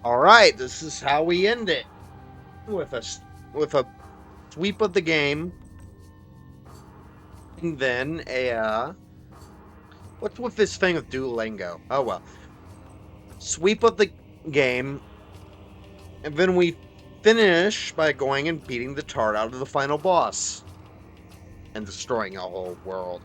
All right, this is how we end it with a sweep of the game, and then what's with this thing with Duolingo? Oh well, sweep of the game, and then we finish by going and beating the tart out of the final boss and destroying a whole world.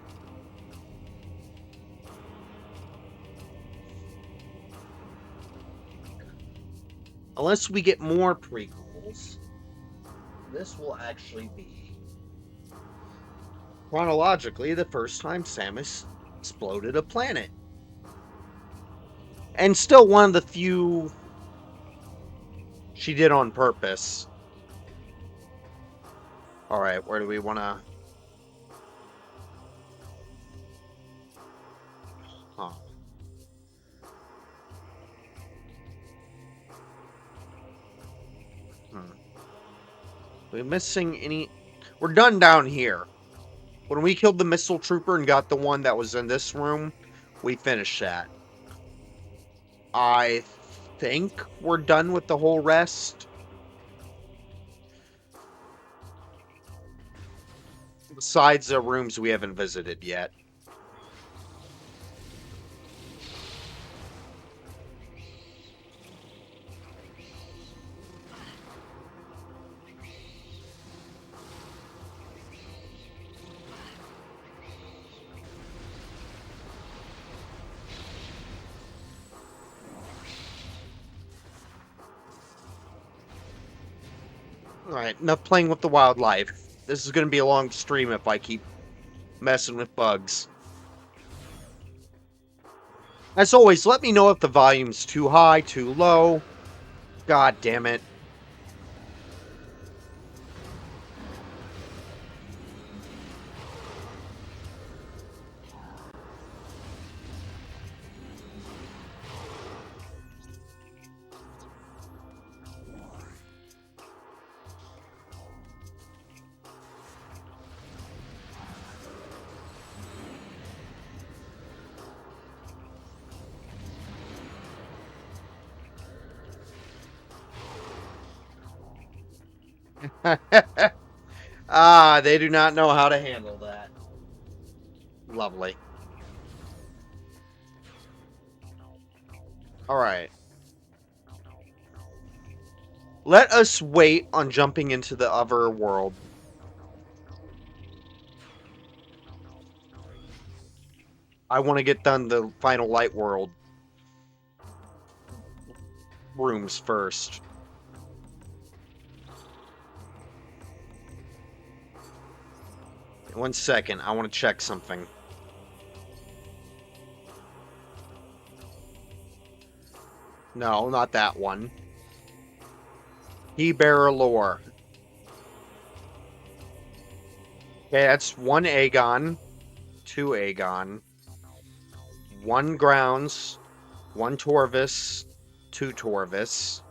Unless we get more prequels, this will actually be chronologically the first time Samus exploded a planet. And still one of the few she did on purpose. All right, where do we want to? Huh. Hmm. We missing any? We're done down here. When we killed the missile trooper and got the one that was in this room, we finished that. I think we're done with the whole rest. Besides the rooms we haven't visited yet. Alright, enough playing with the wildlife. This is going to be a long stream if I keep messing with bugs. As always, let me know if the volume's too high, too low. God damn it. Ah, they do not know how to handle that. Lovely. Alright. Let us wait on jumping into the other world. I want to get done the final light world rooms first. One second, I want to check something. No, not that one. He-Bearer Lore. Okay, that's one Aegon, two Aegon, one Grounds, one Torvis, two Torvis,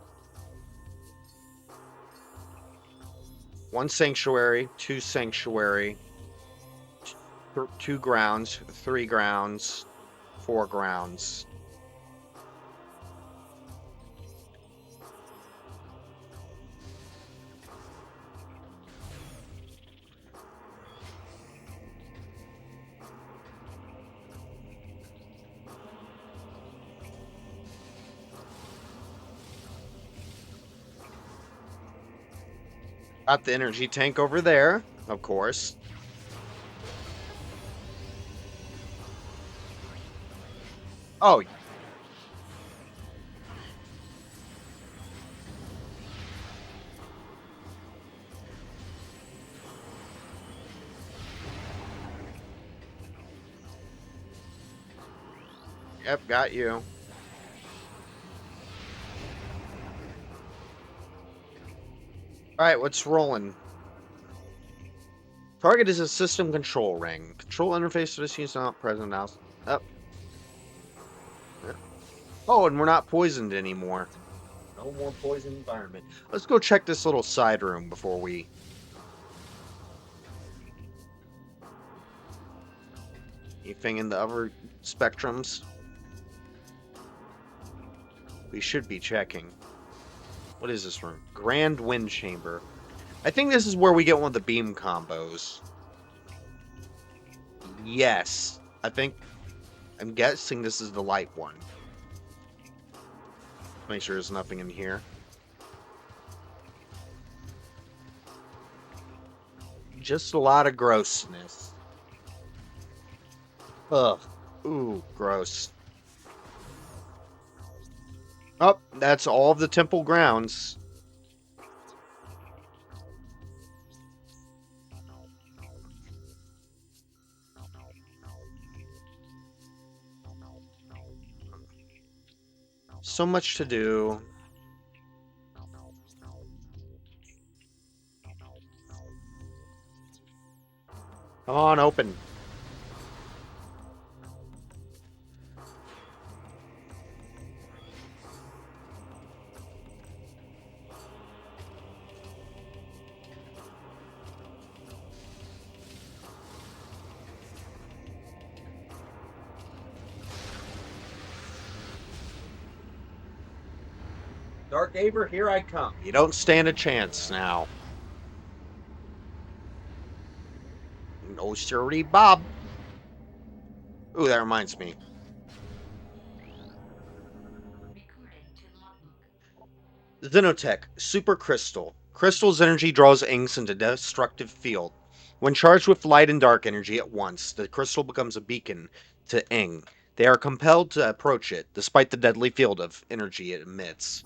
one Sanctuary, two Sanctuary, two Grounds, three Grounds, four Grounds. Got the energy tank over there, of course. Oh, yep, got you. Alright, what's rolling? Target is a system control ring. Control interface for this is not present now. Oh. Oh, and we're not poisoned anymore. No more poison environment. Let's go check this little side room before we... Anything in the other spectrums? We should be checking. What is this room? Grand Wind Chamber. I think this is where we get one of the beam combos. Yes. I'm guessing this is the light one. Make sure there's nothing in here. Just a lot of grossness. Ugh. Ooh, gross. Oh, that's all of the temple grounds. So much to do. Come on, open. Dark Aver, here I come. You don't stand a chance now. No sirree, Bob. Ooh, that reminds me. Xenotech, Super Crystal. Crystal's energy draws inks into destructive field. When charged with light and dark energy at once, the crystal becomes a beacon to Ing. They are compelled to approach it, despite the deadly field of energy it emits.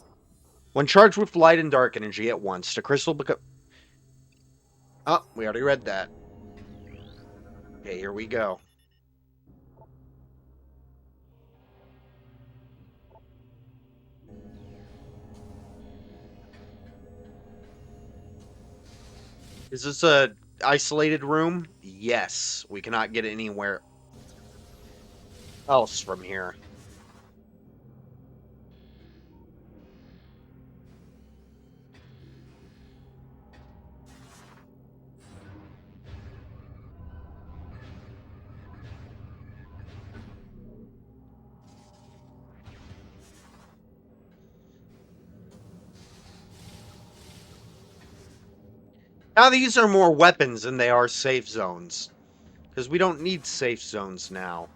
When charged with light and dark energy at once, the crystal becomes... Oh, we already read that. Okay, here we go. Is this a isolated room? Yes. We cannot get anywhere else from here. Now these are more weapons than they are safe zones. Because we don't need safe zones now.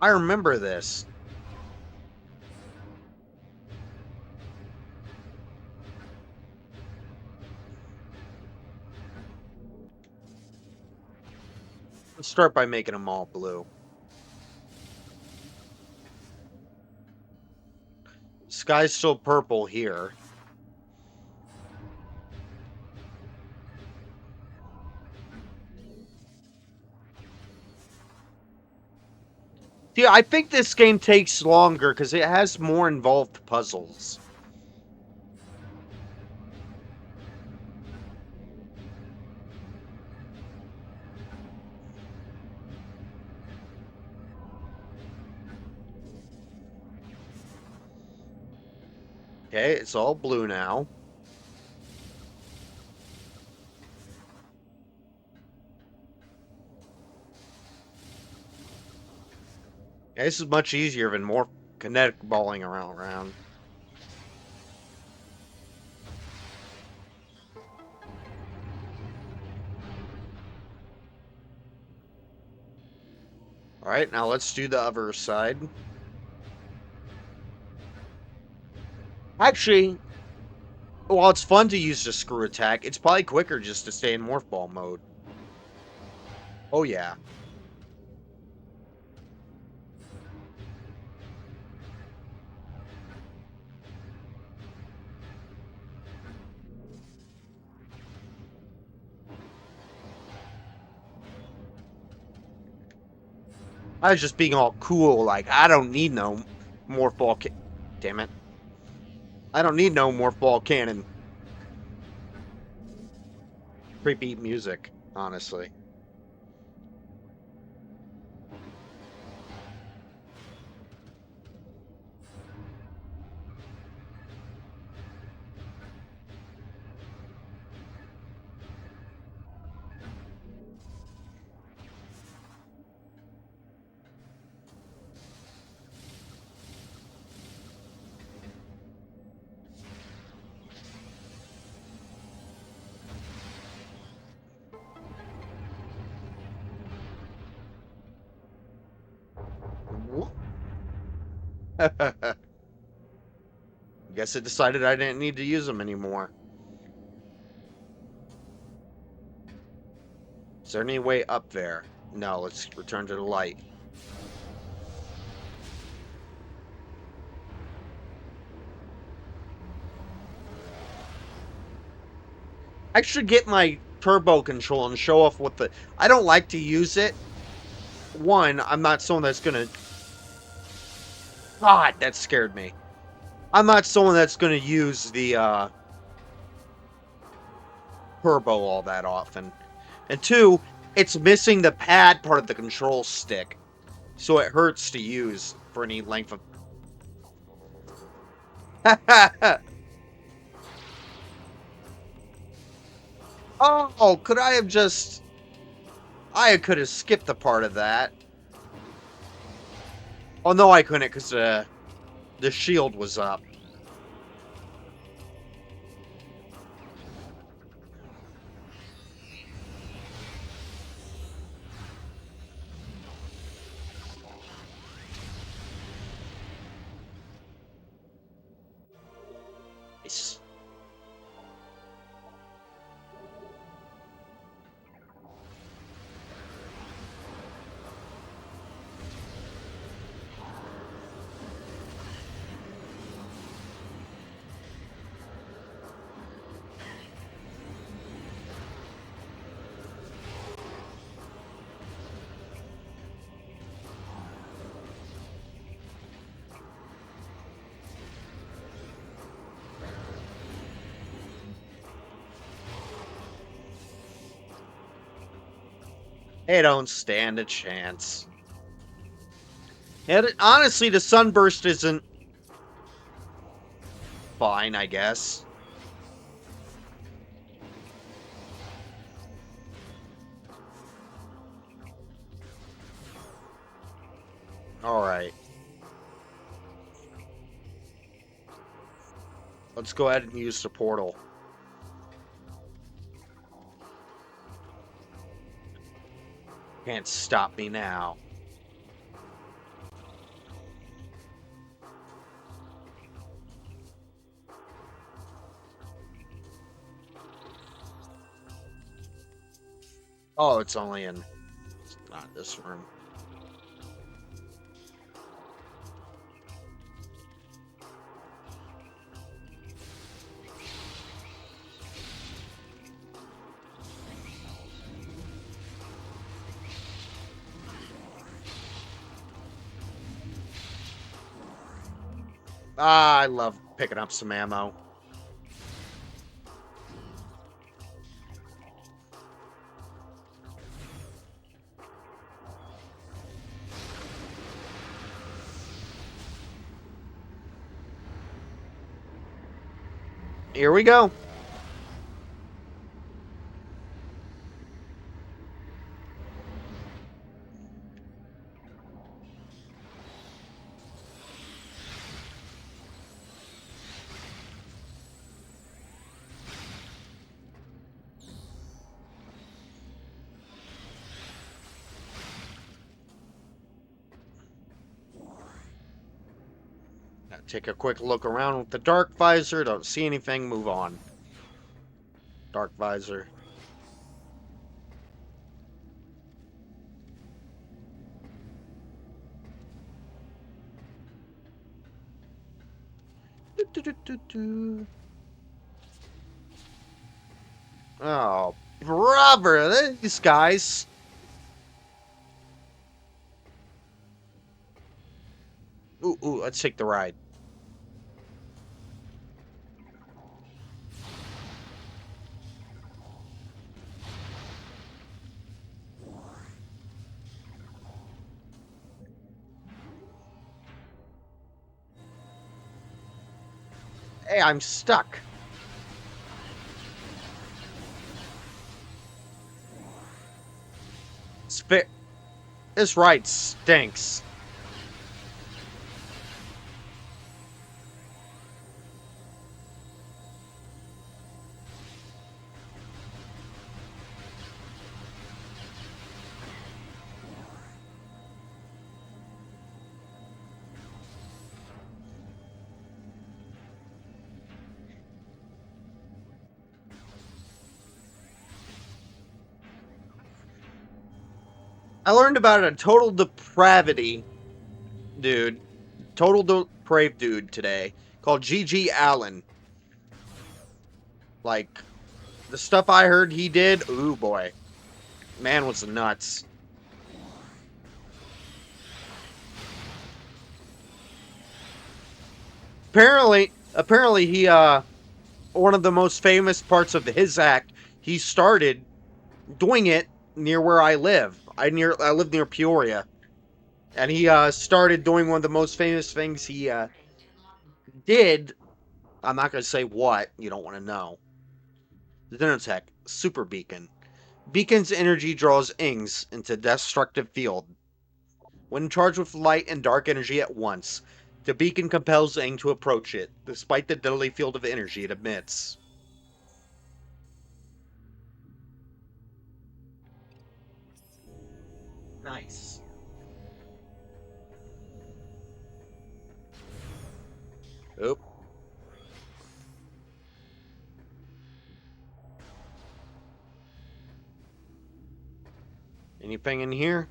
I remember this. Let's start by making them all blue. Sky's still purple here. See, I think this game takes longer because it has more involved puzzles. Okay, it's all blue now. Yeah, this is much easier than more kinetic balling around. Alright, now let's do the other side. Actually, while it's fun to use the screw attack, it's probably quicker just to stay in morph ball mode. Oh yeah. I was just being all cool, like, I don't need no morph ball damn it. I don't need no morph ball cannon. Creepy music, honestly. Guess it decided I didn't need to use them anymore. Is there any way up there? No, let's return to the light. I should get my turbo control and show off what the... I don't like to use it. One, I'm not someone that's gonna... God, that scared me. I'm not someone that's gonna use the turbo all that often. And two, it's missing the pad part of the control stick. So it hurts to use for any length of... Oh, could I have just... I could have skipped the part of that. Oh, no, I couldn't, because the shield was up. Nice. They don't stand a chance. And honestly, the sunburst isn't fine, I guess. Alright. Let's go ahead and use the portal. Can't stop me now. Oh, it's only in... It's not this room. Ah, I love picking up some ammo. Here we go. Take a quick look around with the dark visor. Don't see anything. Move on. Dark visor. Oh, brother, these guys. Ooh, let's take the ride. Hey, I'm stuck. This ride stinks. I learned about a total depravity dude, total depraved dude today called G.G. Allen. Like, the stuff I heard he did, ooh boy. Man was nuts. Apparently he one of the most famous parts of his act, he started doing it near where I live. I live near Peoria. And he started doing one of the most famous things he did. I'm not going to say what, you don't want to know. The Dinotech Super Beacon. Beacon's energy draws Ings into destructive field. When charged with light and dark energy at once, the beacon compels Ing to approach it, despite the deadly field of energy it emits. Nice. Oop. Anything in here?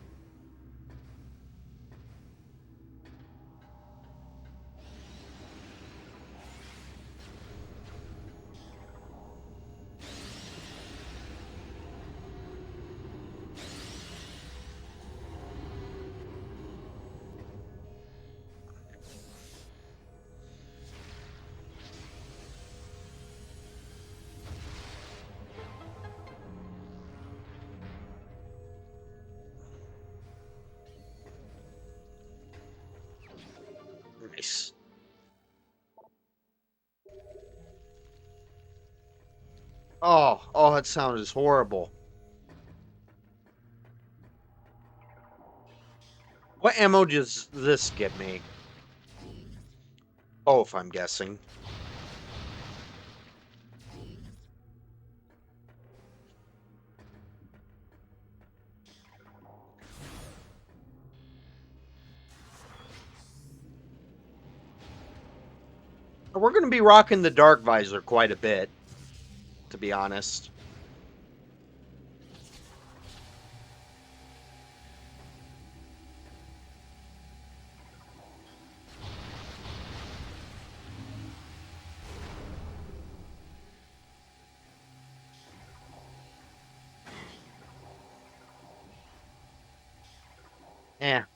Nice. Oh, that sound is horrible. What ammo does this give me? Oh, if I'm guessing. We're going to be rocking the dark visor quite a bit, to be honest.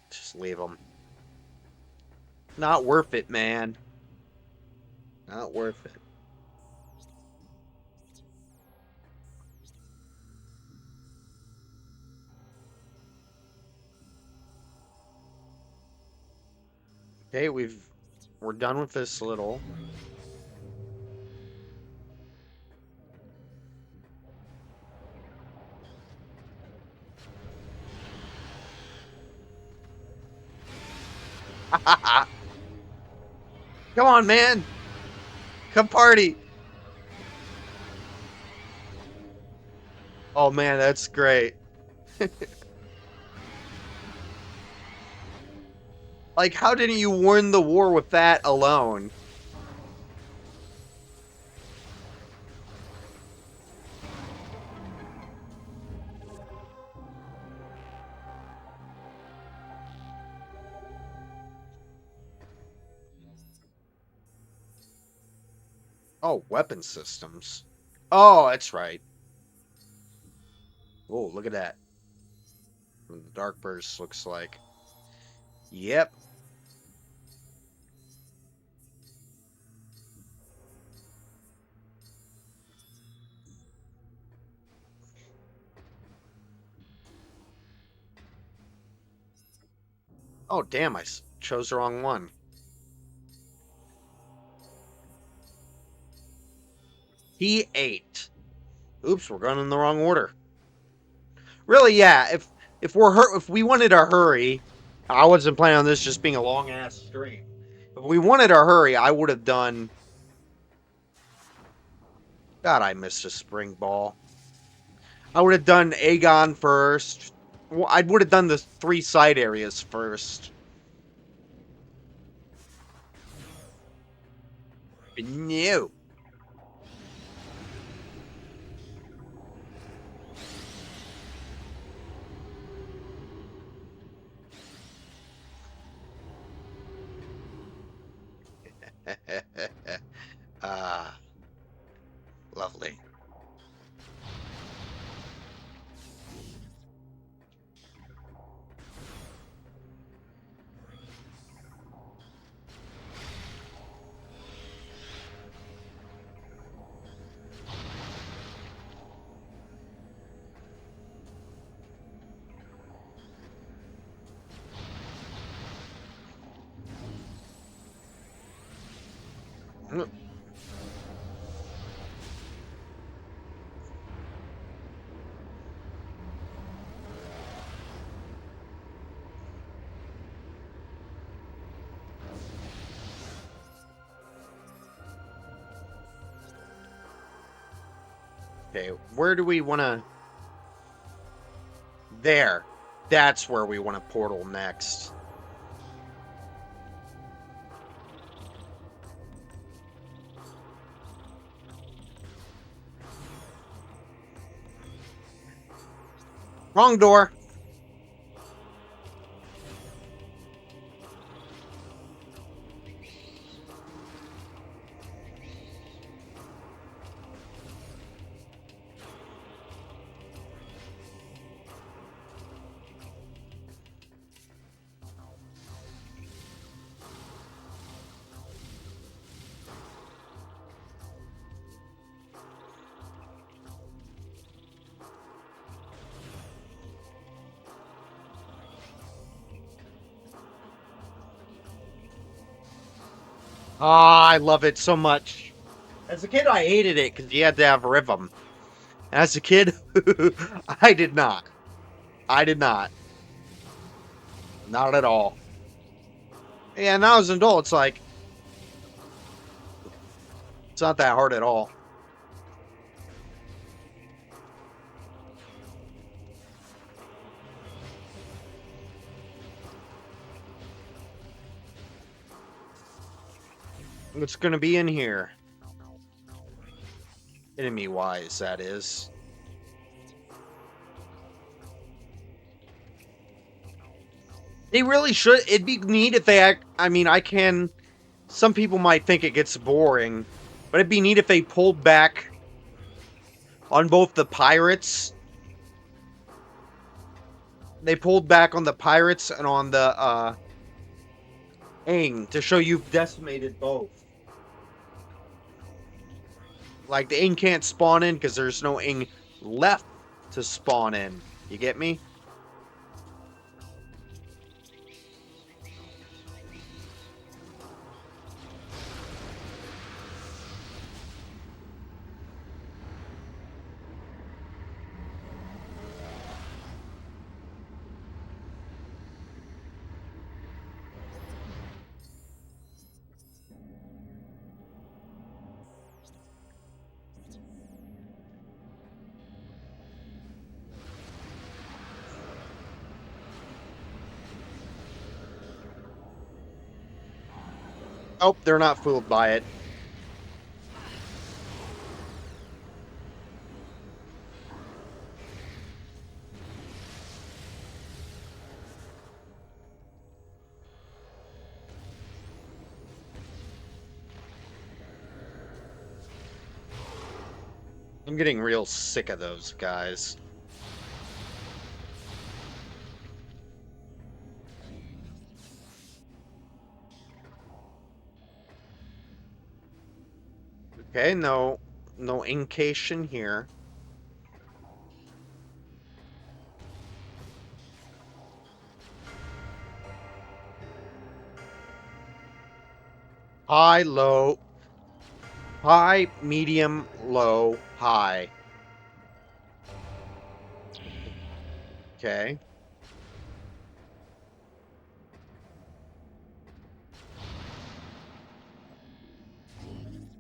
Just leave them. Not worth it, man. Not worth it. Okay, we're done with this little. Come on, man. Come party. Oh man, that's great. Like, how didn't you win the war with that alone? Oh, weapon systems. Oh, that's right. Oh, look at that. What the Dark Burst looks like. Yep. Oh, damn, I chose the wrong one. He ate. Oops, we're going in the wrong order. Really, yeah. If we wanted a hurry, I wasn't planning on this just being a long ass stream. If we wanted a hurry, I would have done. God, I missed a spring ball. I would have done Aegon first. Well, I would have done the 3 side areas first. No. Okay, where do we want to... There. That's where we want to portal next. Wrong door. Ah, I love it so much. As a kid, I hated it because you had to have rhythm. As a kid, I did not. I did not. Not at all. Yeah, now as an adult, it's like, it's not that hard at all. What's going to be in here? Enemy-wise, that is. They really should. It'd be neat if they act. I mean, I can. Some people might think it gets boring, but it'd be neat if they pulled back on both the pirates. They pulled back on the pirates and on the Aang to show you've decimated both. Like the Aang can't spawn in because there's no Aang left to spawn in. You get me? Oh, they're not fooled by it. I'm getting real sick of those guys. Okay, no incation here. High, low, high, medium, low, high. Okay.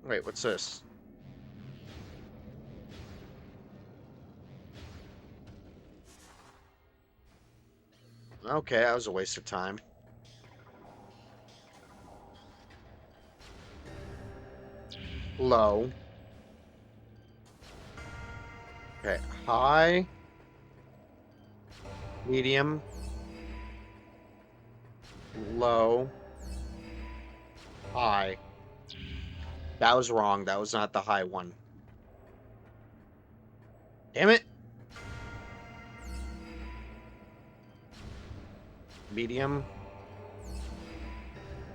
Wait, what's this? Okay, that was a waste of time. Low. Okay, high, medium, low, high. That was wrong. That was not the high one. Damn it. Medium,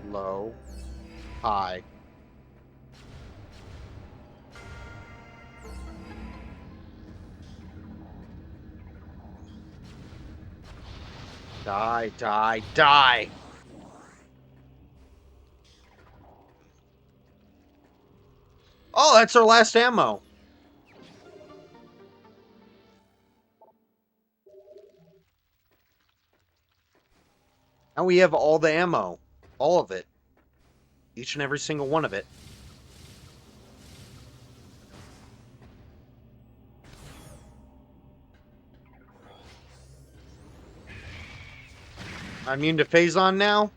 low, high. Die, die, die. that's our last ammo. And we have all the ammo. All of it. Each and every single one of it. I'm immune to Phazon now?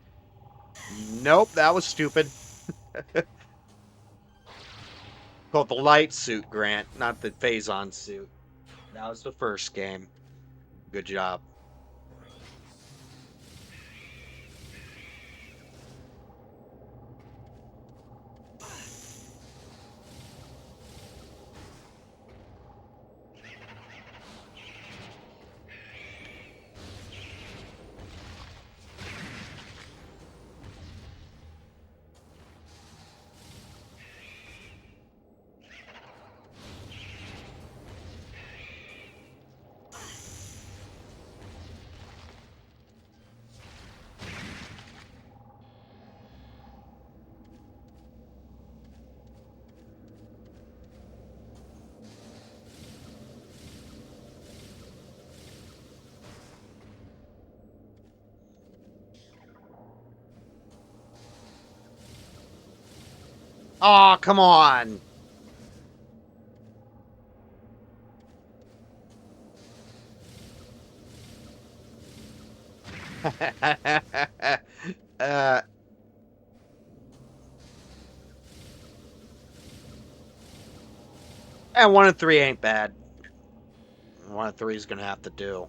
Nope, that was stupid. Called the light suit, Grant, not the Phazon suit. That was the first game. Good job. Aw, oh, come on! uh, and 1 and 3 ain't bad. 1 and 3 is gonna have to do.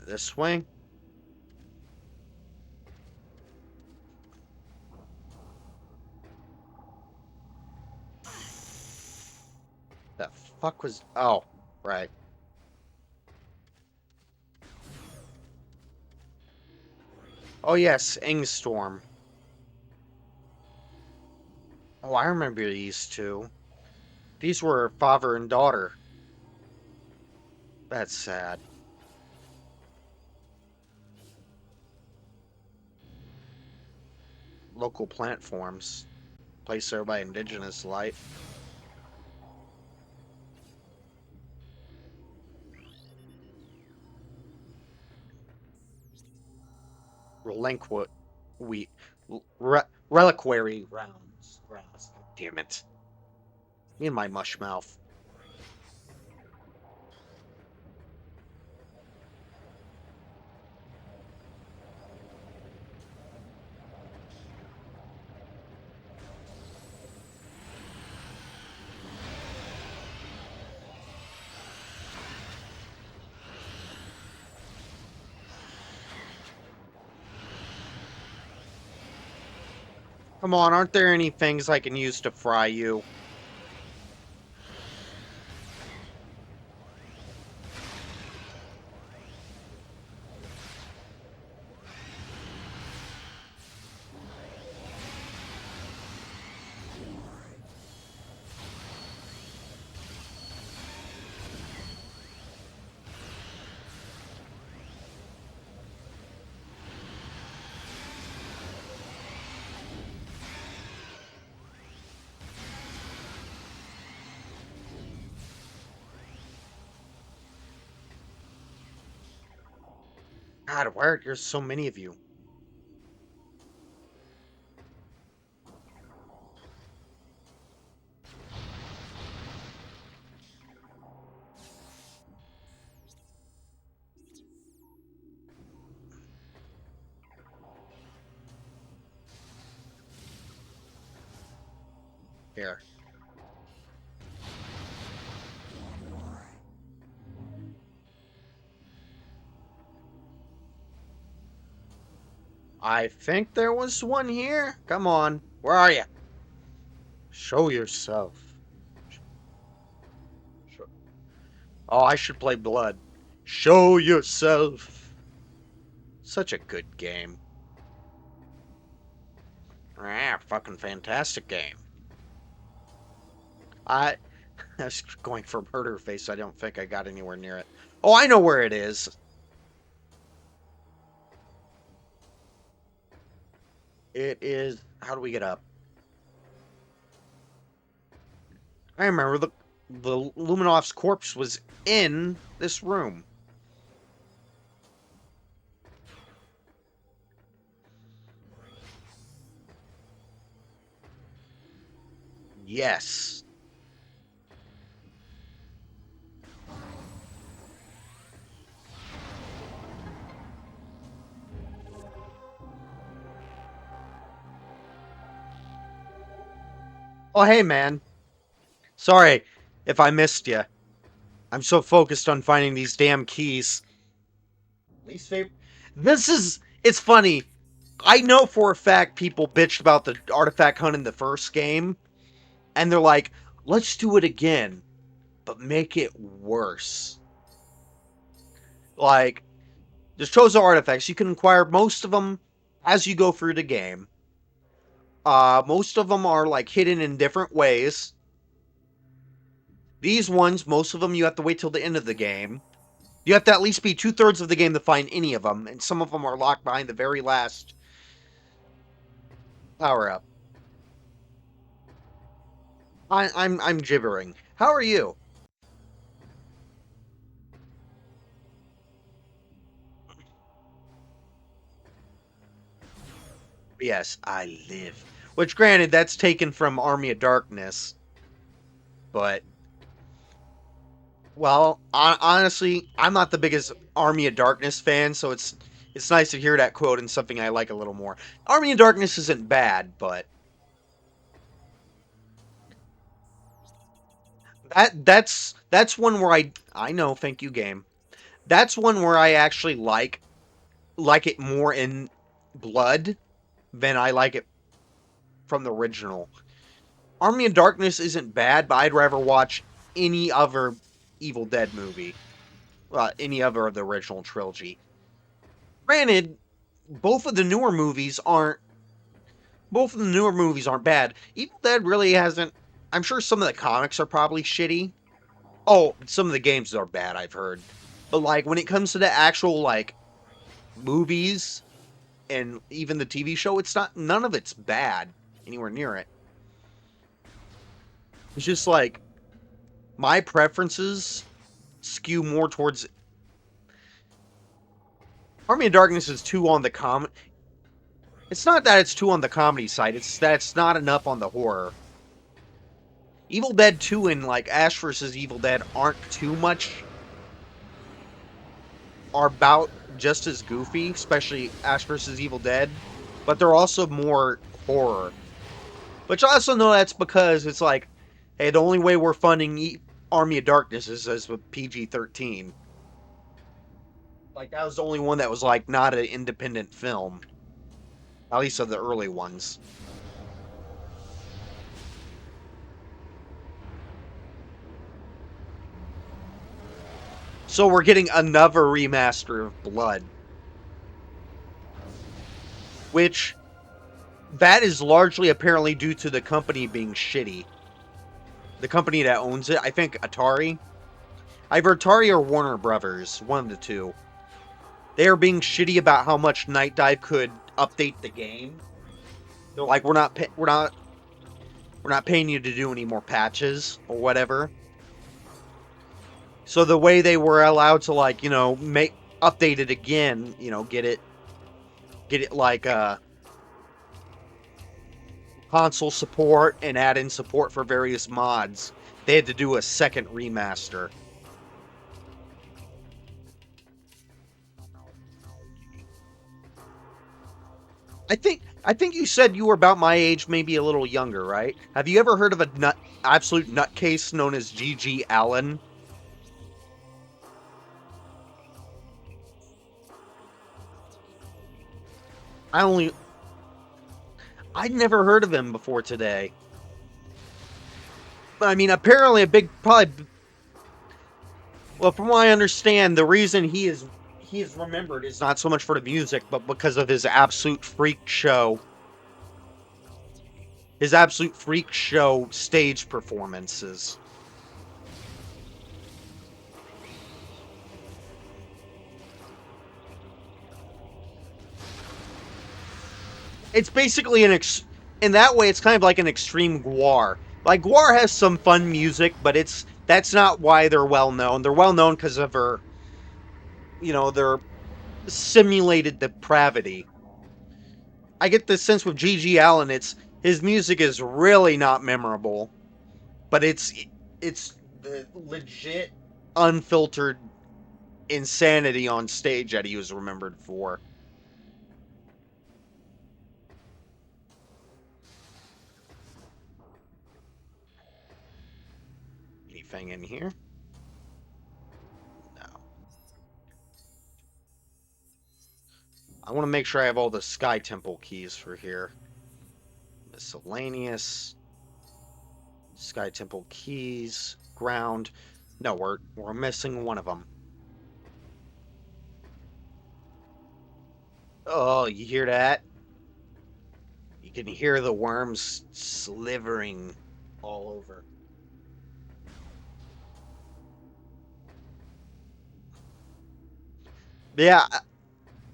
This swing. The fuck was... Oh, right. Oh, yes, Ingstorm. Oh, I remember these two. These were father and daughter. That's sad. Local plant forms. Placed there by indigenous life. Relinqu... We... Reliquary rounds. Damn it. Me and my mush mouth. Come on, aren't there any things I can use to fry you? God, why are there so many of you? Here. I think there was one here. Come on. Where are you? Show yourself. Oh, I should play Blood. Show yourself. Such a good game. Ah, fucking fantastic game. I was going for Murder Face. I don't think I got anywhere near it. Oh, I know where it is. It is. How do we get up? I remember the Luminoff's corpse was in this room. Yes. Oh, hey, man. Sorry if I missed you. I'm so focused on finding these damn keys. Least favorite. This is. It's funny. I know for a fact people bitched about the artifact hunt in the first game, and they're like, let's do it again, but make it worse. Like, there's Chozo artifacts. You can acquire most of them as you go through the game. Most of them are like hidden in different ways. These ones, most of them, you have to wait till the end of the game. You have to at least be 2/3 of the game to find any of them, and some of them are locked behind the very last power up. I'm gibbering. How are you? Yes, I live. Which, granted, that's taken from Army of Darkness, but well, honestly, I'm not the biggest Army of Darkness fan, so it's nice to hear that quote and something I like a little more. Army of Darkness isn't bad, but that's one where I know, thank you, game. That's one where I actually like it more in blood than I like it from the original. Army of Darkness isn't bad, but I'd rather watch any other Evil Dead movie. Any other of the original trilogy. Granted, both of the newer movies aren't both of the newer movies aren't bad. Evil Dead really hasn't. I'm sure some of the comics are probably shitty. Oh, some of the games are bad, I've heard. But like when it comes to the actual like movies and even the TV show, it's not none of it's bad anywhere near it. It's just like my preferences skew more towards Army of Darkness is too on the It's not that it's too on the comedy side. It's that it's not enough on the horror. Evil Dead 2 and like Ash vs. Evil Dead aren't too much. Are about just as goofy, especially Ash vs. Evil Dead, but they're also more horror. Which I also know that's because it's like, hey, the only way we're funding Army of Darkness is with PG-13. Like that was the only one that was like not an independent film, at least of the early ones. So we're getting another remaster of Blood, which that is largely apparently due to the company being shitty. The company that owns it, I think Atari. Either Atari or Warner Brothers, one of the two. They are being shitty about how much Night Dive could update the game. They're like, we're not paying you to do any more patches or whatever. So the way they were allowed to like, make update it again, get it like console support and add in support for various mods. They had to do a second remaster. I think you said you were about my age, maybe a little younger, right? Have you ever heard of a absolute nutcase known as G.G. Allen? I only I'd never heard of him before today. I mean, apparently a big probably well, from what I understand, the reason he is remembered is not so much for the music, but because of his absolute freak show stage performances. It's basically in that way it's kind of like an extreme Guar. Like Guar has some fun music, but that's not why they're well known. They're well known because of their simulated depravity. I get the sense with G.G. Allen, it's his music is really not memorable, but it's the legit unfiltered insanity on stage that he was remembered for. Anything in here? No. I want to make sure I have all the Sky Temple keys for here. Miscellaneous. Sky Temple keys. Ground. No, we're missing one of them. Oh, you hear that? You can hear the worms slivering all over. Yeah,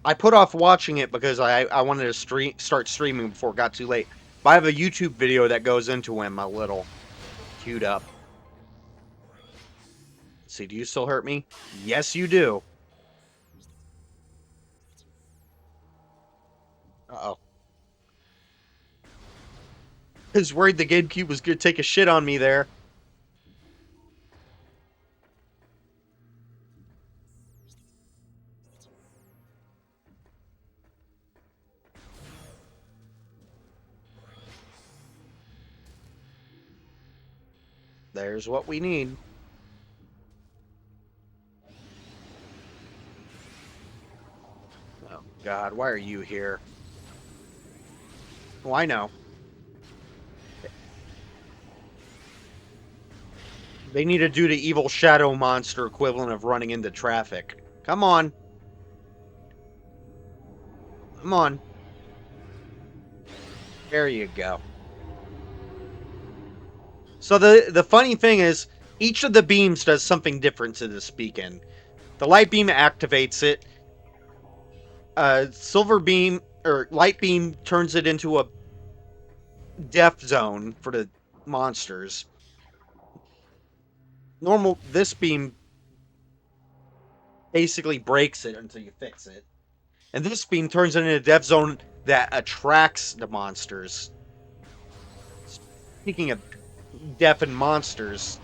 I put off watching it because I wanted to start streaming before it got too late. But I have a YouTube video that goes into him a little queued up. See, do you still hurt me? Yes, you do. Uh-oh. I was worried the GameCube was going to take a shit on me there. There's what we need. Oh, God, why are you here? Oh, I know. They need to do the evil shadow monster equivalent of running into traffic. Come on. Come on. There you go. So the funny thing is, each of the beams does something different to this beacon. The light beam activates it. Silver beam or light beam turns it into a death zone for the monsters. This beam basically breaks it until you fix it. And this beam turns it into a death zone that attracts the monsters. Speaking of death and monsters,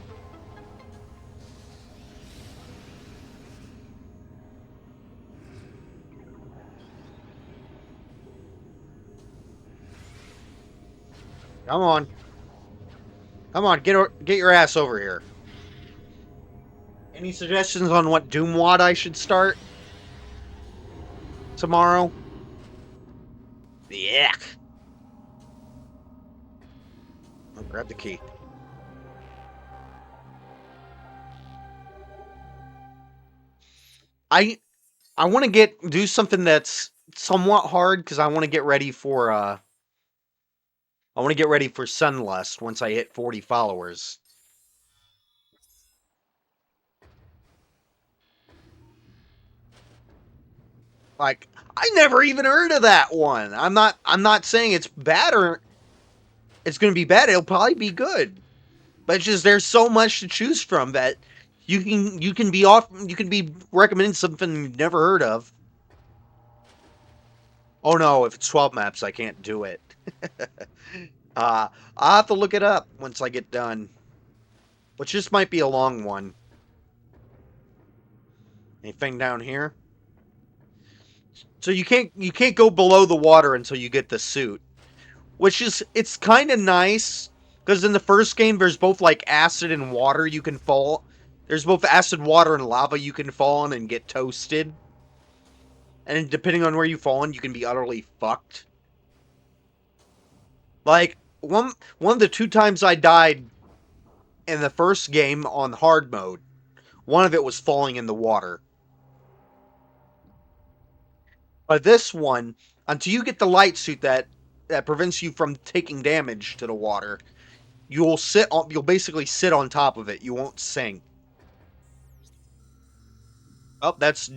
come on. Come on, get your ass over here. Any suggestions on what Doomwad I should start tomorrow? Yuck. I'll grab the key. I I want to do something that's somewhat hard because I want to get ready for Sunlust once I hit 40 followers. Like I never even heard of that one. I'm not saying it's bad or it's going to be bad. It'll probably be good. But it's just there's so much to choose from that you can be recommending something you've never heard of. Oh no, if it's 12 maps, I can't do it. I'll have to look it up once I get done. Which just might be a long one. Anything down here? So you can't go below the water until you get the suit. Which is it's kind of nice because in the first game there's both like acid and water you can fall. There's both acid, water, and lava you can fall on and get toasted. And depending on where you fall in, you can be utterly fucked. Like one of the two times I died in the first game on hard mode, one of it was falling in the water. But this one, until you get the light suit that prevents you from taking damage to the water, you'll basically sit on top of it. You won't sink. Oh, that's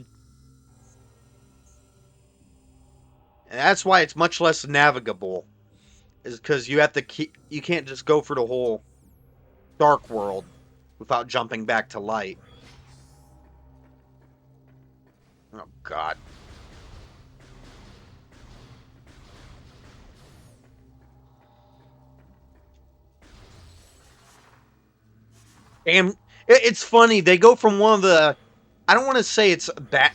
And that's why it's much less navigable. Is because you have to keep. You can't just go for the whole dark world without jumping back to light. Oh God. And it's funny. They go from one of the. I don't want to say it's bad.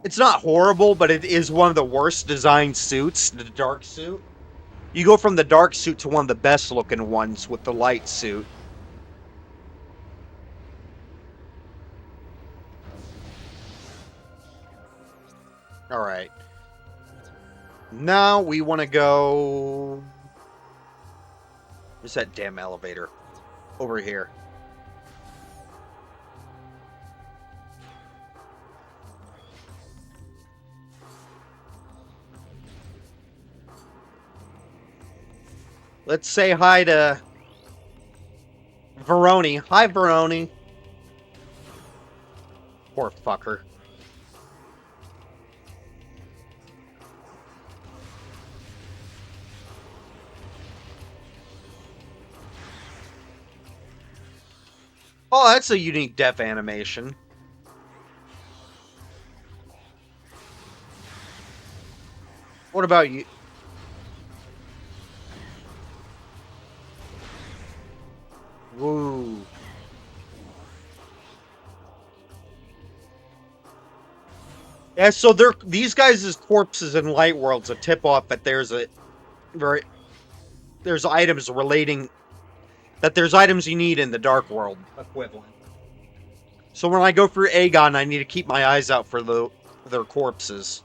It's not horrible, but it is one of the worst designed suits, the dark suit. You go from the dark suit to one of the best looking ones with the light suit. All right. Now we want to go. Where's that damn elevator? Over here. Let's say hi to Veroni. Hi, Veroni. Poor fucker. Oh, that's a unique death animation. What about you? Woo. Yeah, so they're these guys' corpses in Light World's a tip off that very there's items relating that there's items you need in the Dark World equivalent. So when I go through Aegon, I need to keep my eyes out for their corpses.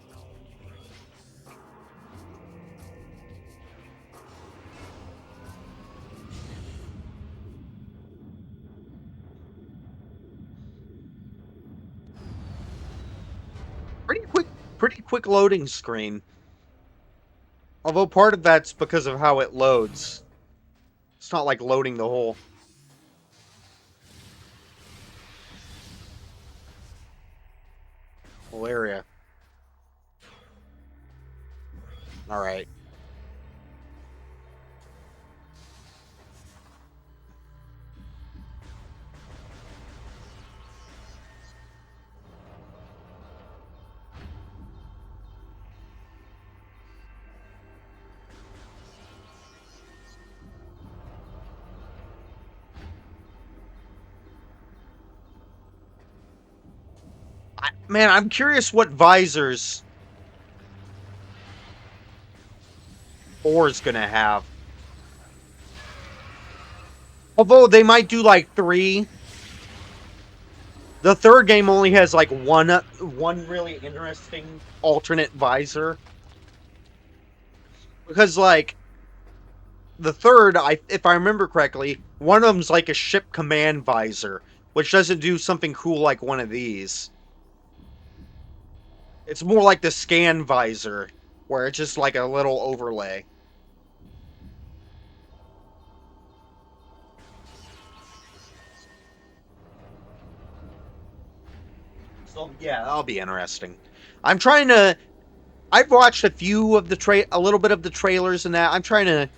Pretty quick, pretty quick loading screen. Although part of that's because of how it loads. It's not like loading the whole area. All right. Man, I'm curious what visors Or's gonna have. Although they might do like three. The third game only has like one really interesting alternate visor. Because like the third, if I remember correctly, one of them's like a ship command visor, which doesn't do something cool like one of these. It's more like the scan visor, where it's just like a little overlay. So yeah, that'll be interesting. I'm trying to. I've watched a little bit of the trailers and that. I'm trying to.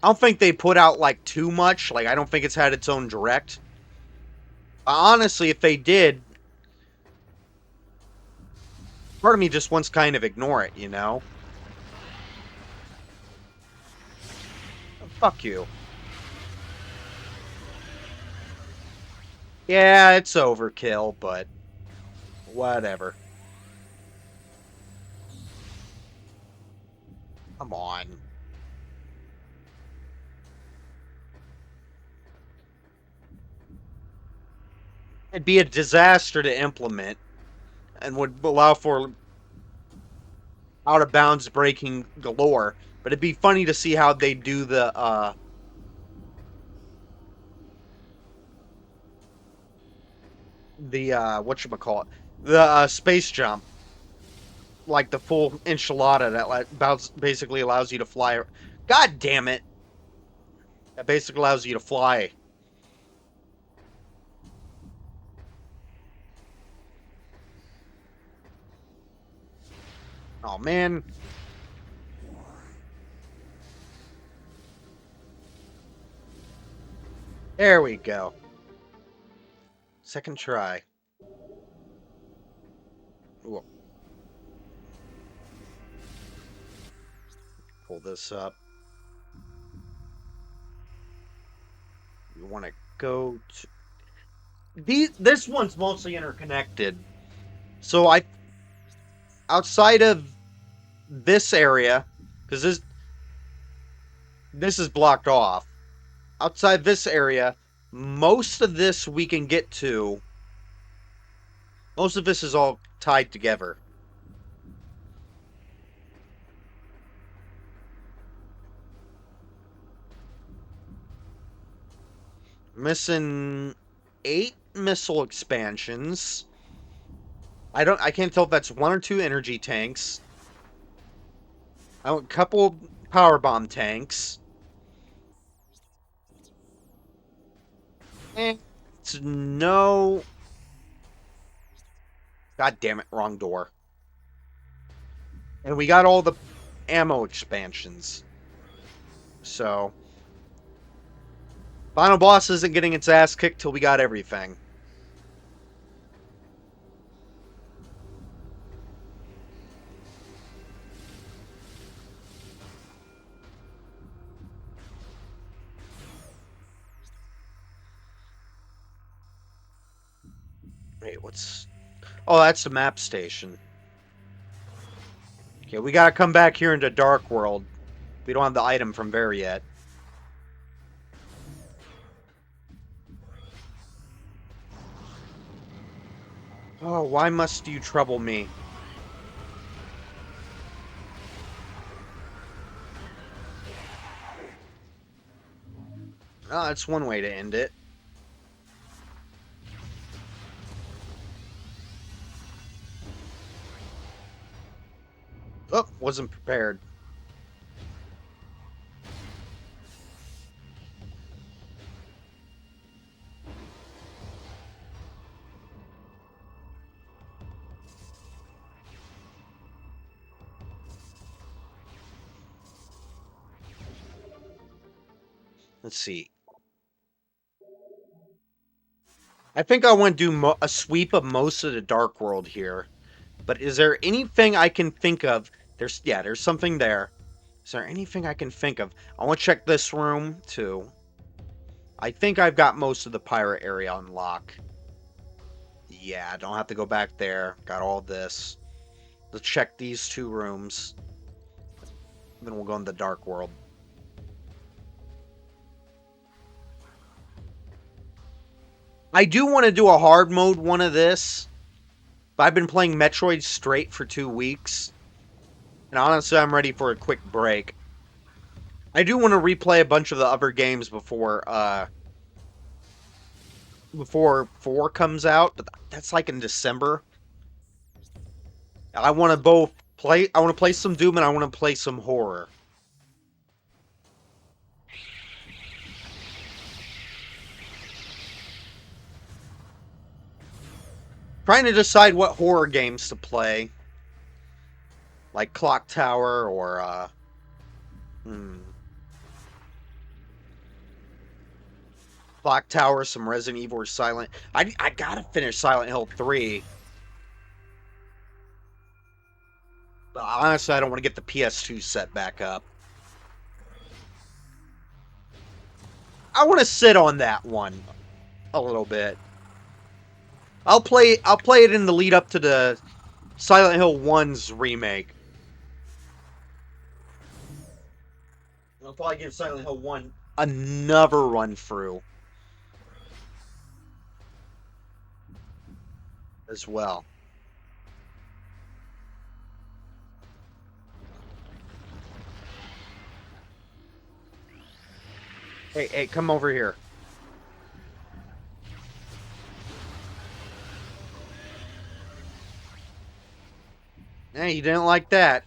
I don't think they put out like too much. Like I don't think it's had its own direct. Honestly, if they did, part of me just wants to kind of ignore it, you know? Fuck you. Yeah, it's overkill, but whatever. Come on. It'd be a disaster to implement and would allow for out of bounds breaking galore. But it'd be funny to see how they do the whatchamacallit, the space jump, like the full enchilada that basically allows you to fly. God damn it! That basically allows you to fly. Oh, man. There we go. Second try. Ooh, pull this up. You want to go to... This one's mostly interconnected. So outside of this area, because this is blocked off. Outside this area, most of this we can get to. Most of this is all tied together. Missing 8 missile expansions. I can't tell if that's 1 or 2 energy tanks. A couple power bomb tanks. And it's no... God damn it, wrong door. And we got all the ammo expansions. So, final boss isn't getting its ass kicked till we got everything. Wait, what's... Oh, that's the map station. Okay, we gotta come back here into Dark World. We don't have the item from there yet. Oh, why must you trouble me? Oh, that's one way to end it. Oh, wasn't prepared. Let's see. I think I want to do a sweep of most of the Dark World here. But is there anything I can think of? There's something there. Is there anything I can think of? I want to check this room, too. I think I've got most of the pirate area on lock. Yeah, I don't have to go back there. Got all this. Let's check these 2 rooms. Then we'll go in the Dark World. I do want to do a hard mode one of this. But I've been playing Metroid straight for 2 weeks. And honestly, I'm ready for a quick break. I do want to replay a bunch of the other games before 4 comes out, but that's like in December. I want to play some Doom and I want to play some horror. Trying to decide what horror games to play. Like Clock Tower or Clock Tower, some Resident Evil or Silent. I gotta finish Silent Hill 3. But honestly, I don't want to get the PS2 set back up. I want to sit on that one a little bit. I'll play it in the lead up to the Silent Hill 1's remake. I'll probably give Silent Hill 1 another run through as well. Hey, come over here. Hey, you didn't like that.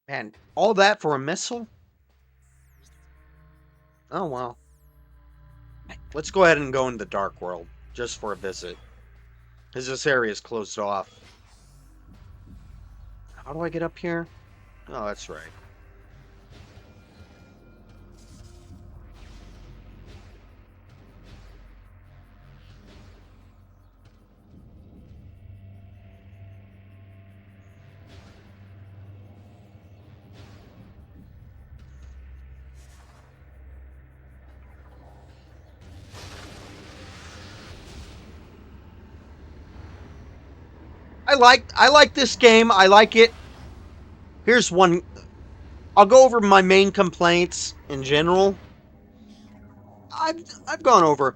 Man, all that for a missile? Oh, well. Let's go ahead and go in the Dark World, just for a visit. Because this area is closed off. How do I get up here? Oh, that's right. I like this game. I like it. Here's one. I'll go over my main complaints in general. I've gone over.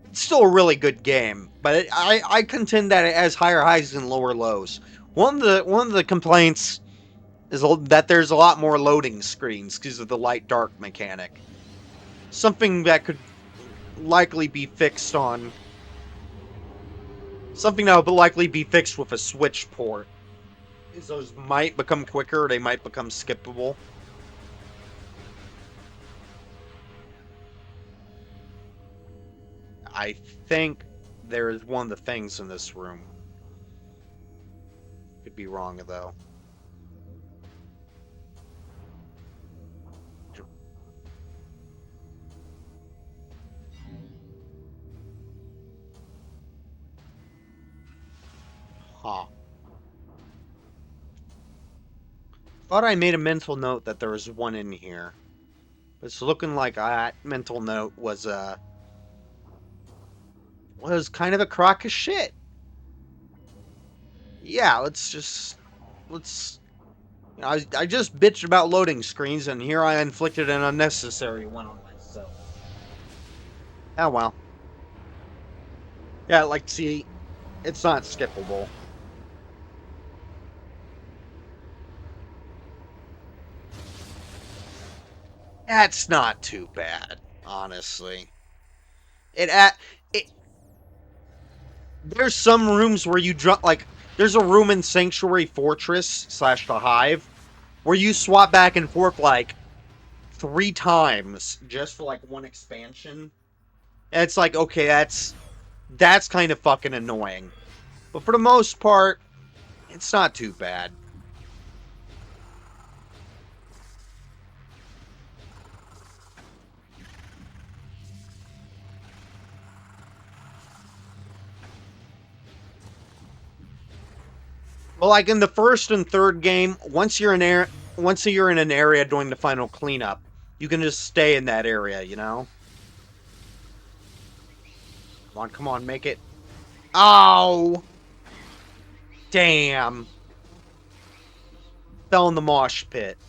It's still a really good game, but I contend that it has higher highs and lower lows. One of the complaints is that there's a lot more loading screens because of the light dark mechanic. Something that could likely be fixed on. Something that would likely be fixed with a Switch port. Is those might become quicker, they might become skippable. I think there is one of the things in this room. Could be wrong though. Huh. Thought I made a mental note that there was one in here. It's looking like that mental note was kind of a crock of shit. Yeah, let's. I just bitched about loading screens, and here I inflicted an unnecessary one on myself. Oh well. Yeah, like see, it's not skippable. That's not too bad, honestly. It at it. There's some rooms where you drop like. There's a room in Sanctuary Fortress slash the Hive where you swap back and forth like 3 times just for like one expansion. And it's like, okay, that's kind of fucking annoying. But for the most part, it's not too bad. Well, like in the first and third game, once you're in an area doing the final cleanup, you can just stay in that area, you know? Come on, make it. Oh! Damn. Fell in the mosh pit.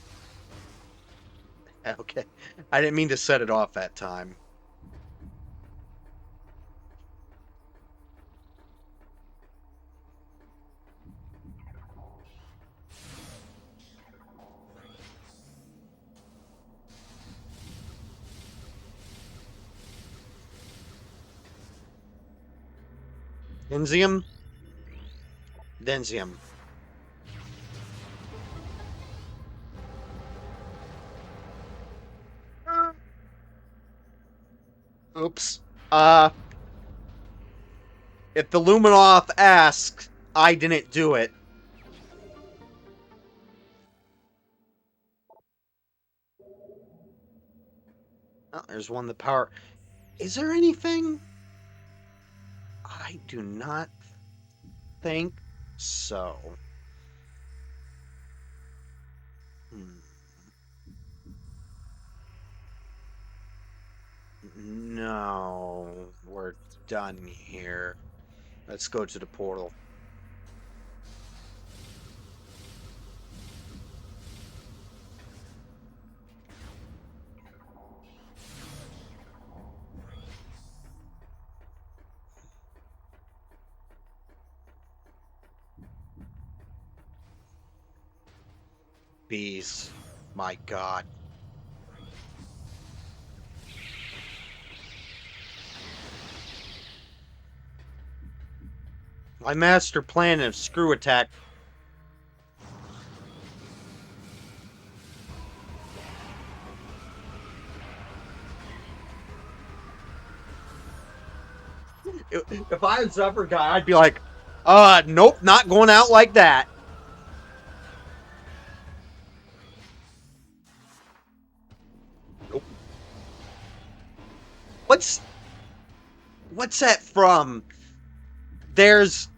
Okay. I didn't mean to set it off that time. Denzium? Denzium. Oops. If the Luminoth asks, I didn't do it. Oh, there's one the power. Is there anything? I do not think so. Hmm. No, we're done here. Let's go to the portal. Bees. My god. My master plan of screw attack. If I was upper guy, I'd be like, nope, not going out like that. Nope. What's what's that from? There's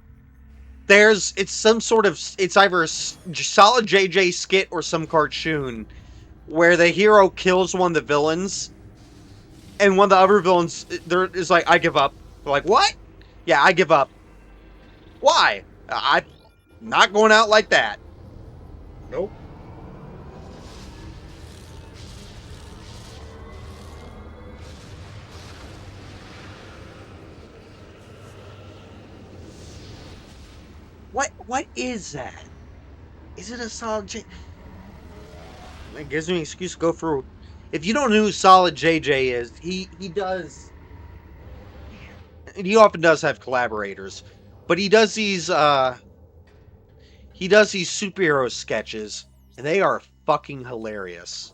it's some sort of it's either a solid JJ skit or some cartoon where the hero kills one of the villains, and one of the other villains there is like, I give up. They're like, what? Yeah, I give up. Why? I'm not going out like that. Nope. What is that? Is it a solid J? It gives me an excuse to go through. If you don't know who Solid JJ is, he does. He often does have collaborators, but he does these superhero sketches, and they are fucking hilarious.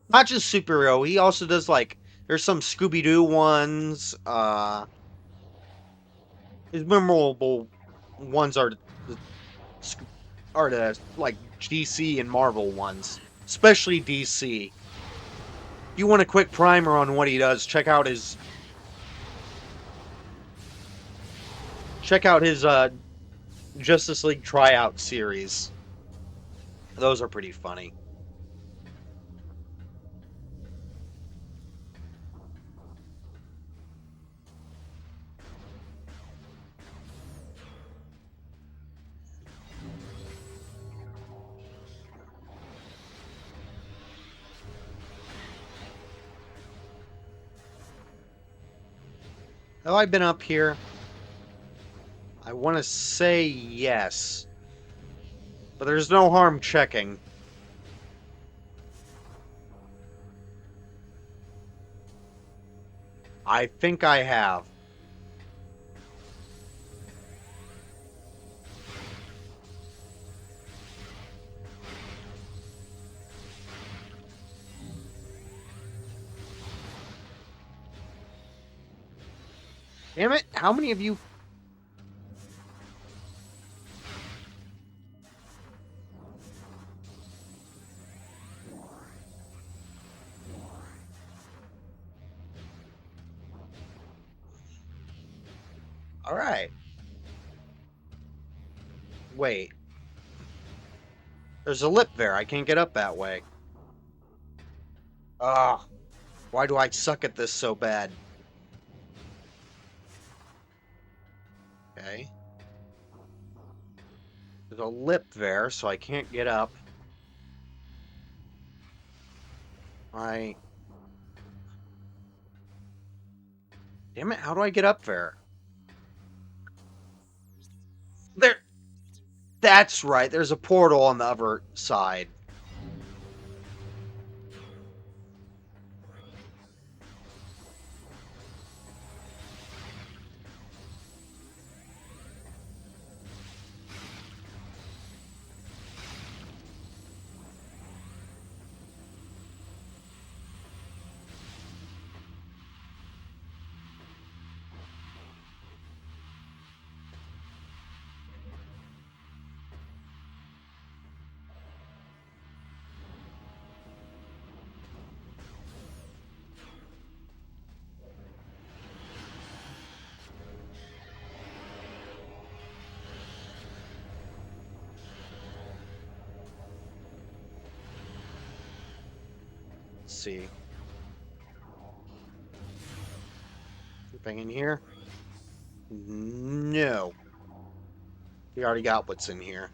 Not just superhero, he also does like there's some Scooby Doo ones. His memorable ones the are the like DC and Marvel ones, especially DC. If you want a quick primer on what he does, check out his Justice League tryout series. Those are pretty funny. Have I been up here? I want to say yes, but there's no harm checking. I think I have. Damn it, how many of you... Alright. Wait. There's a lip there. I can't get up that way. Ah, why do I suck at this so bad? Okay. There's a lip there, so I can't get up. I... Damn it, how do I get up there? There... That's right, there's a portal on the other side. Let's see. Anything in here? No. We already got what's in here.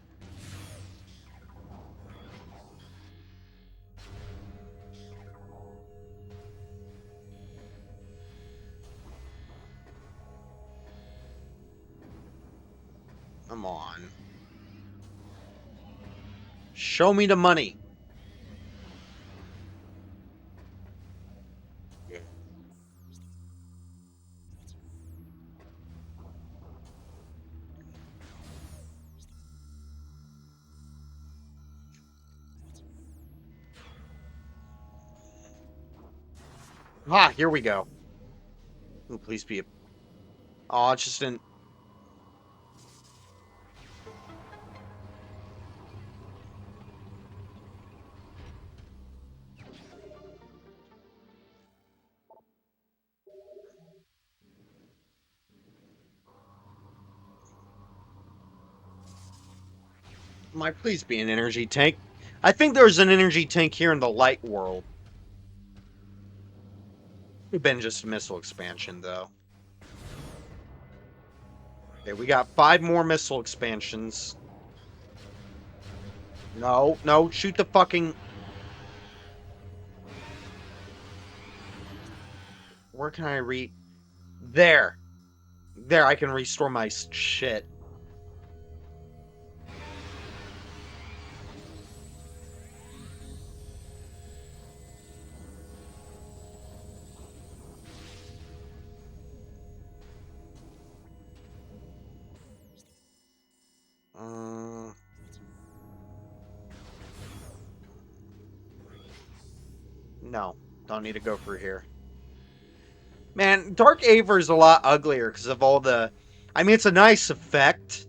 Come on. Show me the money. Ah, here we go. Ooh, please be a... Oh, it's just an... Might please be an energy tank. I think there's an energy tank here in the light world. We've been just a missile expansion, though. Okay, we got 5 more missile expansions. No, no, shoot the fucking... Where can I read? There. There, I can restore my shit. No, don't need to go through here. Man, Dark Aver is a lot uglier because of all the... I mean, it's a nice effect.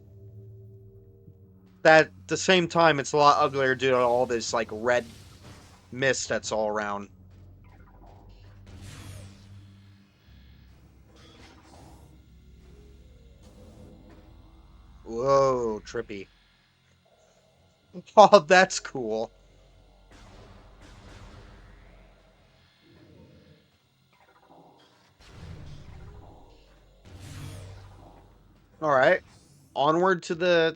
That, at the same time, it's a lot uglier due to all this, like, red mist that's all around. Whoa, trippy. Oh, that's cool. Alright. Onward to the...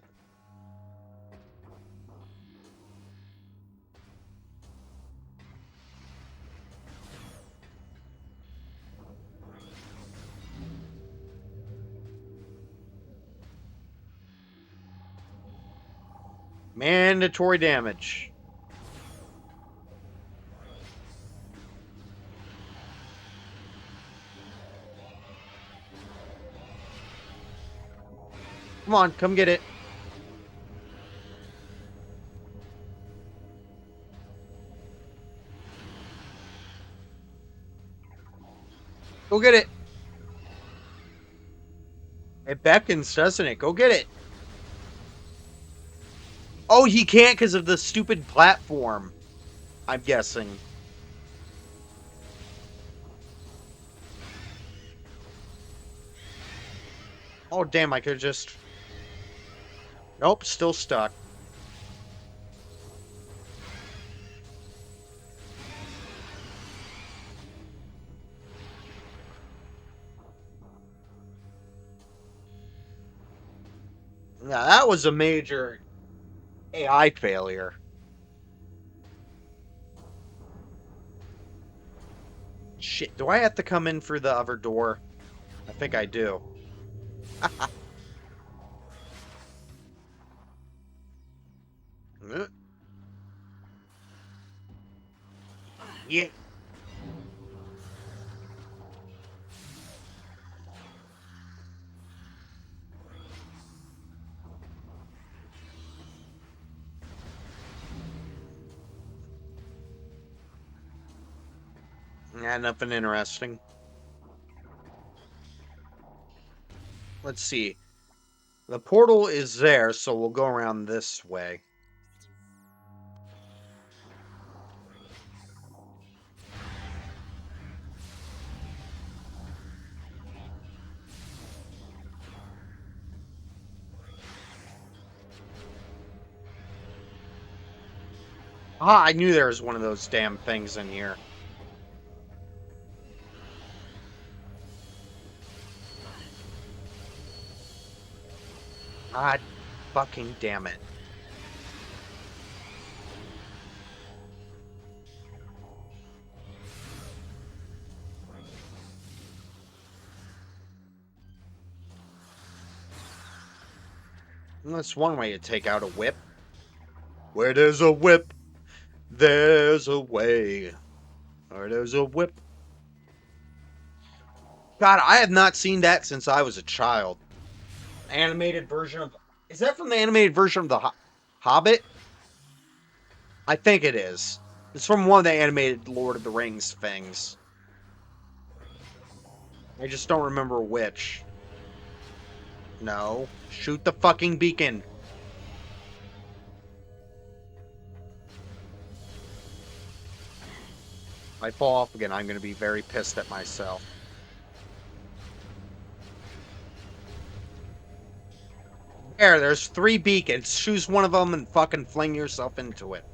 Mandatory damage. Come on, come get it. Go get it. It beckons, doesn't it? Go get it. Oh, he can't because of the stupid platform. I'm guessing. Oh, damn, I could just... Nope, still stuck. Now, that was a major AI failure. Shit, do I have to come in through the other door? I think I do. Yeah. Yeah, nothing interesting. Let's see. The portal is there, so we'll go around this way. Ah, I knew there was one of those damn things in here. God fucking damn it. That's one way to take out a whip. Where there's a whip, there's a way. Where there's a whip. God, I have not seen that since I was a child. Animated version of... Is that from the animated version of the Hobbit? I think it is. It's from one of the animated Lord of the Rings things. I just don't remember which. No. Shoot the fucking beacon. If I fall off again, I'm going to be very pissed at myself. There's 3 beacons. Choose one of them and fucking fling yourself into it.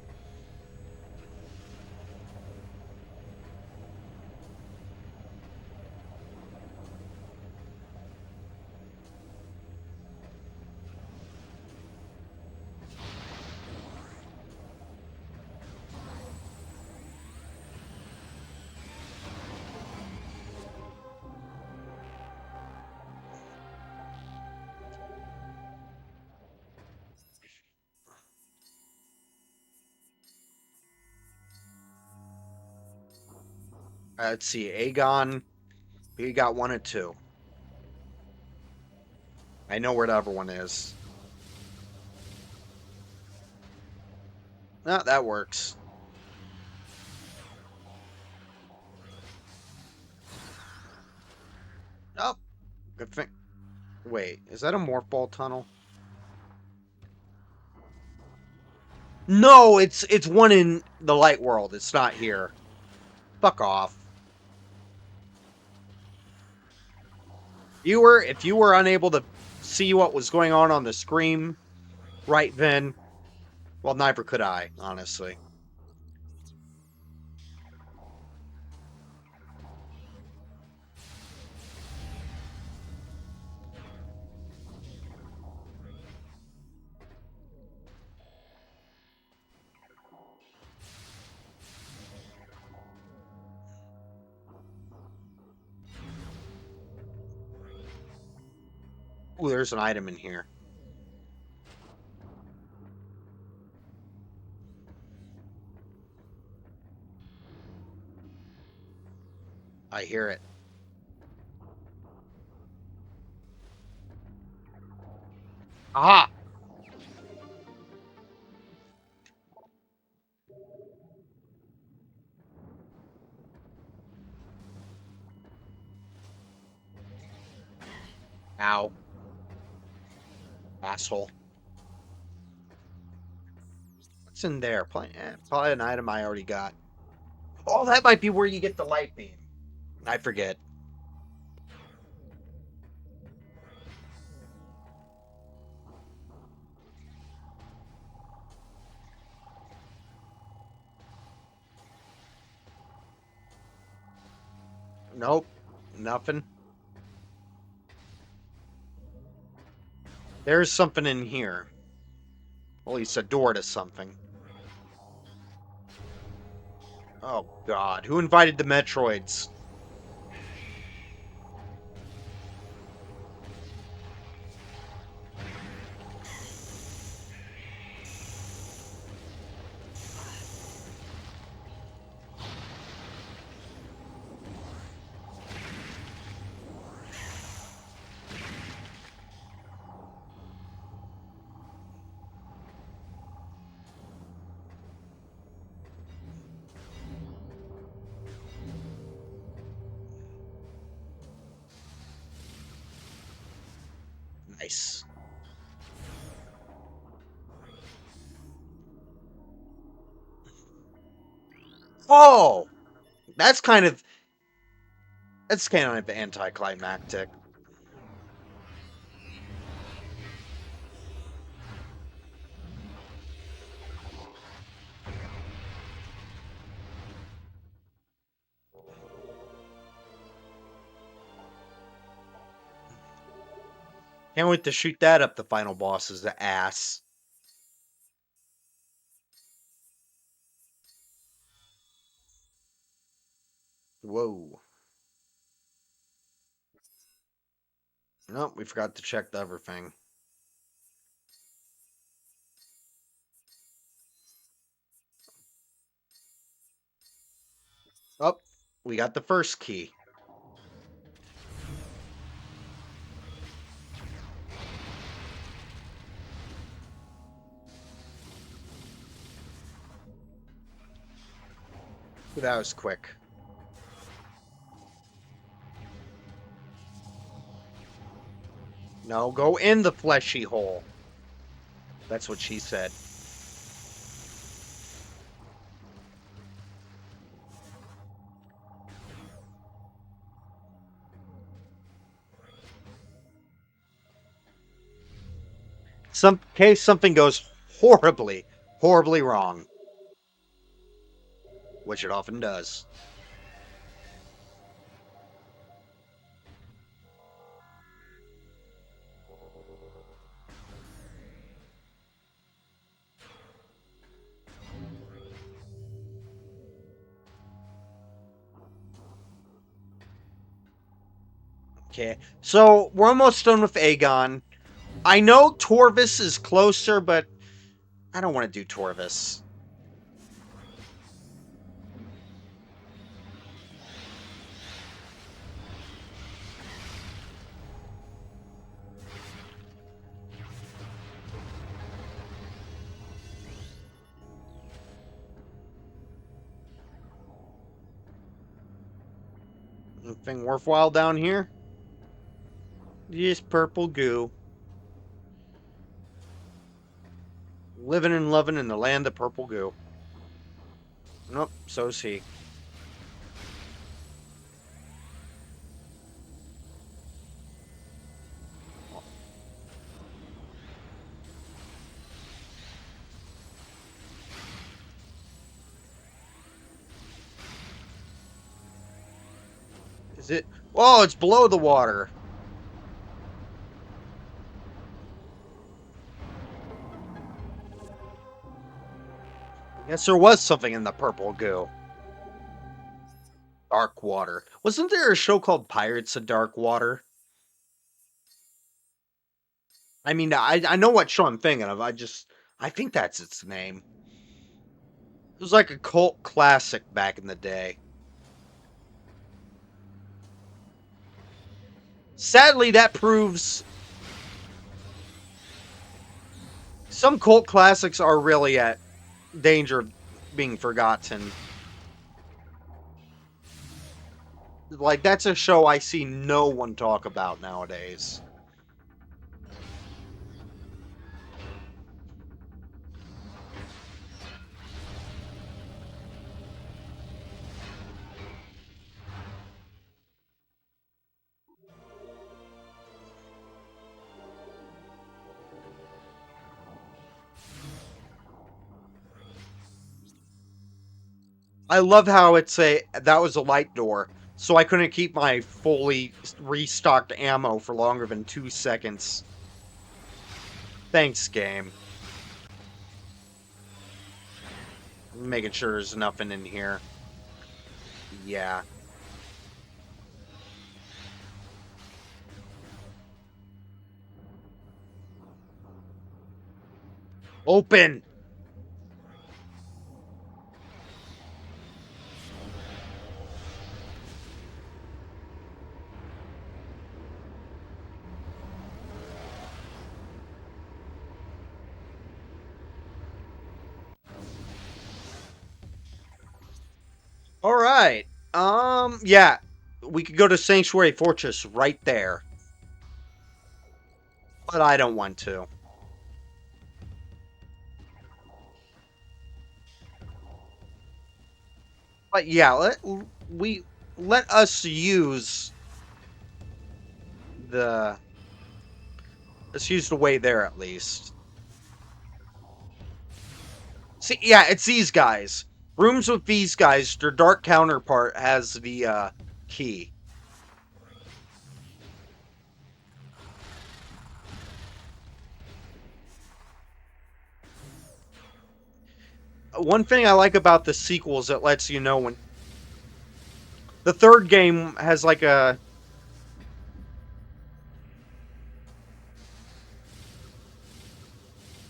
Let's see. Aegon. We got 1 and 2. I know where the other one is. No, that works. Oh, good thing. Wait, is that a morph ball tunnel? No, it's one in the light world. It's not here. Fuck off. Viewer, if you were unable to see what was going on the screen right then, well, neither could I, honestly. Ooh, there's an item in here. I hear it. Aha! Ow. Asshole. What's in there? Probably an item I already got. Oh, that might be where you get the light beam. I forget. Nope. Nothing. There's something in here. At least a door to something. Oh, God. Who invited the Metroids? Nice. Oh! That's kind of anticlimactic. Can't wait to shoot that up the final boss's ass. Whoa. Nope, we forgot to check the other thing. Oh, we got the first key. That was quick. No, go in the fleshy hole. That's what she said. Some case something goes horribly, horribly wrong, which it often does. Okay, so we're almost done with Aegon. I know Torvis is closer, but I don't want to do Torvis. Anything worthwhile down here? Just purple goo. Living and loving in the land of purple goo. Nope, so's he. Is it? Oh, it's below the water. Yes, there was something in the purple goo. Dark water. Wasn't there a show called Pirates of Dark Water? I mean, I know what show I'm thinking of. I think that's its name. It was like a cult classic back in the day. Sadly, that proves some cult classics are really at danger of being forgotten. Like, that's a show I see no one talk about nowadays. I love how that was a light door, so I couldn't keep my fully restocked ammo for longer than 2 seconds. Thanks, game. I'm making sure there's nothing in here. Yeah. Open! Alright. Yeah. We could go to Sanctuary Fortress right there. But I don't want to. But yeah, let us use the let's use the way there at least. See, yeah, it's these guys. Rooms with these guys, their dark counterpart has the key. One thing I like about the sequel is it lets you know when the third game has like a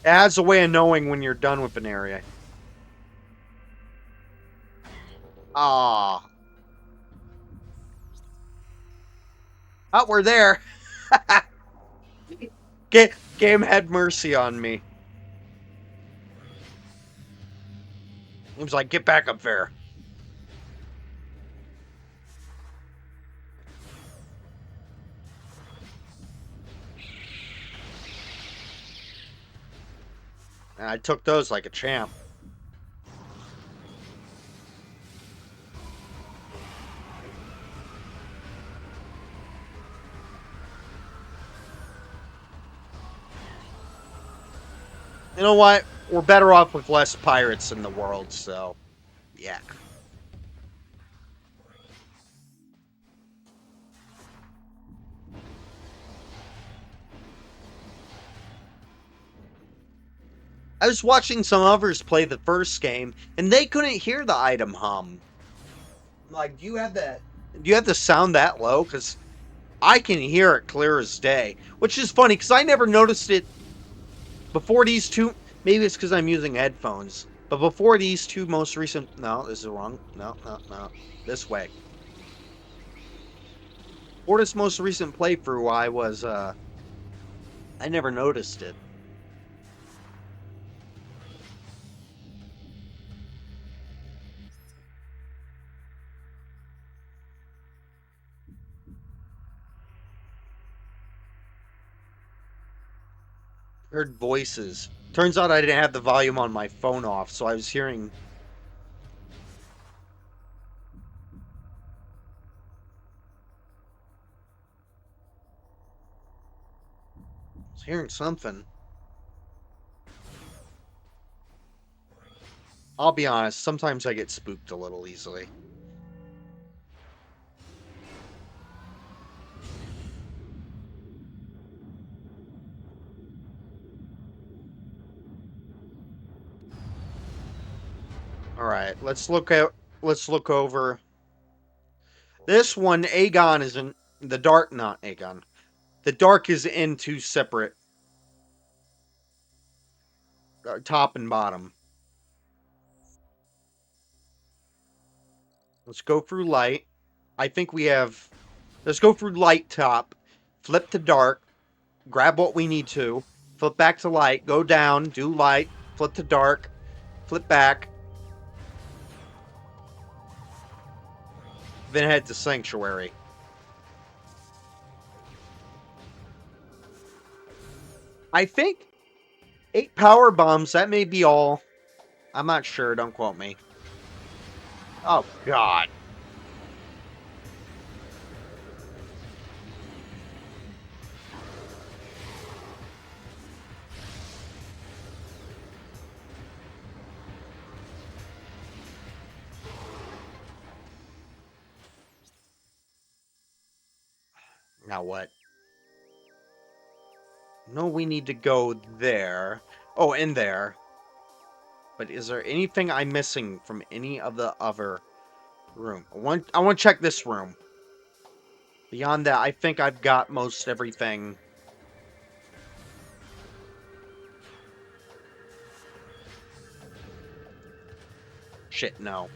it has a way of knowing when you're done with an area. Ah, oh, we're there. Game had mercy on me. He was like, "Get back up there." And I took those like a champ. You know what? We're better off with less pirates in the world, so yeah. I was watching some others play the first game, and they couldn't hear the item hum. Like, do you have that? Do you have the sound that low? Because I can hear it clear as day, which is funny because I never noticed it before these two. Maybe it's because I'm using headphones, but before these two most recent. No, this is wrong. No, no, no. This way. For this most recent playthrough, I never noticed it. Heard voices. Turns out I didn't have the volume on my phone off, so I was hearing something. I'll be honest, sometimes I get spooked a little easily. All right, let's look over this one. Aegon is in the dark, not Aegon. The dark is in two separate, top and bottom. Let's go through light. I think we have. Let's go through light top, flip to dark, grab what we need to, flip back to light, go down, do light, flip to dark, flip back, then head to sanctuary. I think 8 power bombs. That may be all. I'm not sure. Don't quote me. Oh God. Now what? No, we need to go there. Oh, in there. But is there anything I'm missing from any of the other room? I want to check this room. Beyond that, I think I've got most everything. Shit, no.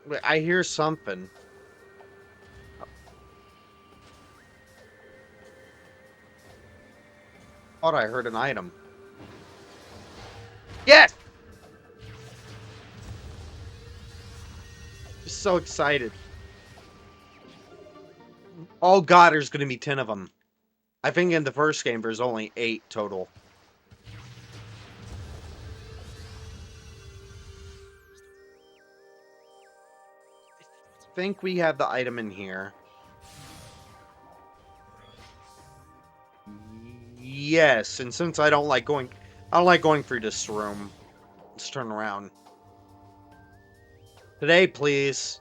Wait, I hear something. Thought I heard an item. Yes! Just so excited. Oh God, there's gonna be 10 of them. I think in the first game there's only 8 total. I think we have the item in here. Yes, and since I don't like going through this room. Let's turn around. Today, please.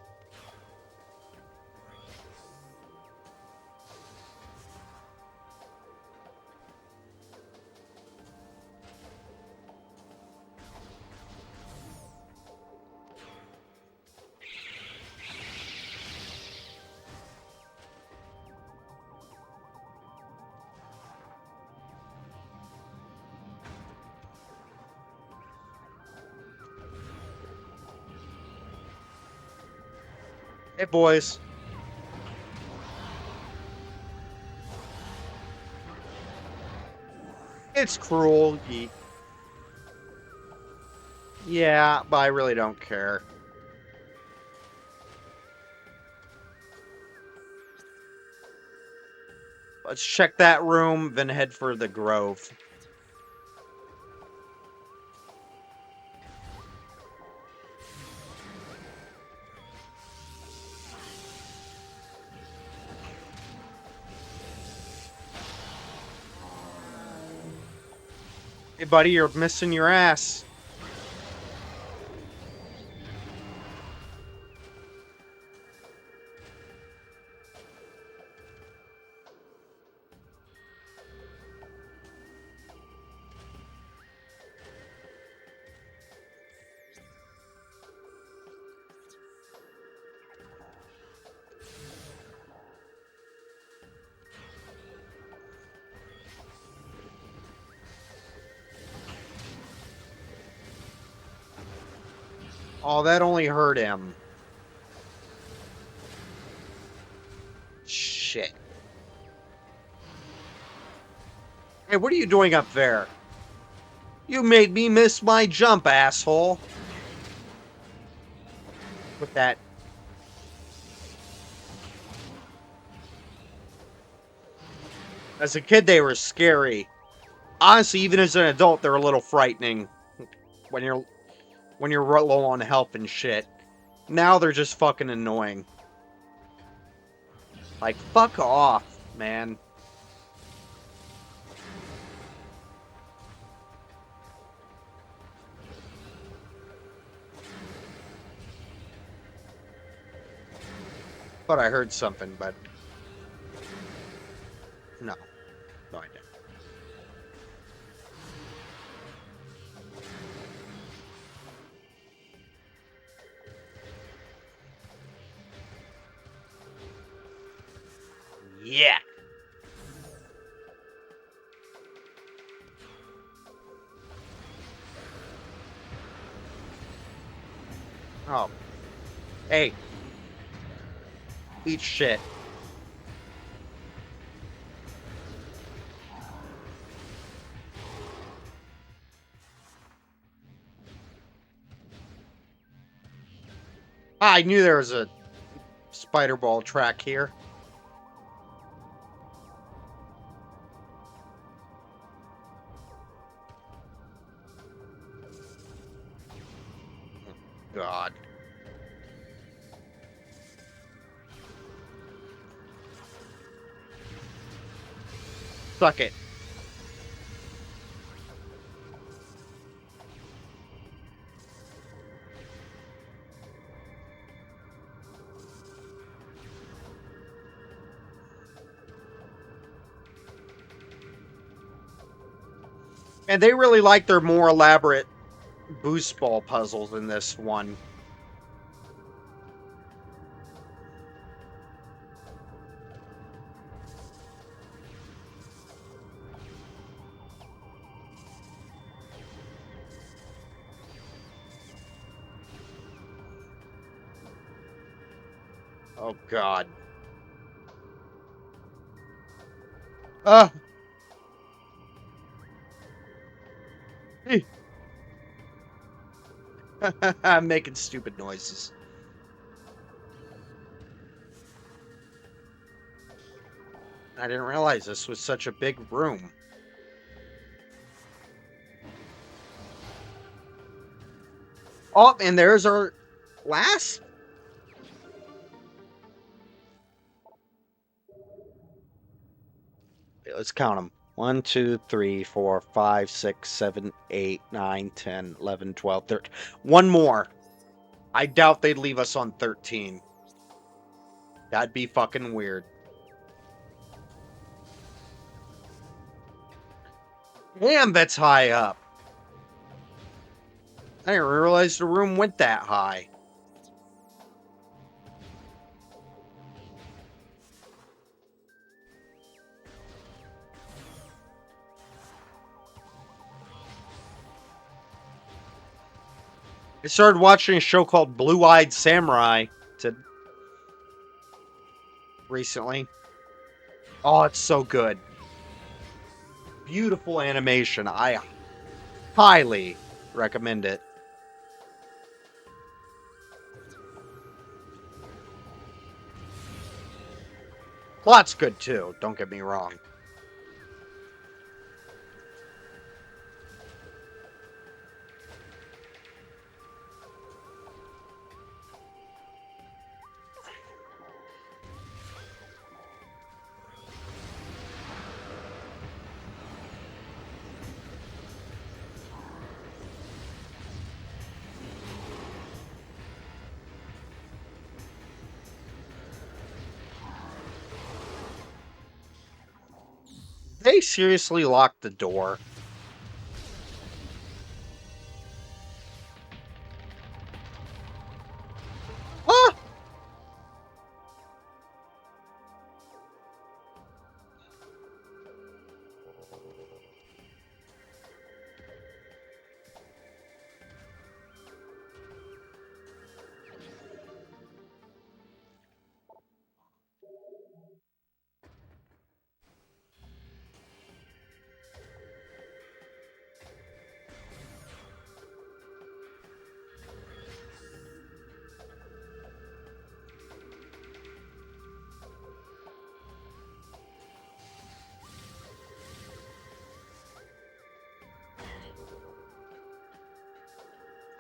Hey, boys. It's cruel. Yeah, but I really don't care. Let's check that room, then head for the Grove. Hey, buddy, you're missing your ass. Oh, that only hurt him. Shit. Hey, what are you doing up there? You made me miss my jump, asshole. With that. As a kid, they were scary. Honestly, even as an adult, they're a little frightening when you're low on health and shit. Now they're just fucking annoying. Like, fuck off, man. Thought I heard something, but no. No, I didn't. Yeah. Oh. Hey. Eat shit. I knew there was a spider ball track here. God. Suck it. And they really like their more elaborate boost ball puzzles in this one. Oh, God. Uh, I'm making stupid noises. I didn't realize this was such a big room. Oh, and there's our last. Let's count them. 1, 2, 3, 4, 5, 6, 7, 8, 9, 10, 11, 12, 13. One more. I doubt they'd leave us on 13. That'd be fucking weird. Damn, that's high up. I didn't realize the room went that high. I started watching a show called Blue-Eyed Samurai to recently. Oh, it's so good. Beautiful animation. I highly recommend it. Plot's good too, don't get me wrong. They seriously locked the door. Ah!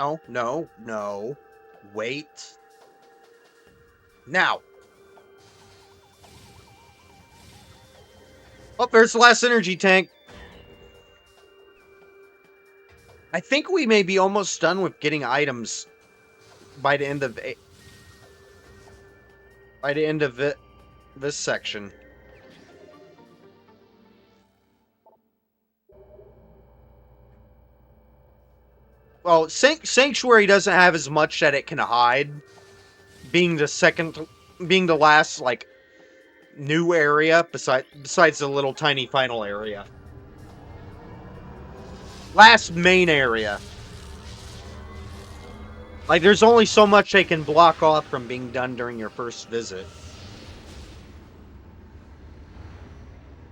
Oh, no, no. Wait. Now. Oh, there's the last energy tank. I think we may be almost done with getting items by the end of this section. Well, Sanctuary doesn't have as much that it can hide, being being the last like new area besides the little tiny final area. Last main area. Like, there's only so much they can block off from being done during your first visit.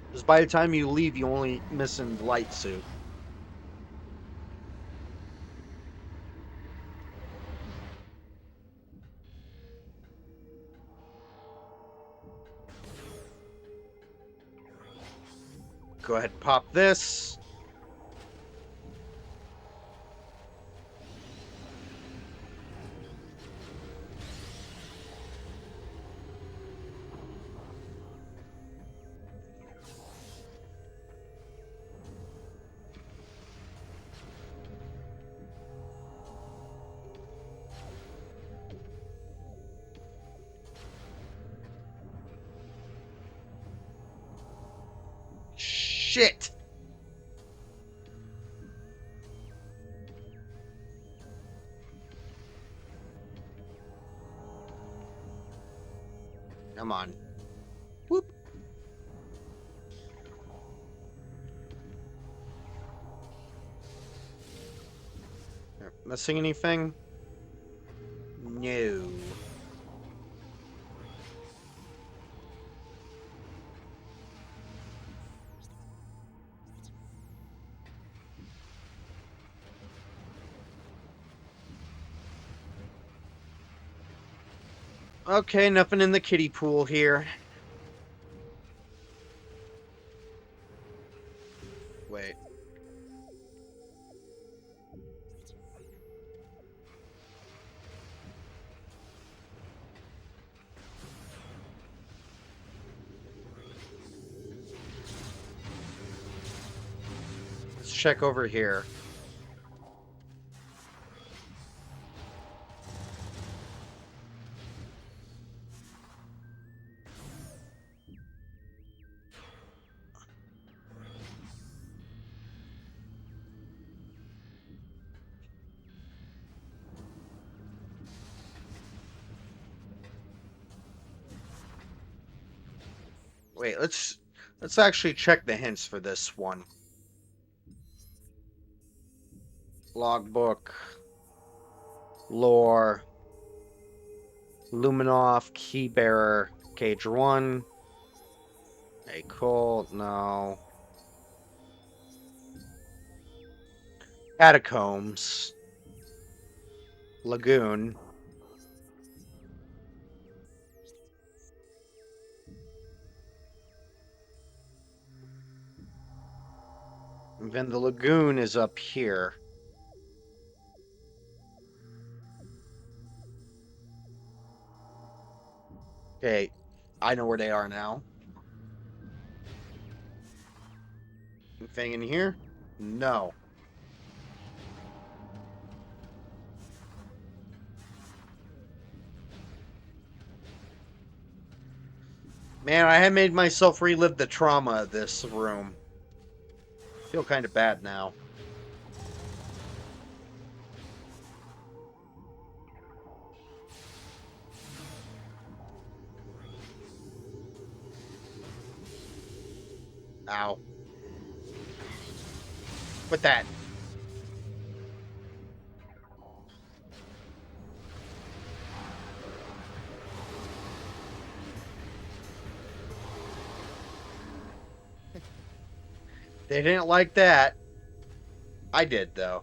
Because by the time you leave, you only missing the light suit. Go ahead, pop this. Shit! Come on. Whoop. Missing anything? No. Okay, nothing in the kiddie pool here. Wait. Let's check over here. Wait, let's actually check the hints for this one. Logbook, lore, Luminoff, Keybearer. Cage 1. A cool, no. Catacombs. Lagoon. And then the lagoon is up here. Okay, I know where they are now. Anything in here? No. Man, I had made myself relive the trauma of this room. Feel kind of bad now. Ow. With that. They didn't like that. I did, though.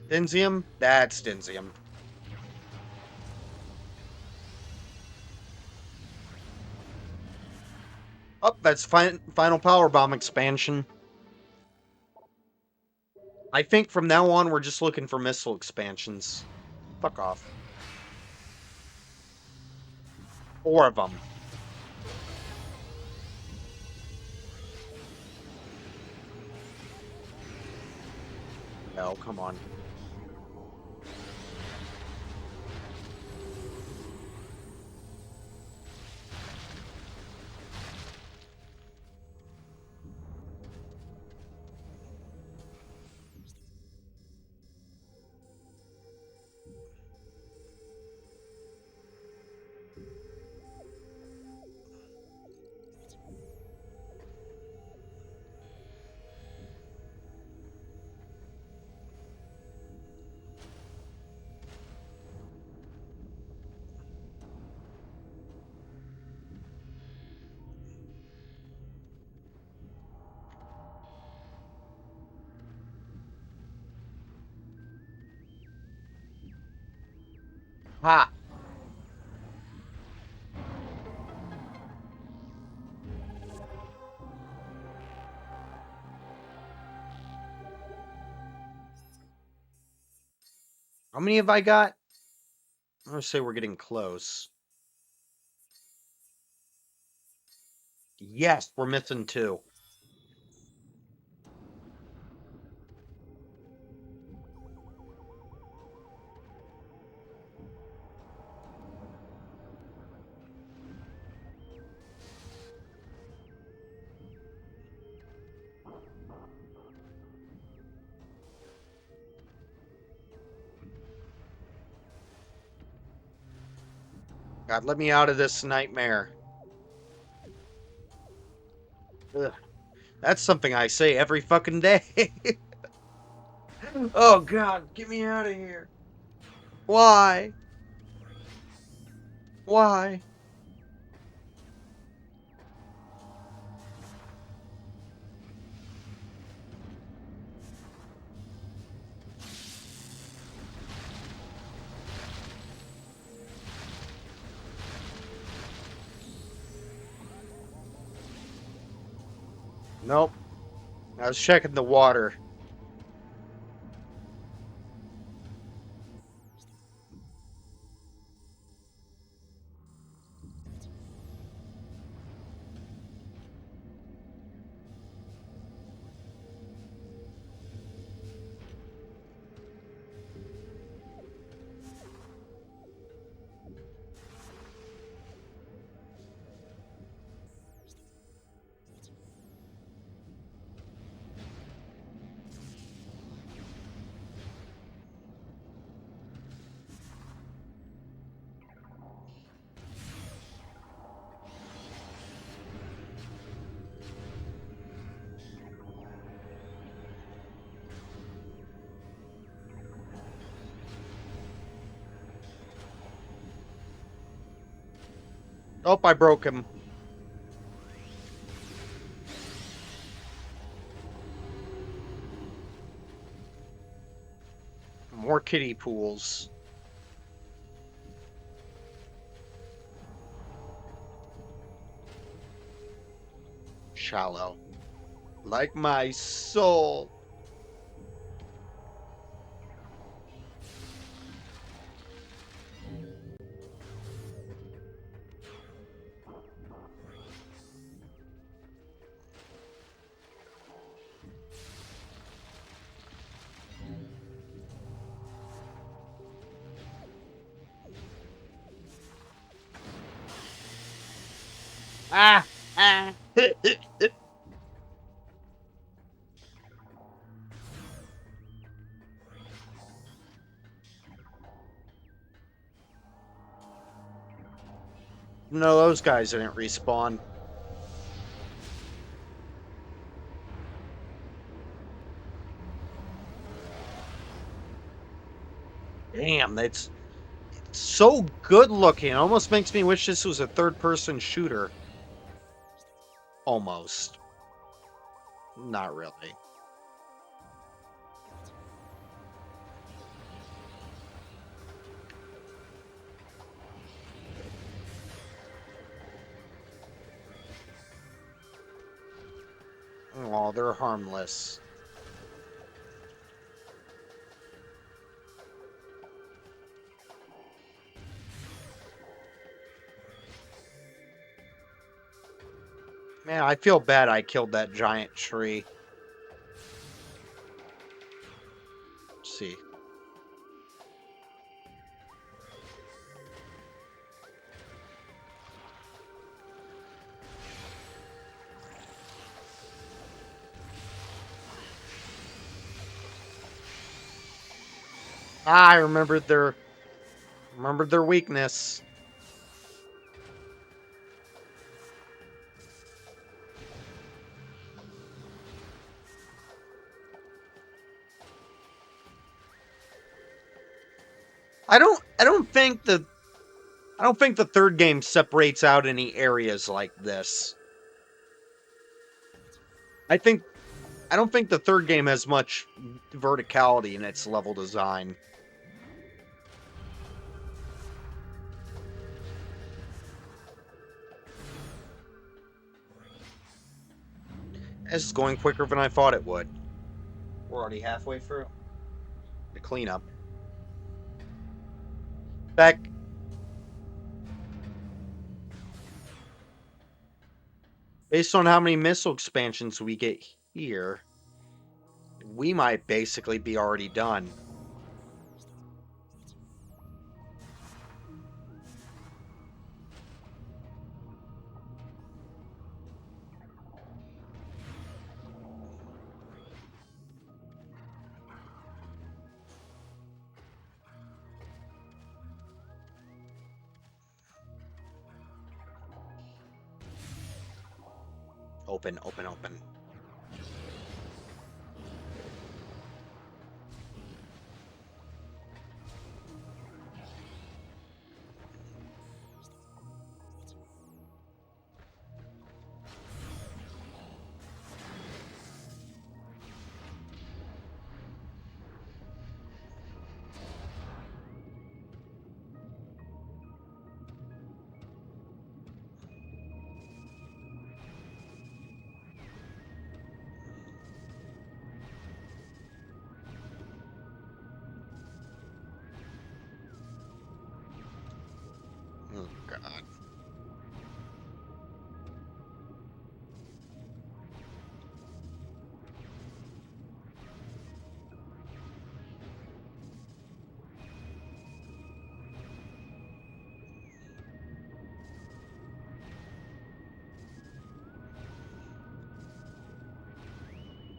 Denzium? That's Denzium. Oh, that's final power bomb expansion. I think from now on we're just looking for missile expansions. Fuck off. 4 of them. No, come on. Ha! How many have I got? I'm gonna say we're getting close. Yes, we're missing 2. God, let me out of this nightmare. Ugh. That's something I say every fucking day. Oh God, get me out of here. Why? Why? Nope. I was checking the water. Oh, I broke him. More kiddie pools. Shallow. Like my soul. Ah! Ah! No, those guys didn't respawn. Damn, that's so good looking. Almost makes me wish this was a third person shooter. Almost. Not really. Oh, they're harmless. Man, I feel bad I killed that giant tree. Let's see. Ah, I remembered their weakness. I don't think the third game separates out any areas like this. I think I don't think the third game has much verticality in its level design. This is going quicker than I thought it would. We're already halfway through the cleanup. Back based on how many missile expansions we get here, we might basically be already done. Open, open, open. Oh, God.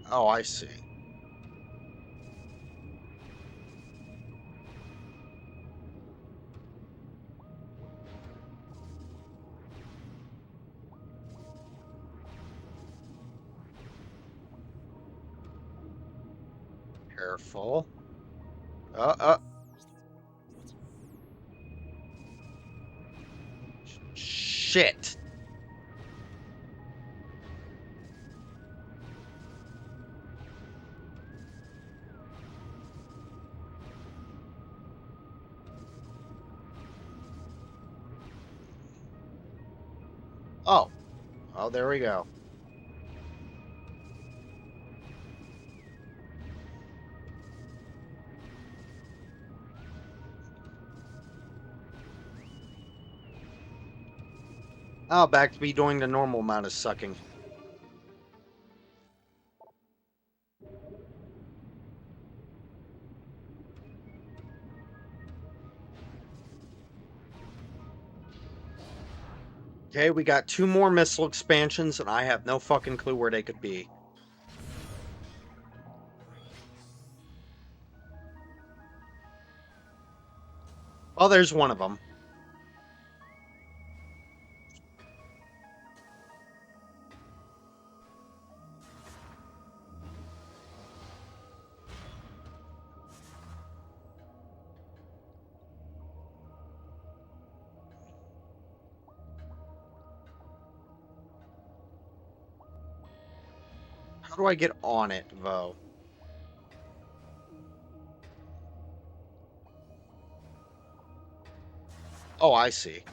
Oh, I see. Careful. Uh, uh. shit. Oh. Oh, there we go. Oh, back to me doing the normal amount of sucking. Okay, we got 2 more missile expansions, and I have no fucking clue where they could be. Oh, there's one of them. How do I get on it, though? Oh, I see.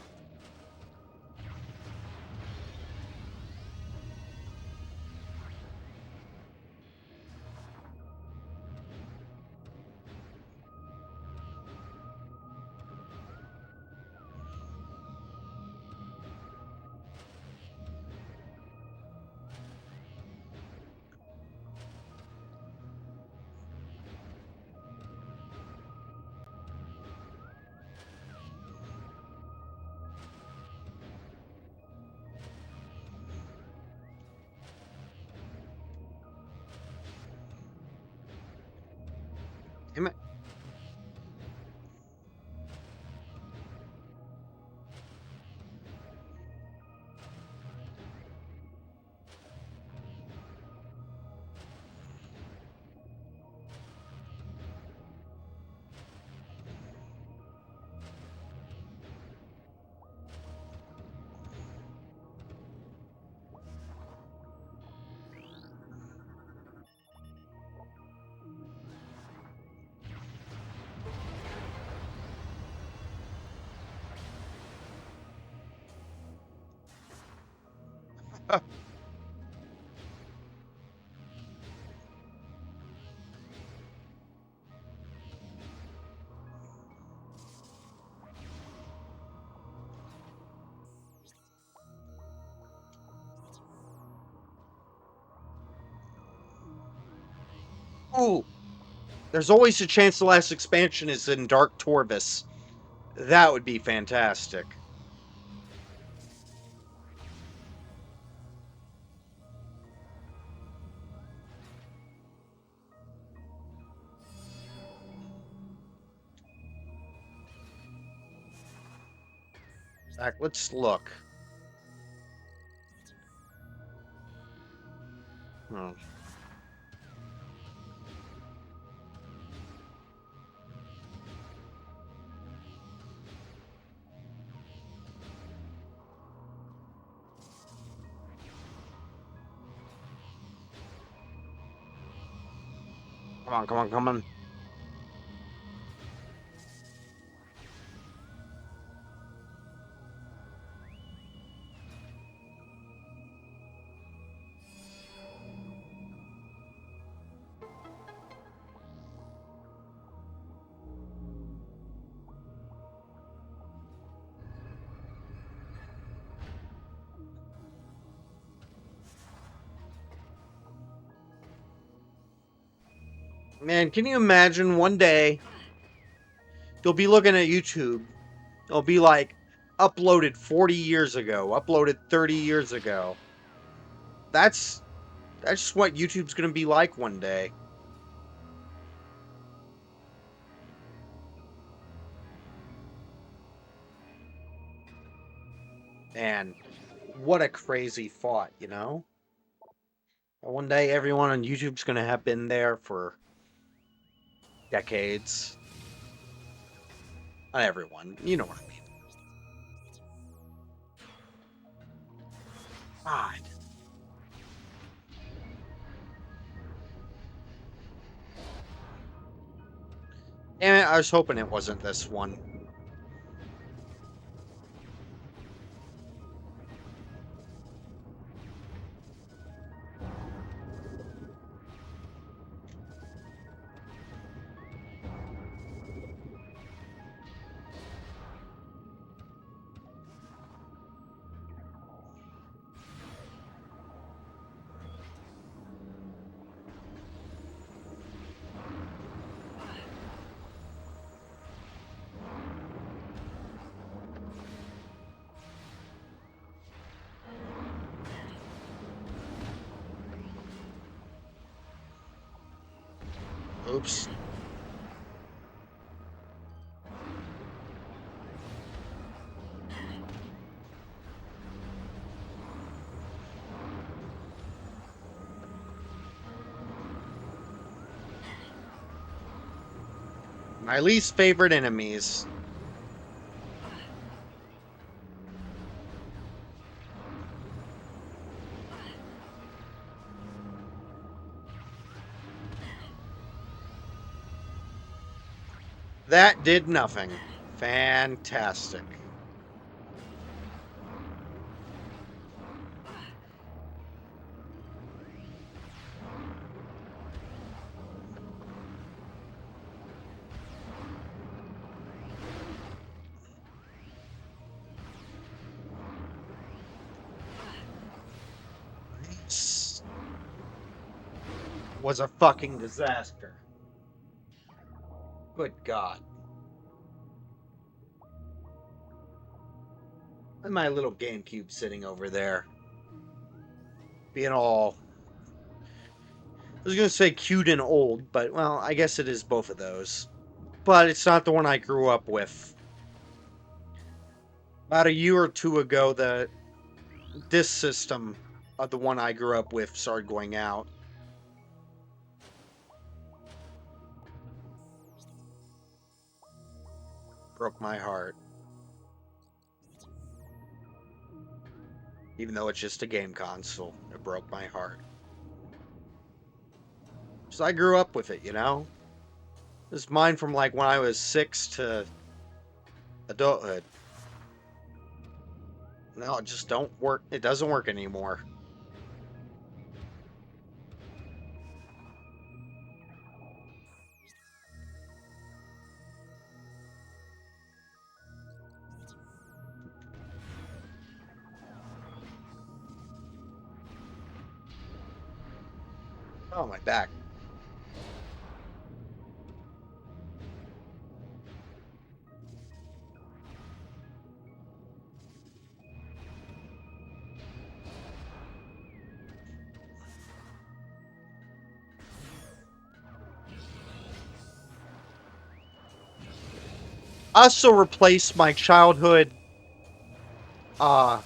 Am I- Ooh, there's always a chance the last expansion is in Dark Torvus. That would be fantastic. Zach, let's look. Hmm. Come on, come on, come on. Man, can you imagine one day you'll be looking at YouTube, it'll be like uploaded 40 years ago, uploaded 30 years ago. That's that's what YouTube's gonna be like one day. And what a crazy thought, you know? One day everyone on YouTube's gonna have been there for decades. Not everyone, you know what I mean. God. Damn it, I was hoping it wasn't this one. Oops. My least favorite enemies. That did nothing. Fantastic. This was a fucking disaster. Good God. And my little GameCube sitting over there. Being all. I was going to say cute and old, but well, I guess it is both of those. But it's not the one I grew up with. About a year or two ago, this system of the one I grew up with started going out. Broke my heart. Even though it's just a game console, it broke my heart. So I grew up with it, you know? This is mine from like when I was 6 to adulthood. No, it just don't work. It doesn't work anymore. Oh, my back. I also replaced my childhood uh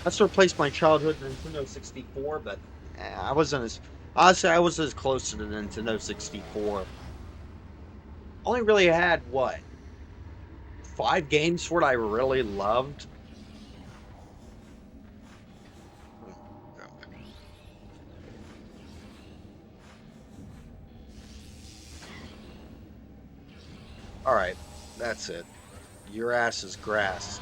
I replaced my childhood Nintendo 64, but I wasn't as honestly I was as close to the Nintendo 64. Only really had what, 5 games for it I really loved. All right, that's it. Your ass is grass.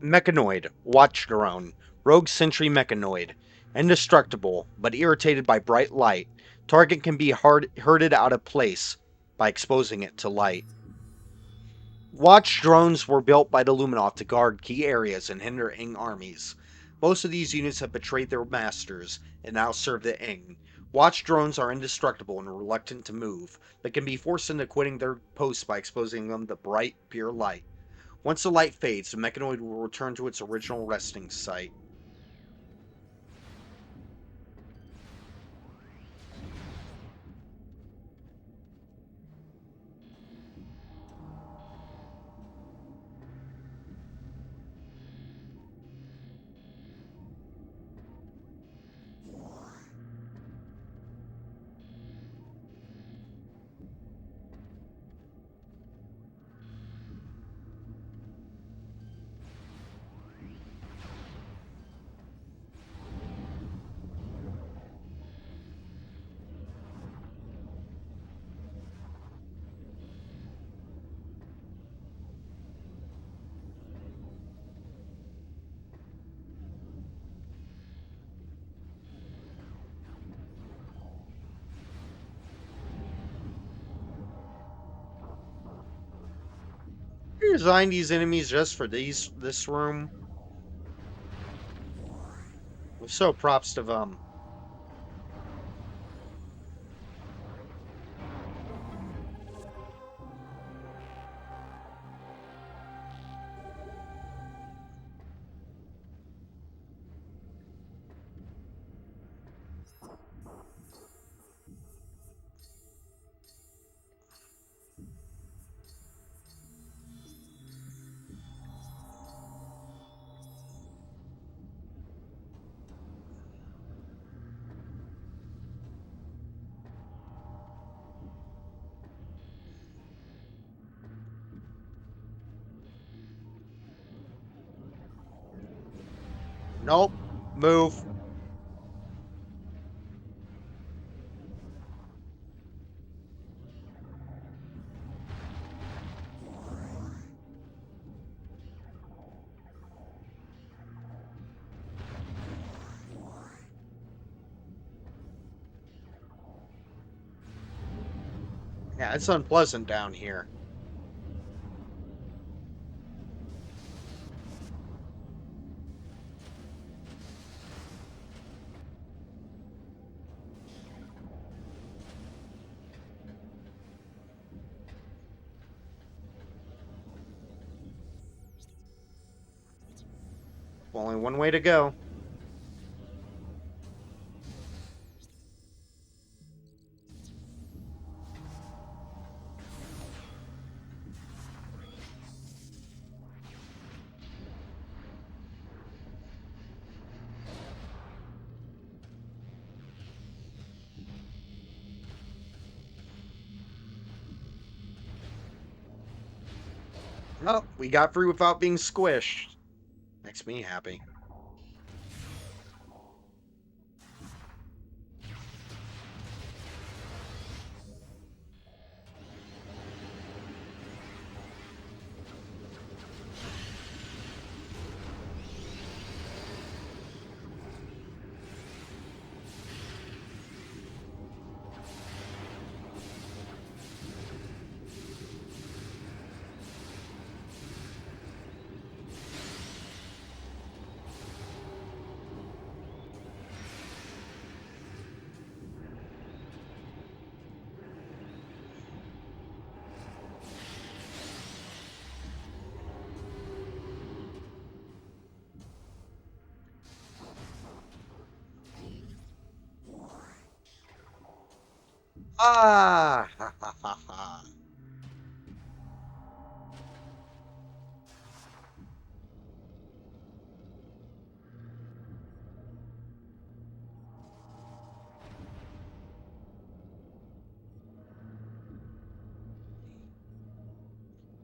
Mechanoid, Watch Drone, Rogue Sentry Mechanoid. Indestructible, but irritated by bright light. Target can be herded out of place by exposing it to light. Watch drones were built by the Luminov to guard key areas and hinder Ing armies. Most of these units have betrayed their masters and now serve the Ing. Watch drones are indestructible and reluctant to move, but can be forced into quitting their posts by exposing them to bright, pure light. Once the light fades, the mechanoid will return to its original resting site. You designed these enemies just for this room. So props to them. Nope. Move. Yeah, it's unpleasant down here. Only one way to go. Oh, we got through without being squished. Makes me happy. Ah! Ha ha ha ha.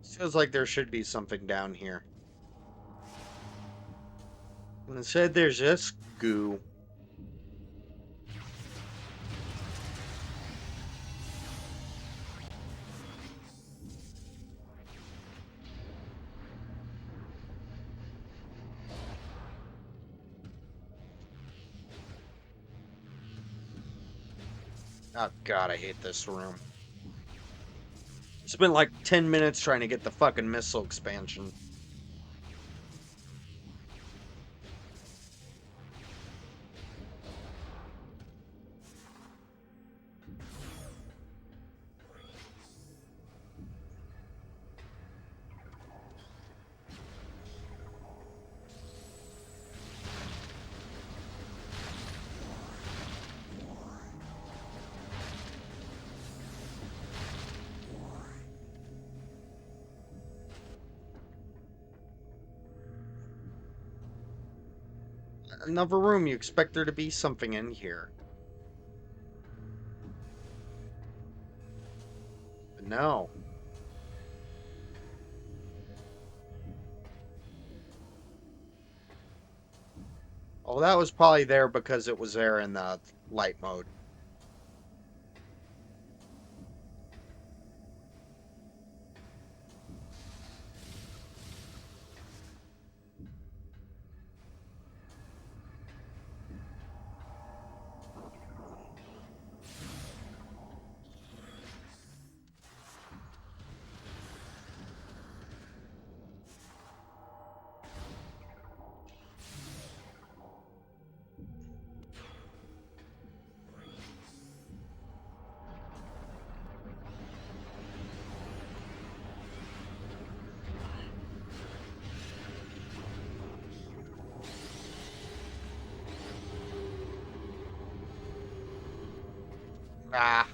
Feels like there should be something down here. Instead, there's just goo. Oh god, I hate this room. Spent like 10 minutes trying to get the fucking missile expansion. Another room, you expect there to be something in here. But no. Oh, that was probably there because it was there in the light mode. Ah.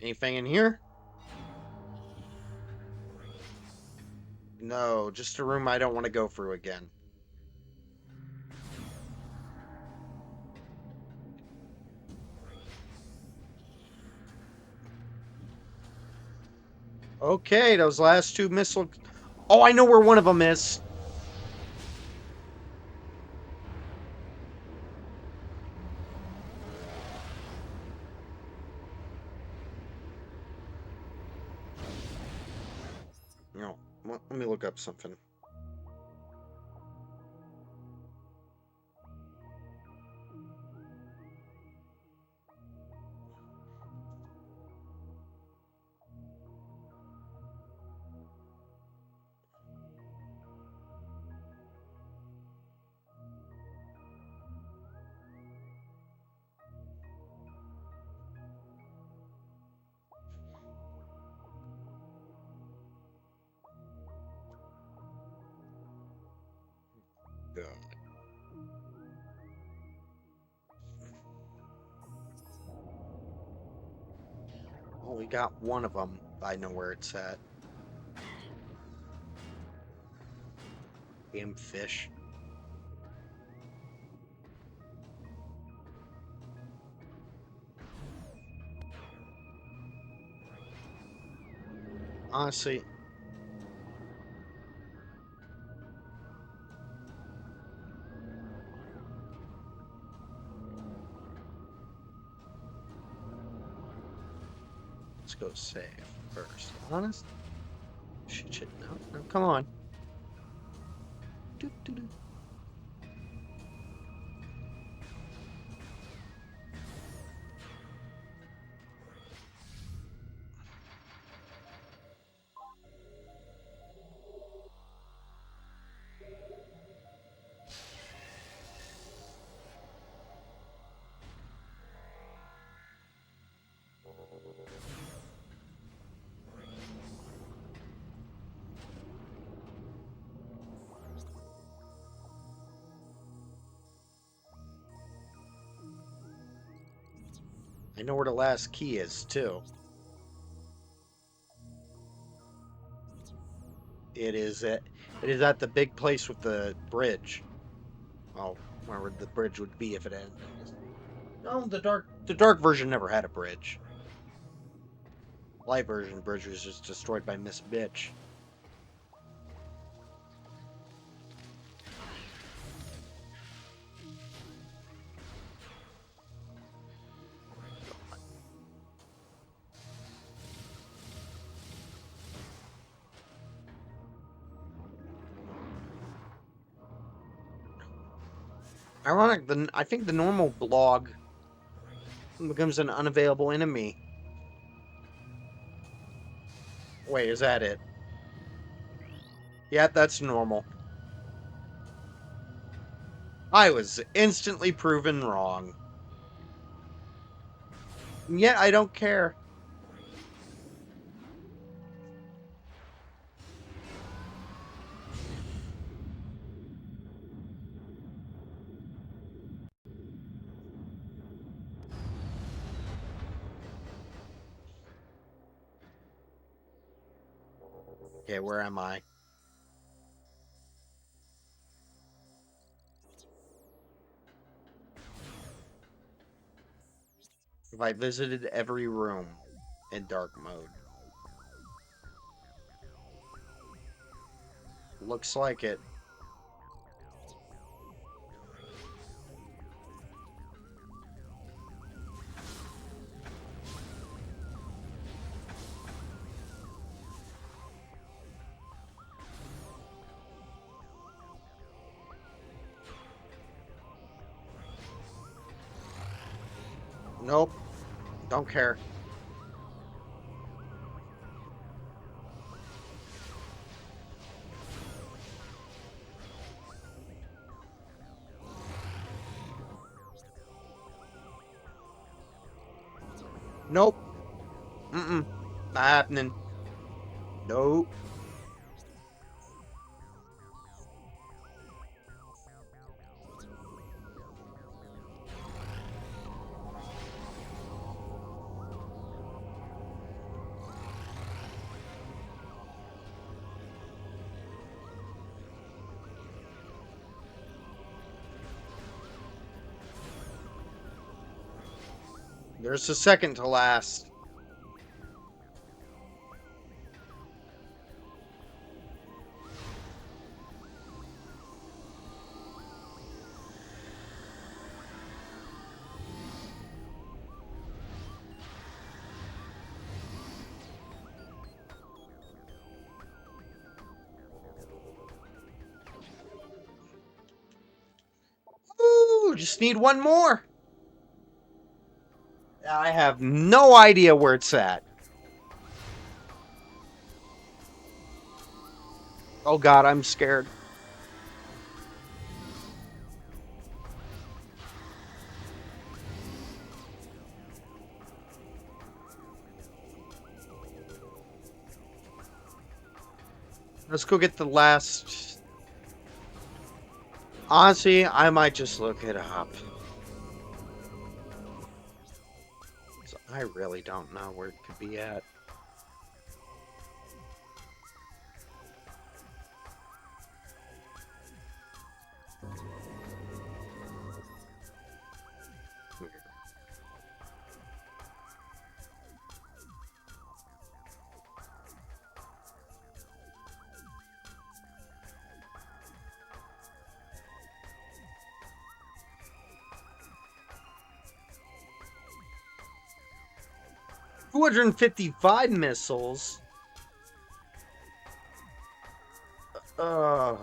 Anything in here? No, just a room I don't want to go through again. Okay, those last two missile... Oh, I know where one of them is. No, let me look up something. God. Only got one of them. I know where it's at. Damn fish. Honestly, let's go save first. Honest? Shit. No, come on. Doo, doo, doo. I know where the last key is, too. It is at the big place with the bridge. Oh, where the bridge would be if it had. No, the dark version never had a bridge. Light version bridge was just destroyed by Miss Bitch. Ironic, I think the normal blog becomes an unavailable enemy. Wait, is that it? Yeah, that's normal. I was instantly proven wrong. And yet I don't care. Okay, where am I? Have I visited every room in dark mode? Looks like it. Nope. Don't care. Nope. Mm-mm. Not happening. Nope. There's a second to last. Ooh, just need one more. I have no idea where it's at. Oh god, I'm scared. Let's go get the last. Honestly, I might just look it up. I really don't know where it could be at. Weird. 255 missiles. Oh.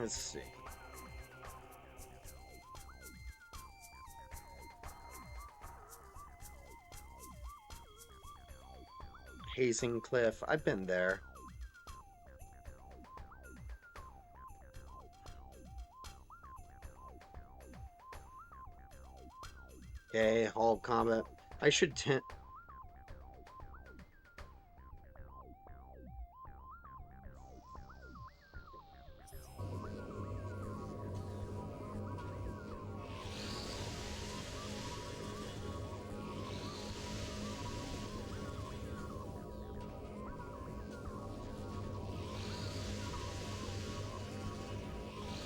Let's see. Hazing Cliff. I've been there. Okay, Hall of Combat. I should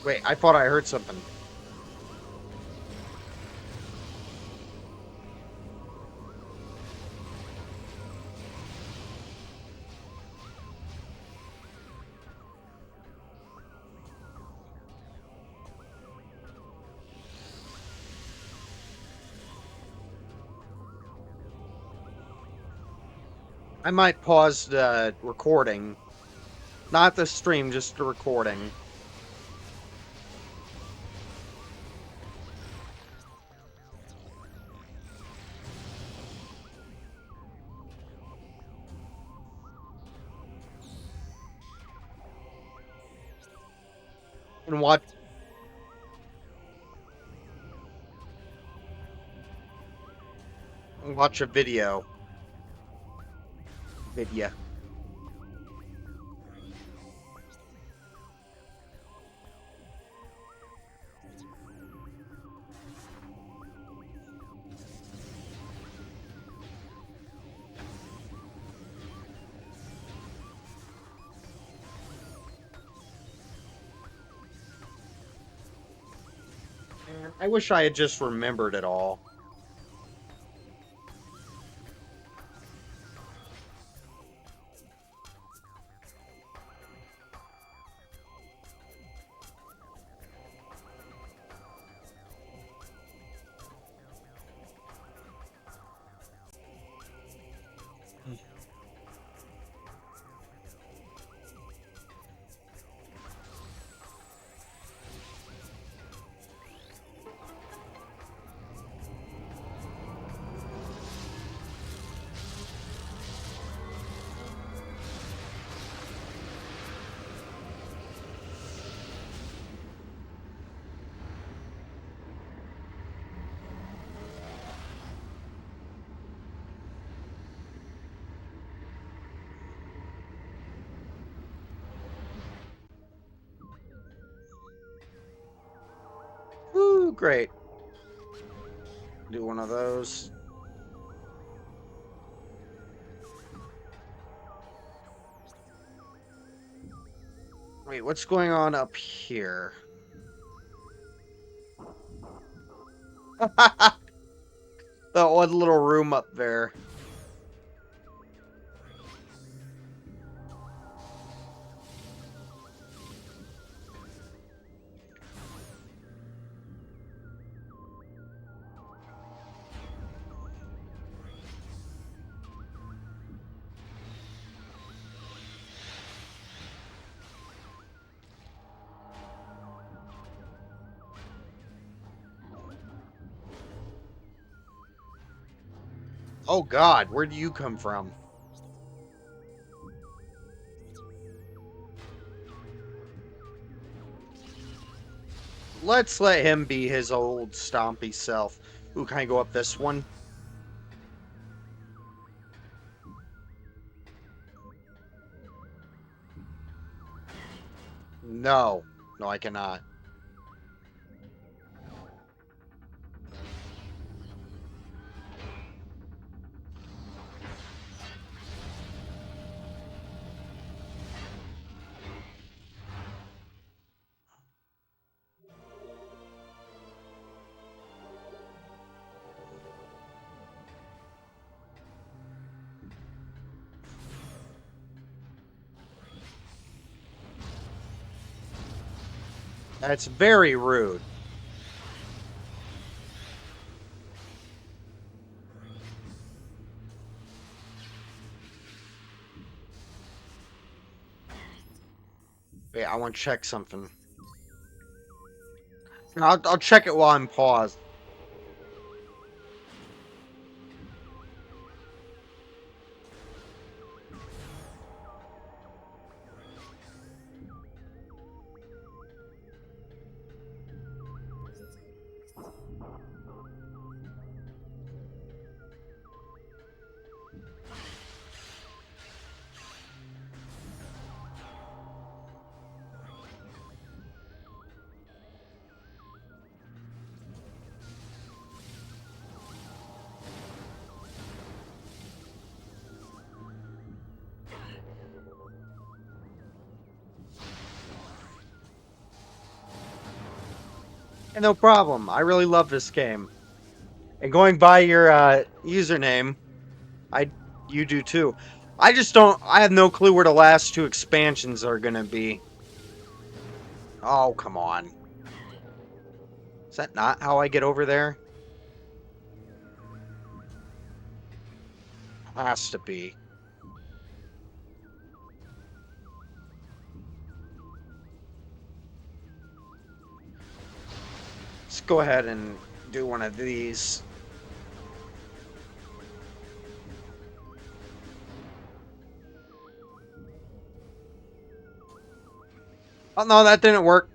Wait, I thought I heard something. I might pause the recording. Not the stream, just the recording. and watch a video. Man, I wish I had just remembered it all. Woo, great. Do one of those. Wait, what's going on up here? That one little room up there. Oh God, where do you come from? Let's let him be his old stompy self. Ooh, can I go up this one? No. No, I cannot. That's very rude. Wait, I want to check something. I'll check it while I'm paused. And no problem. I really love this game. And going by your username, I you do too. I just don't. I have no clue where the last two expansions are gonna be. Oh, come on. Is that not how I get over there? Has to be. Let's go ahead and do one of these. Oh no, that didn't work.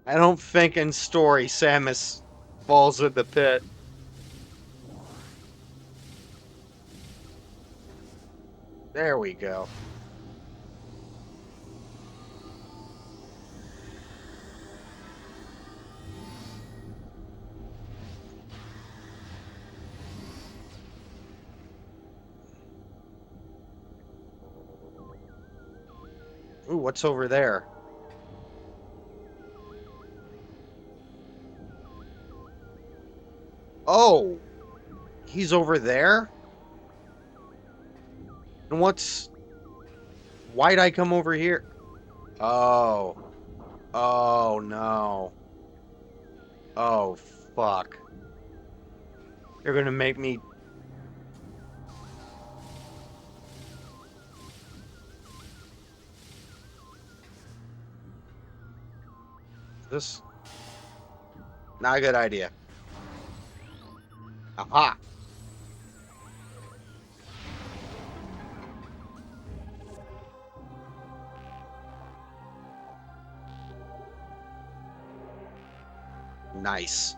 I don't think in story Samus falls in the pit. There we go. Ooh, what's over there? Oh, he's over there? And what's... Why'd I come over here? Oh. Oh, no. Oh, fuck. You're gonna make me... This... Not a good idea. Aha! Nice.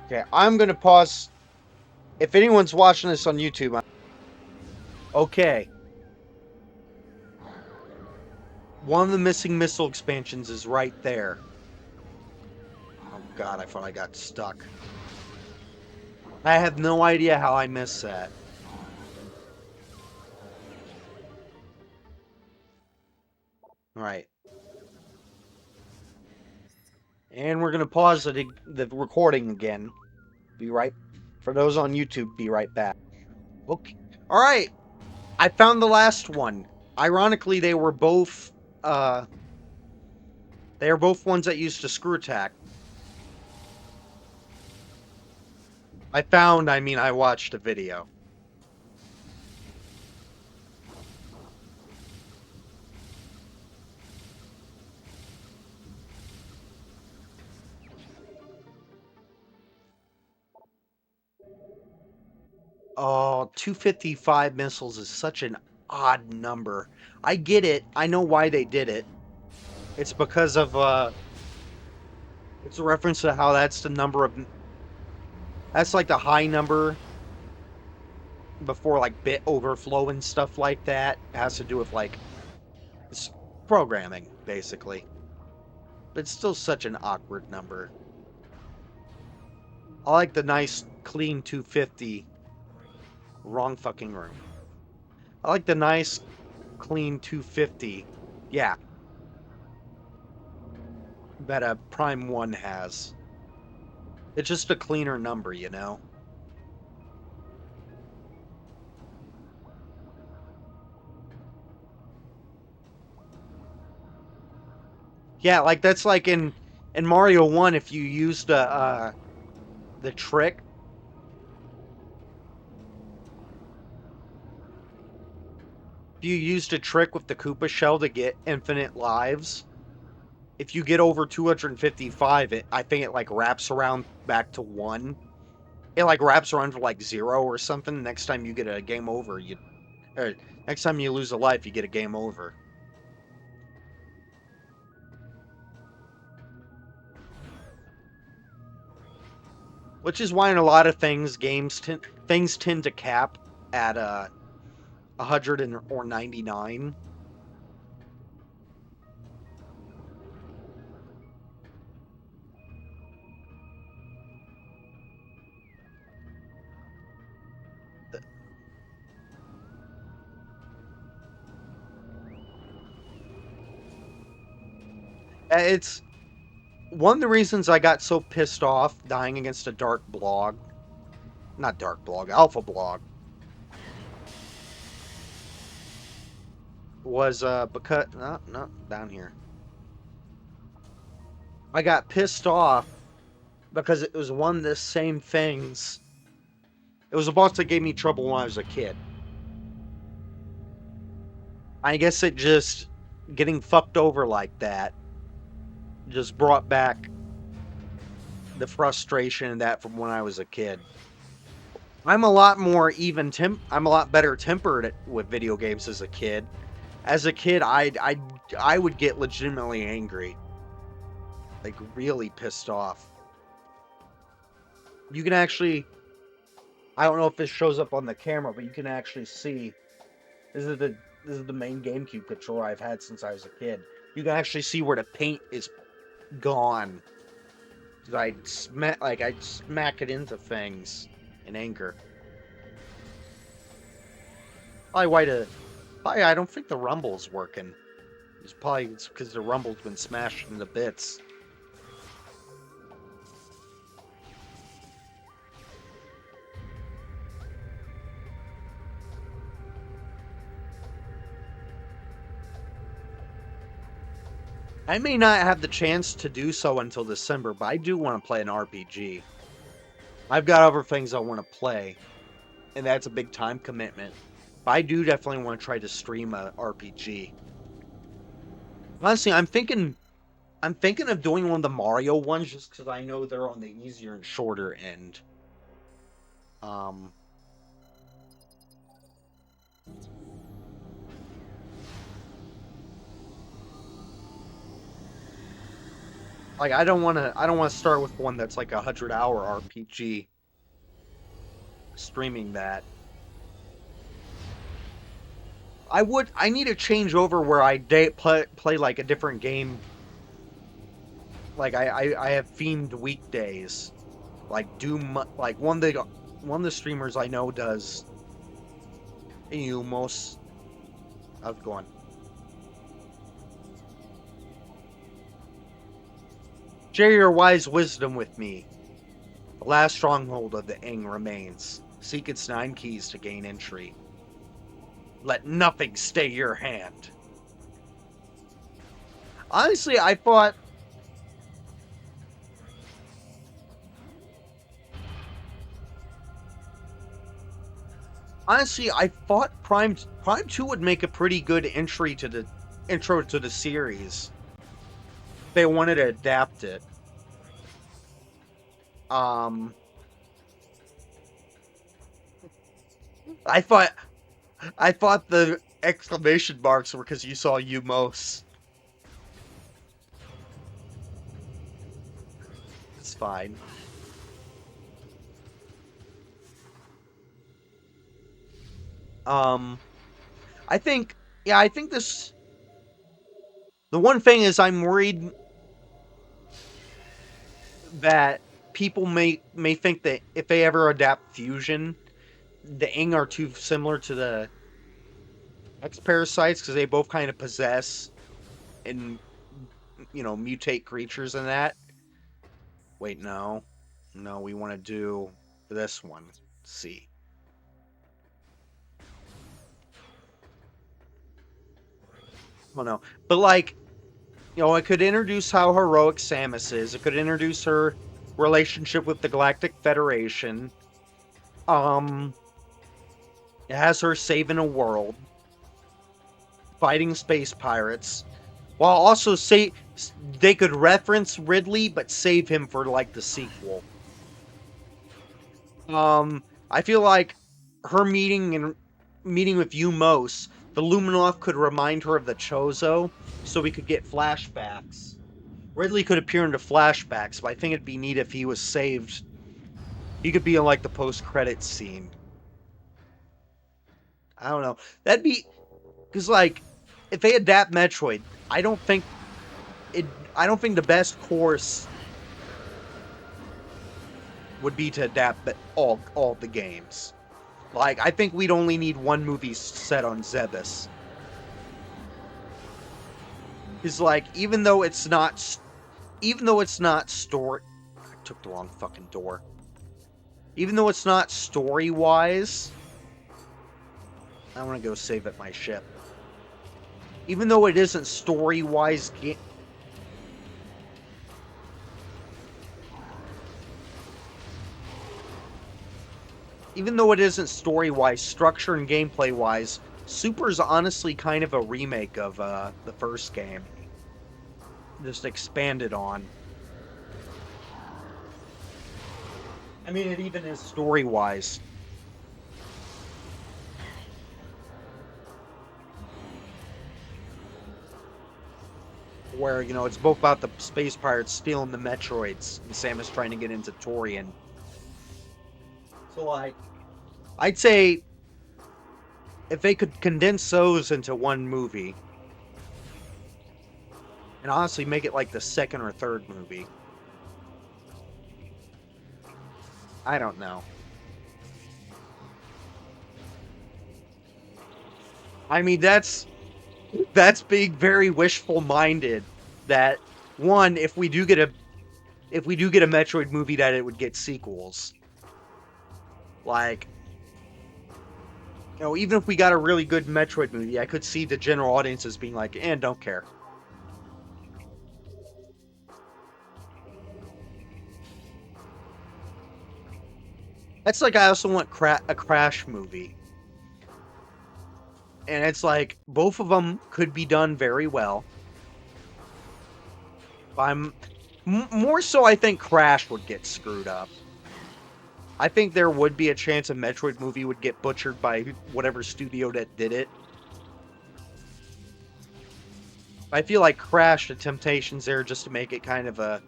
Okay, I'm gonna pause. If anyone's watching this on YouTube, okay. One of the missing missile expansions is right there. Oh god, I thought I got stuck. I have no idea how I missed that. Alright. And we're gonna pause the recording again. Be right... For those on YouTube, be right back. Okay. Alright. I found the last one. Ironically, they were both... They are both ones that used a screw attack. I mean, I watched a video. Oh, 255 missiles is such an odd number. I get it. I know why they did it. It's because of, it's a reference to how that's the number of... That's like the high number before like bit overflow and stuff like that. It has to do with like it's programming, basically. But it's still such an awkward number. I like the nice clean 250. Wrong fucking room. I like the nice clean 250. Yeah. That a Prime 1 has. It's just a cleaner number, you know? Yeah, like that's like in Mario 1 if you used the trick. If you used a trick with the Koopa shell to get infinite lives, if you get over 255, I think it like wraps around back to 1. It like wraps around to like 0 or something. Next time you get a game over, next time you lose a life, you get a game over. Which is why in a lot of things, things tend to cap at 100 or 99. It's one of the reasons I got so pissed off dying against a dark blog. Not dark blog, alpha blog. Was because no, down here. I got pissed off because it was one of the same things. It was a boss that gave me trouble when I was a kid. I guess it just getting fucked over like that just brought back the frustration and that from when I was a kid. I'm a lot more I'm a lot better tempered with video games as a kid. As a kid, I would get legitimately angry. like really pissed off. You can actually, I don't know if this shows up on the camera, but you can actually see this is the main GameCube controller I've had since I was a kid. You can actually see where the paint is gone. I'd smack it into things in anger. Probably I don't think the rumble's working. It's because the rumble's been smashed into bits. I may not have the chance to do so until December, but I do want to play an RPG. I've got other things I want to play, and that's a big time commitment. But I do definitely want to try to stream a RPG. Honestly, I'm thinking of doing one of the Mario ones just because I know they're on the easier and shorter end. Like I don't want to start with one that's like 100-hour RPG. Streaming that. I need to change over where I play like a different game. Like I have themed weekdays. Like like one of the streamers I know does most. How's it going? Share your wise wisdom with me. The last stronghold of the Ing remains. Seek its 9 keys to gain entry. Let nothing stay your hand. Honestly, I thought Prime 2 would make a pretty good intro to the series. They wanted to adapt it. I thought the exclamation marks were because you saw Umos. It's fine. I think this. The one thing is, I'm worried that people may think that if they ever adapt Fusion, the Ing are too similar to the X-Parasites because they both kind of possess and mutate creatures and that. Wait, no, we want to do this one. Let's see. Well, no, but like, it could introduce how heroic Samus is. It could introduce her relationship with the Galactic Federation. It has her saving a world, fighting space pirates, while also they could reference Ridley but save him for like the sequel. I feel like her meeting with Umos, the Luminoth could remind her of the Chozo, so we could get flashbacks. Ridley could appear into flashbacks, but I think it'd be neat if he was saved. He could be in like the post-credits scene. I don't know. That'd be because like if they adapt Metroid, I don't think the best course would be to adapt all the games. Like I think we'd only need one movie set on Zebes. Because like even though it's not story, I took the wrong fucking door. Even though it's not story-wise, I want to go save at my ship. Even though it isn't story-wise, structure and gameplay-wise, Super's honestly kind of a remake of the first game. Just expanded on. I mean, it even is story-wise. where it's both about the space pirates stealing the Metroids, and Samus trying to get into Torian. So like, I'd say if they could condense those into one movie, and honestly make it like the second or third movie. I don't know. I mean, that's being very wishful minded. That one, if we do get a Metroid movie, that it would get sequels. Like, even if we got a really good Metroid movie, I could see the general audiences being like, "And don't care." That's like I also want a Crash movie, and it's like both of them could be done very well. I'm more so. I think Crash would get screwed up. I think there would be a chance a Metroid movie would get butchered by whatever studio that did it. I feel like Crash, the temptations there just to make it kind of a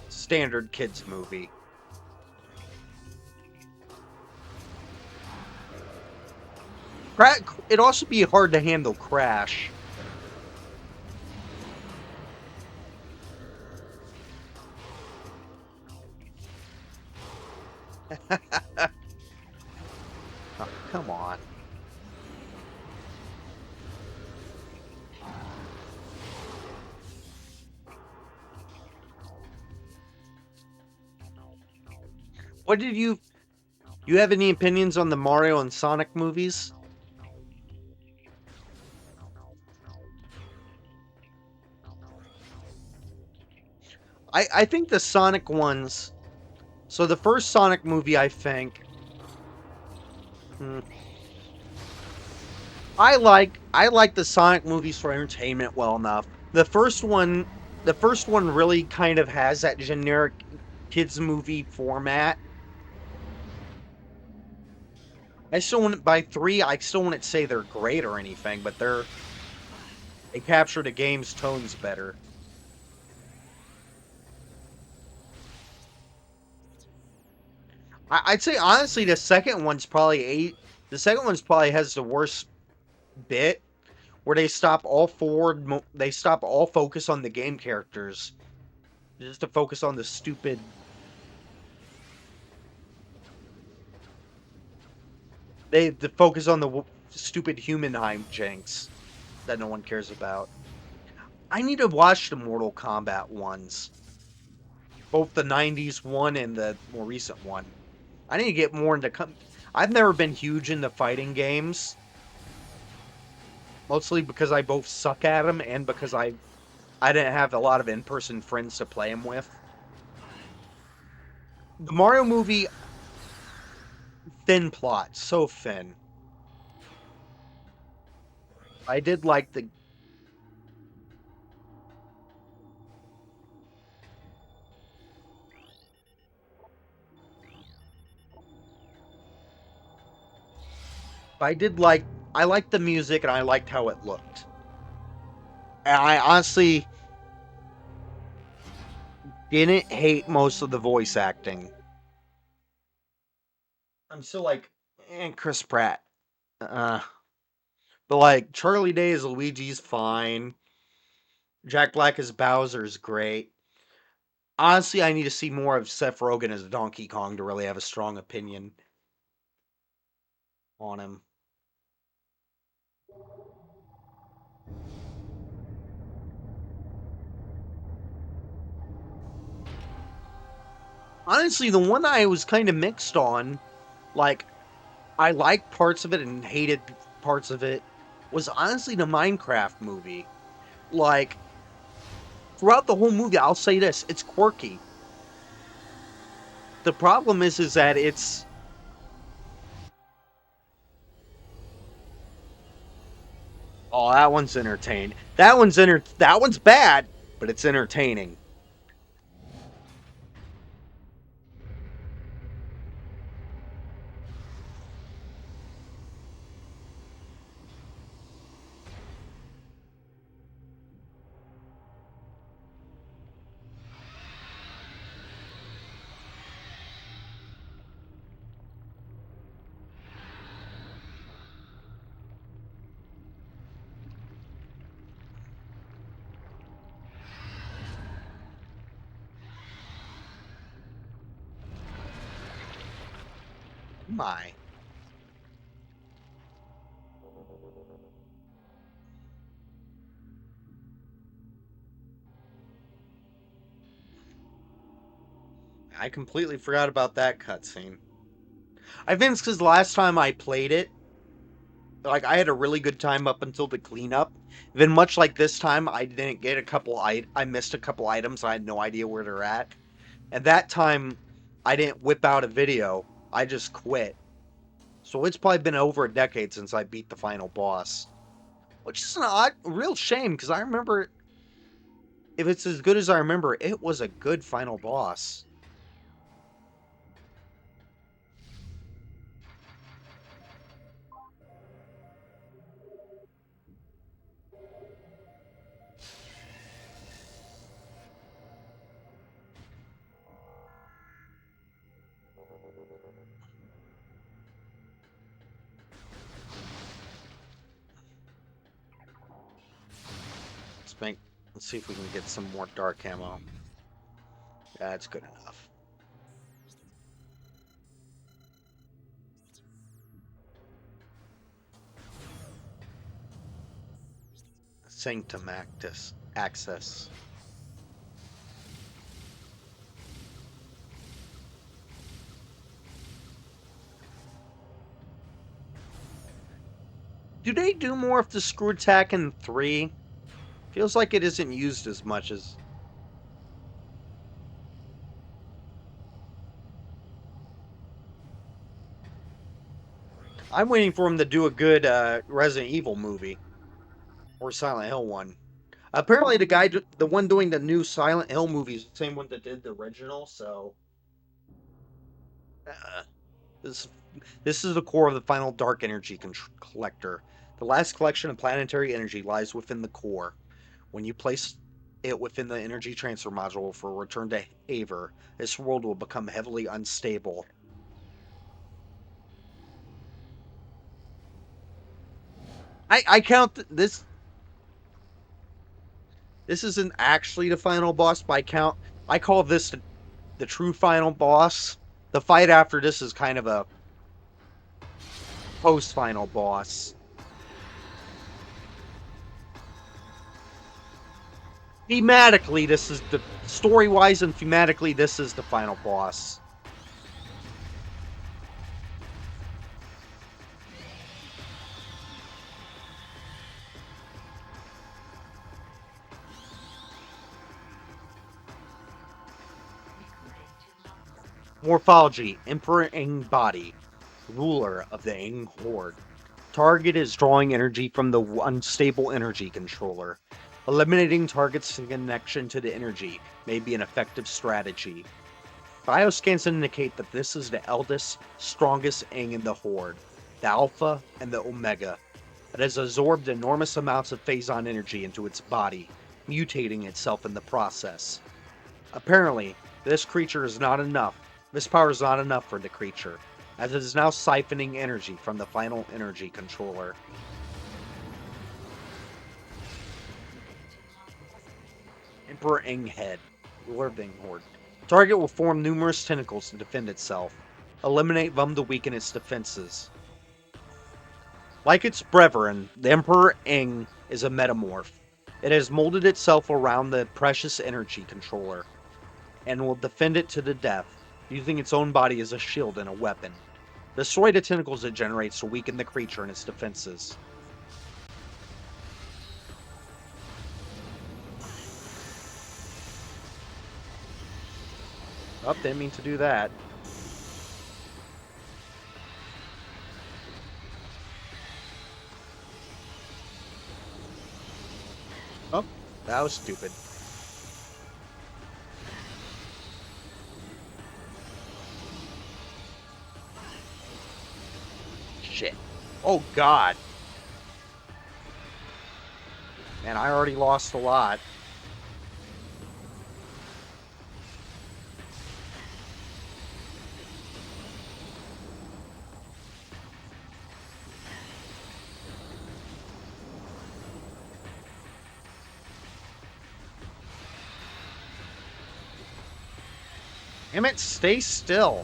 standard kids movie. It'd also be hard to handle Crash. Oh, come on. What did you have any opinions on the Mario and Sonic movies? I think the Sonic ones. So the first Sonic movie, I think, hmm, I like the Sonic movies for entertainment well enough. The first one really kind of has that generic kids movie format. I still wouldn't by three. I still wouldn't say they're great or anything, but they capture the game's tones better. I'd say honestly, the second one's probably has the worst bit where they stop all focus on the game characters just to focus on the stupid. They focus on the stupid human hijinks that no one cares about. I need to watch the Mortal Kombat ones, both the '90s one and the more recent one. I need to get more into. I've never been huge into fighting games, mostly because I both suck at them and because I didn't have a lot of in-person friends to play them with. The Mario movie, thin plot, so thin. I did like the. I did like. I liked the music and I liked how it looked. And I honestly didn't hate most of the voice acting. I'm still like, and Chris Pratt. Uh, but like Charlie Day as Luigi's fine. Jack Black as Bowser's great. Honestly, I need to see more of Seth Rogen as Donkey Kong to really have a strong opinion on him. Honestly, the one I was kind of mixed on, like I liked parts of it and hated parts of it, was honestly the Minecraft movie. Like throughout the whole movie, I'll say this: it's quirky. The problem is that it's that one's entertaining. That one's bad, but it's entertaining. My. I completely forgot about that cutscene. I think it's because the last time I played it, like I had a really good time up until the cleanup. Then much like this time, I didn't get I missed a couple items. I had no idea where they're at. And that time, I didn't whip out a video. I just quit. So it's probably been over a decade since I beat the final boss, which is an real shame because I remember if it's as good as I remember, it was a good final boss. Let's make. Let's see if we can get some more dark ammo. That's good enough. Sanctum Actus access. Do they do more of the screw attack in 3? Feels like it isn't used as much as. I'm waiting for him to do a good Resident Evil movie or Silent Hill one. Apparently, the one doing the new Silent Hill movie is the same one that did the original. So, uh, this this is the core of the final dark energy collector. The last collection of planetary energy lies within the core. When you place it within the energy transfer module for return to Aver, this world will become heavily unstable. I count this. This isn't actually the final boss, but I call this the true final boss. The fight after this is kind of a post final boss. Thematically, this is the story wise and thematically, this is the final boss. Morphology: Emperor Ing body, ruler of the Ing horde. Target is drawing energy from the unstable energy controller. Eliminating target's connection to the energy may be an effective strategy. Bioscans indicate that this is the eldest, strongest Ing in the horde, the Alpha and the Omega. It has absorbed enormous amounts of phazon energy into its body, mutating itself in the process. Apparently, this creature is not enough. This power is not enough for the creature, as it is now siphoning energy from the final energy controller. Emperor Ing head, ruler of the Ing horde. Target will form numerous tentacles to defend itself. Eliminate them to weaken its defenses. Like its brethren, the Emperor Ing is a metamorph. It has molded itself around the precious energy controller, and will defend it to the death, using its own body as a shield and a weapon. Destroy the tentacles it generates to weaken the creature and its defenses. Oh, didn't mean to do that. Oh, that was stupid. Shit. Oh, God. Man, I already lost a lot. Damn it, stay still.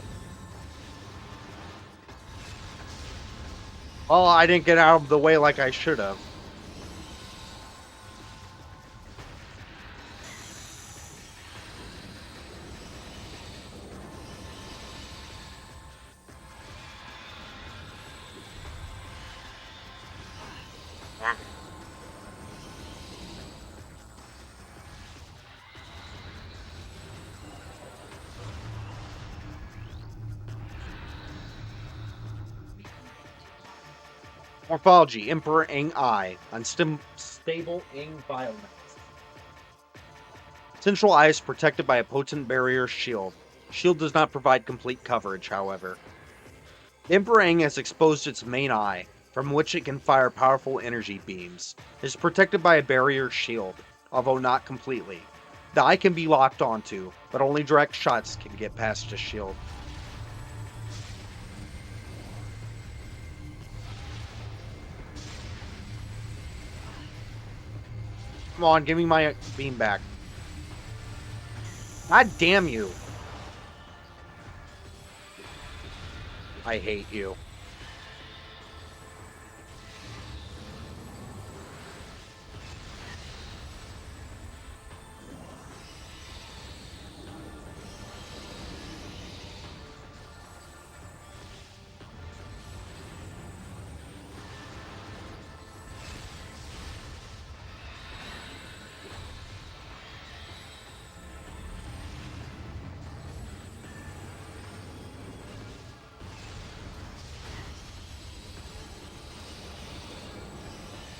Oh, I didn't get out of the way like I should have. Morphology, Emperor Ing Eye. Unstable Ing biomass. Central eye is protected by a potent barrier shield. Shield does not provide complete coverage, however. The Emperor Ing has exposed its main eye, from which it can fire powerful energy beams. It is protected by a barrier shield, although not completely. The eye can be locked onto, but only direct shots can get past a shield. Come on, give me my beam back. God damn you. I hate you.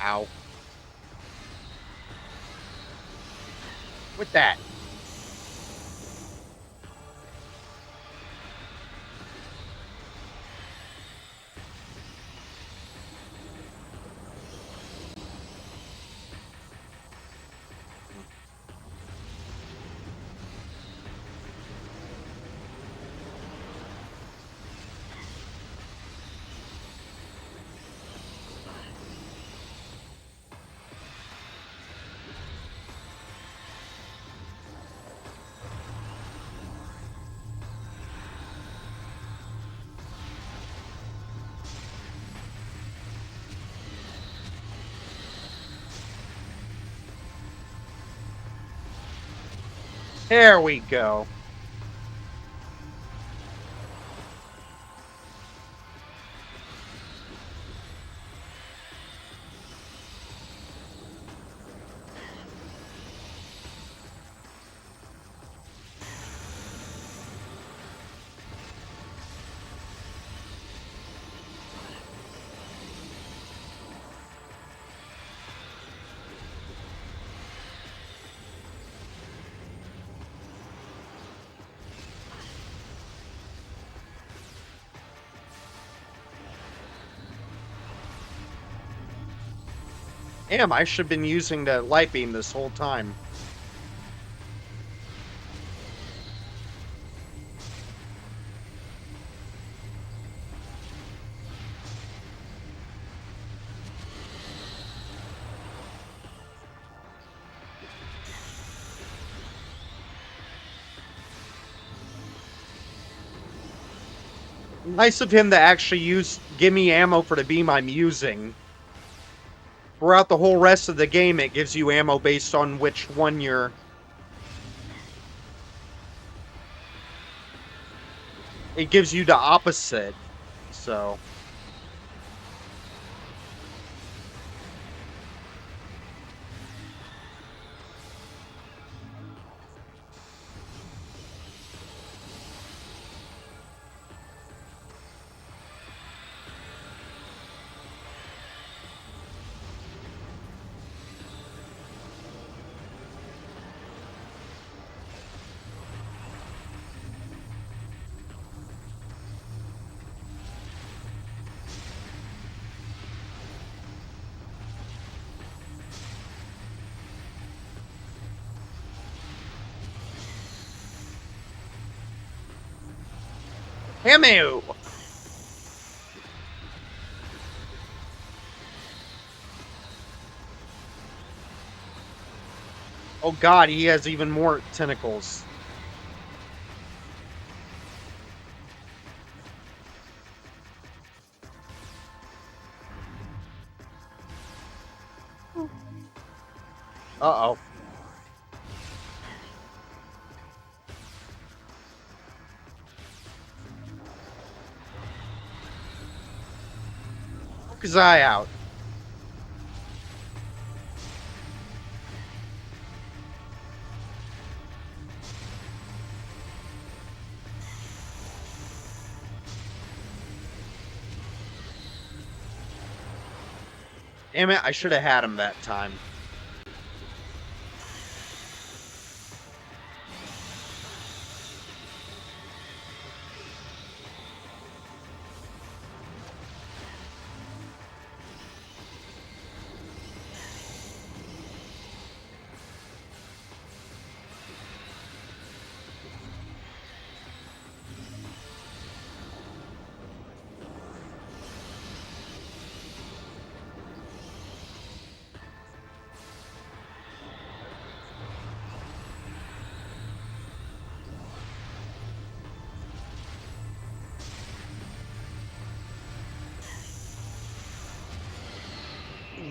Ow. With that. There we go. Damn, I should have been using the light beam this whole time. Nice of him to actually give me ammo for the beam I'm using. Throughout the whole rest of the game, it gives you ammo based on which one you're... It gives you the opposite, so... Ammo! Oh god, he has even more tentacles. Uh-oh. Poke his eye out. Damn it, I should have had him that time.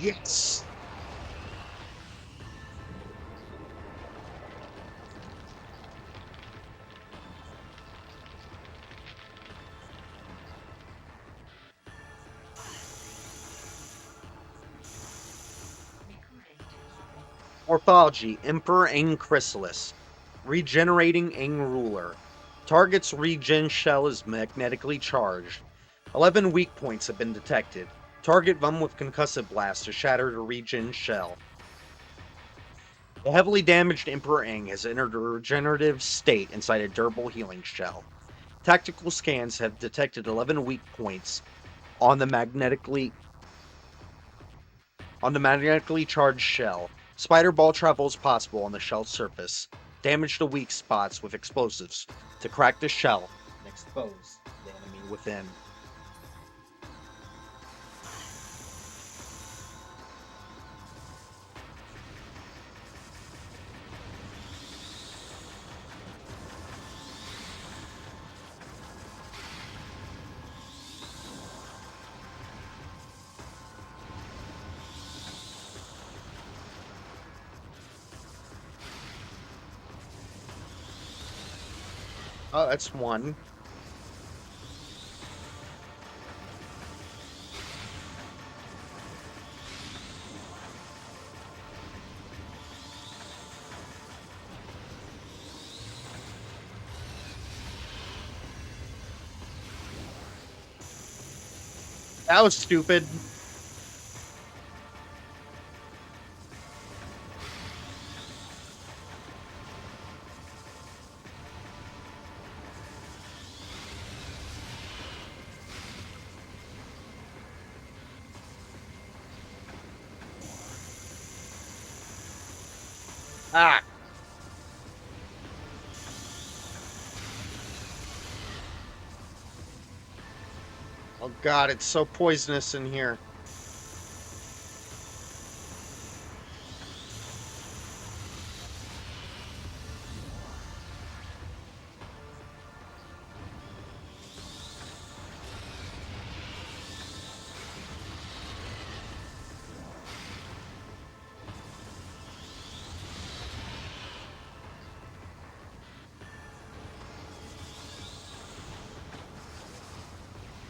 Yes! Morphology, Emperor Aang Chrysalis. Regenerating Aang Ruler. Target's regen shell is magnetically charged. 11 weak points have been detected. Target them with concussive blast to shatter the regen shell. The heavily damaged Emperor Aang has entered a regenerative state inside a durable healing shell. Tactical scans have detected 11 weak points on the magnetically charged shell. Spider ball travel is possible on the shell's surface. Damage the weak spots with explosives to crack the shell and expose the enemy within. Oh, that's one. That was stupid. Ah, oh god, it's so poisonous in here.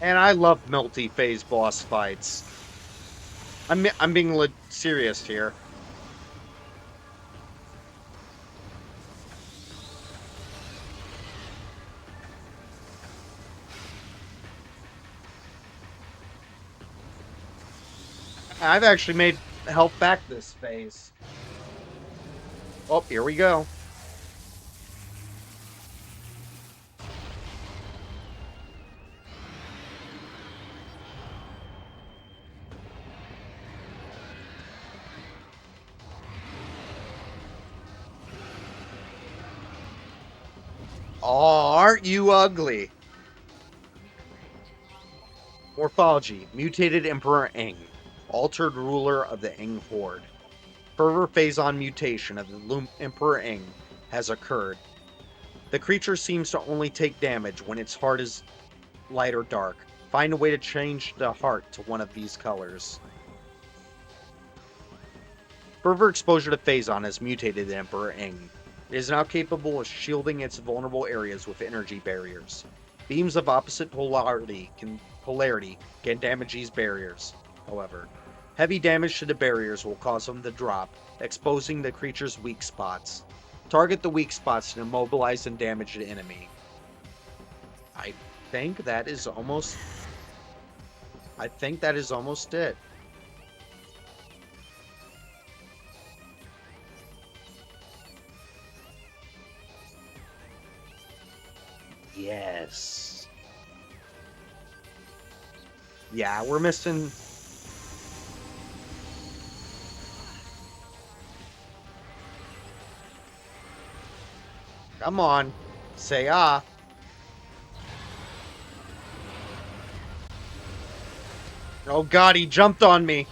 And I love multi-phase boss fights. I'm being serious here. I've actually made health back this phase. Oh, here we go. Oh, aren't you ugly? Morphology, mutated Emperor Aang, altered ruler of the Aang Horde. Further phase-on mutation of the Emperor Aang has occurred. The creature seems to only take damage when its heart is light or dark. Find a way to change the heart to one of these colors. Further exposure to Phazon has mutated the Emperor Ing. It is now capable of shielding its vulnerable areas with energy barriers. Beams of opposite polarity can damage these barriers, however. Heavy damage to the barriers will cause them to drop, exposing the creature's weak spots. Target the weak spots to immobilize and damage the enemy. I think that is almost I think that is almost it. Yes. Yeah, we're missing. Come on. Say ah. Oh god, he jumped on me.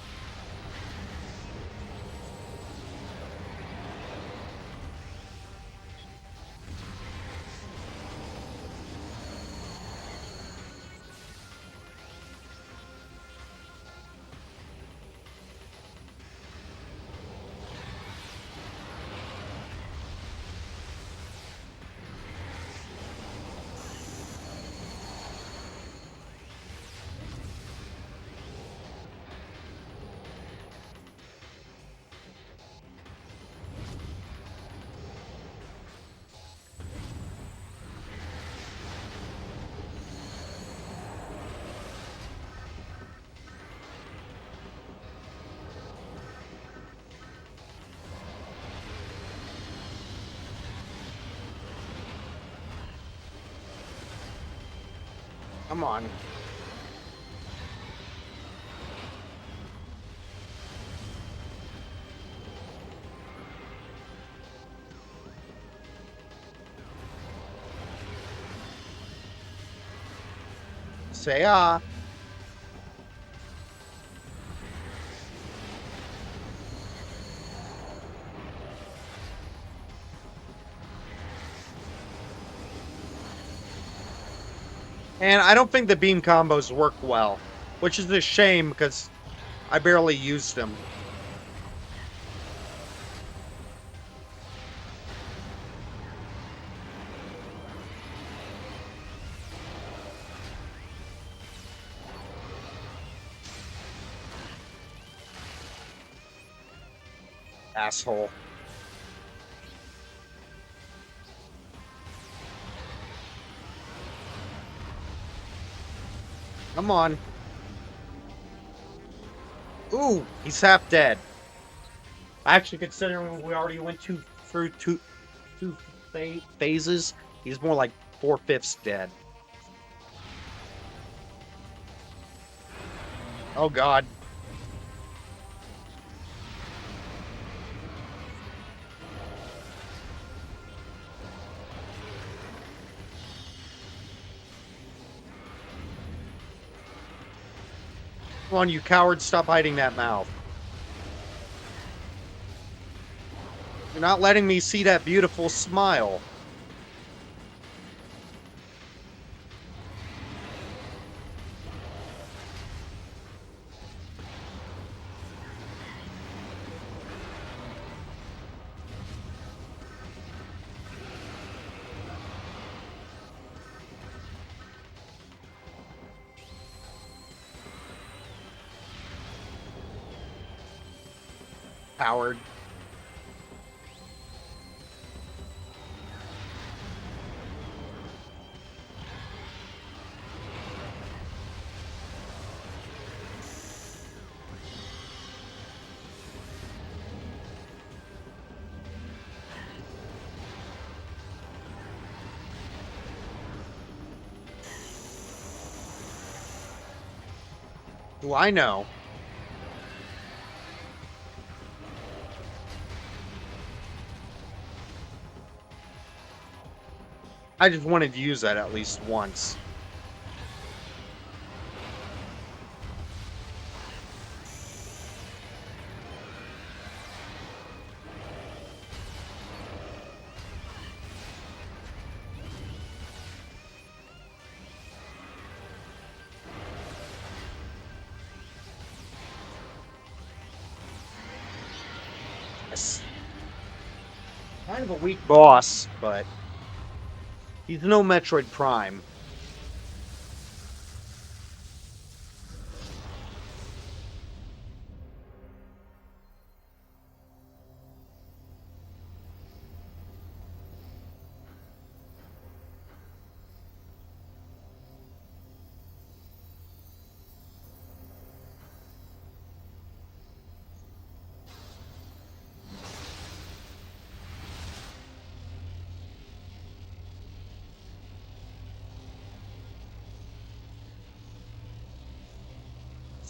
Come on. Say ah. And I don't think the beam combos work well, which is a shame because I barely used them. Asshole. Come on. Ooh, he's half dead. Actually, considering we already went through two phases, he's more like 4/5 dead. Oh god. Come on, you coward, stop hiding that mouth. You're not letting me see that beautiful smile. Coward. Do I know? I just wanted to use that at least once. Kind of a weak boss, but he's no Metroid Prime.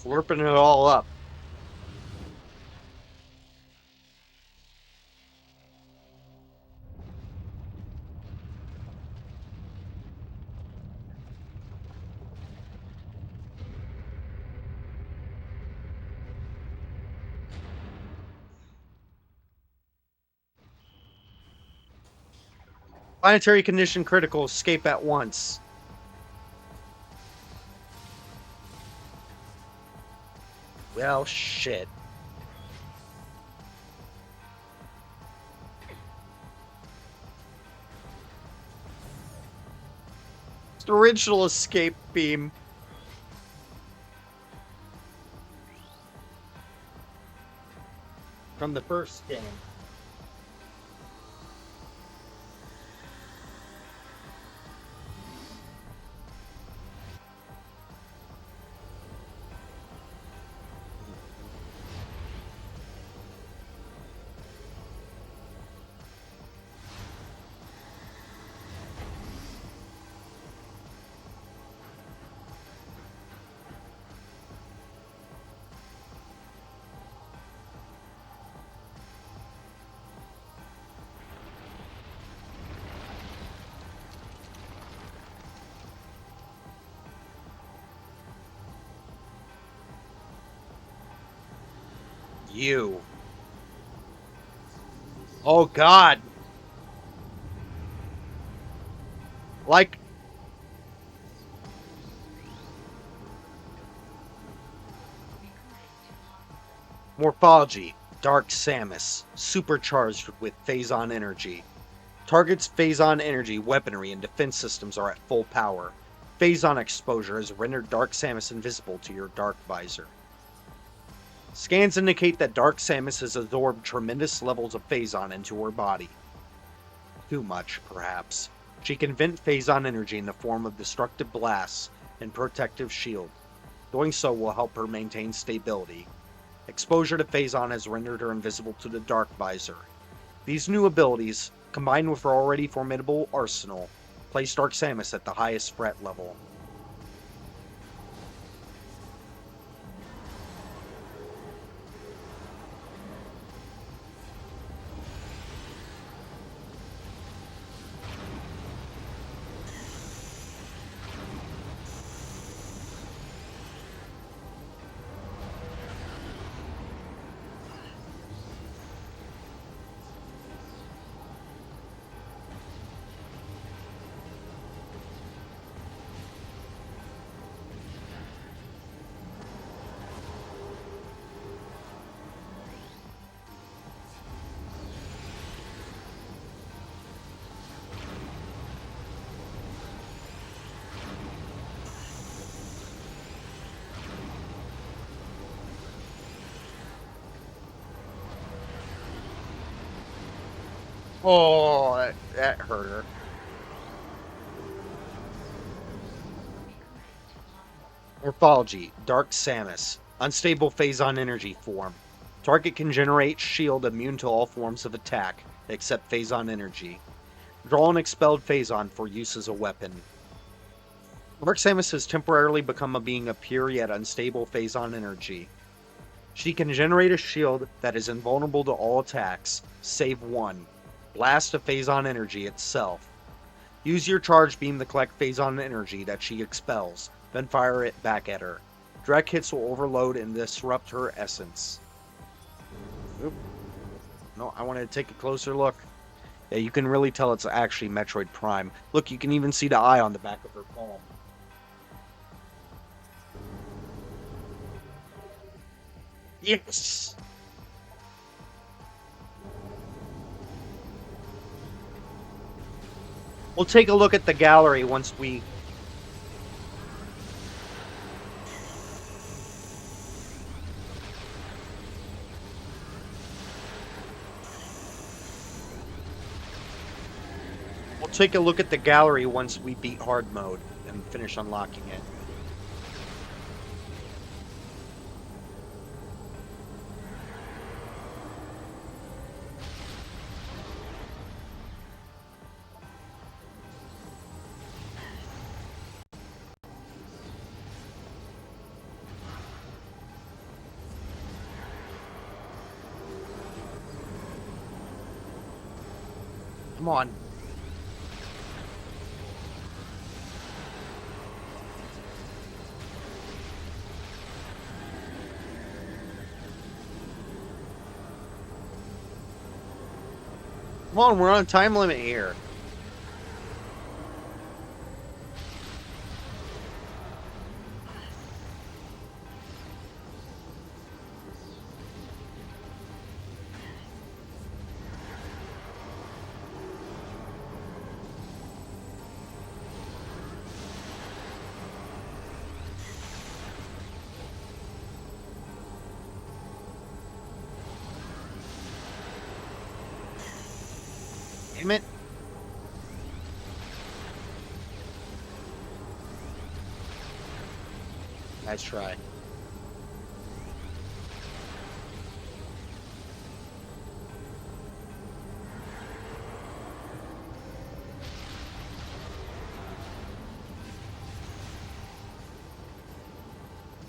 Slurping it all up. Planetary condition critical. Escape at once. Well, shit. It's the original escape beam. From the first game. You. Oh, God. Like, morphology. Dark Samus. Supercharged with Phazon energy. Target's Phazon energy, weaponry, and defense systems are at full power. Phazon exposure has rendered Dark Samus invisible to your Dark Visor. Scans indicate that Dark Samus has absorbed tremendous levels of Phazon into her body. Too much, perhaps. She can vent Phazon energy in the form of destructive blasts and protective shield. Doing so will help her maintain stability. Exposure to Phazon has rendered her invisible to the Dark Visor. These new abilities, combined with her already formidable arsenal, place Dark Samus at the highest threat level. Oh, that hurt her. Morphology, Dark Samus. Unstable Phazon energy form. Target can generate shield immune to all forms of attack, except Phazon energy. Draw an expelled Phazon for use as a weapon. Dark Samus has temporarily become a being of pure yet unstable Phazon energy. She can generate a shield that is invulnerable to all attacks, save one. Blast of Phazon energy itself. Use your charge beam to collect Phazon energy that she expels, then fire it back at her. Direct hits will overload and disrupt her essence. Oop. No, I wanted to take a closer look. Yeah, you can really tell it's actually Metroid Prime. Look, you can even see the eye on the back of her palm. Yes! We'll take a look at the gallery once we... We'll take a look at the gallery once we beat hard mode and finish unlocking it. Come on. Come on, we're on a time limit here. Damn it. Nice try.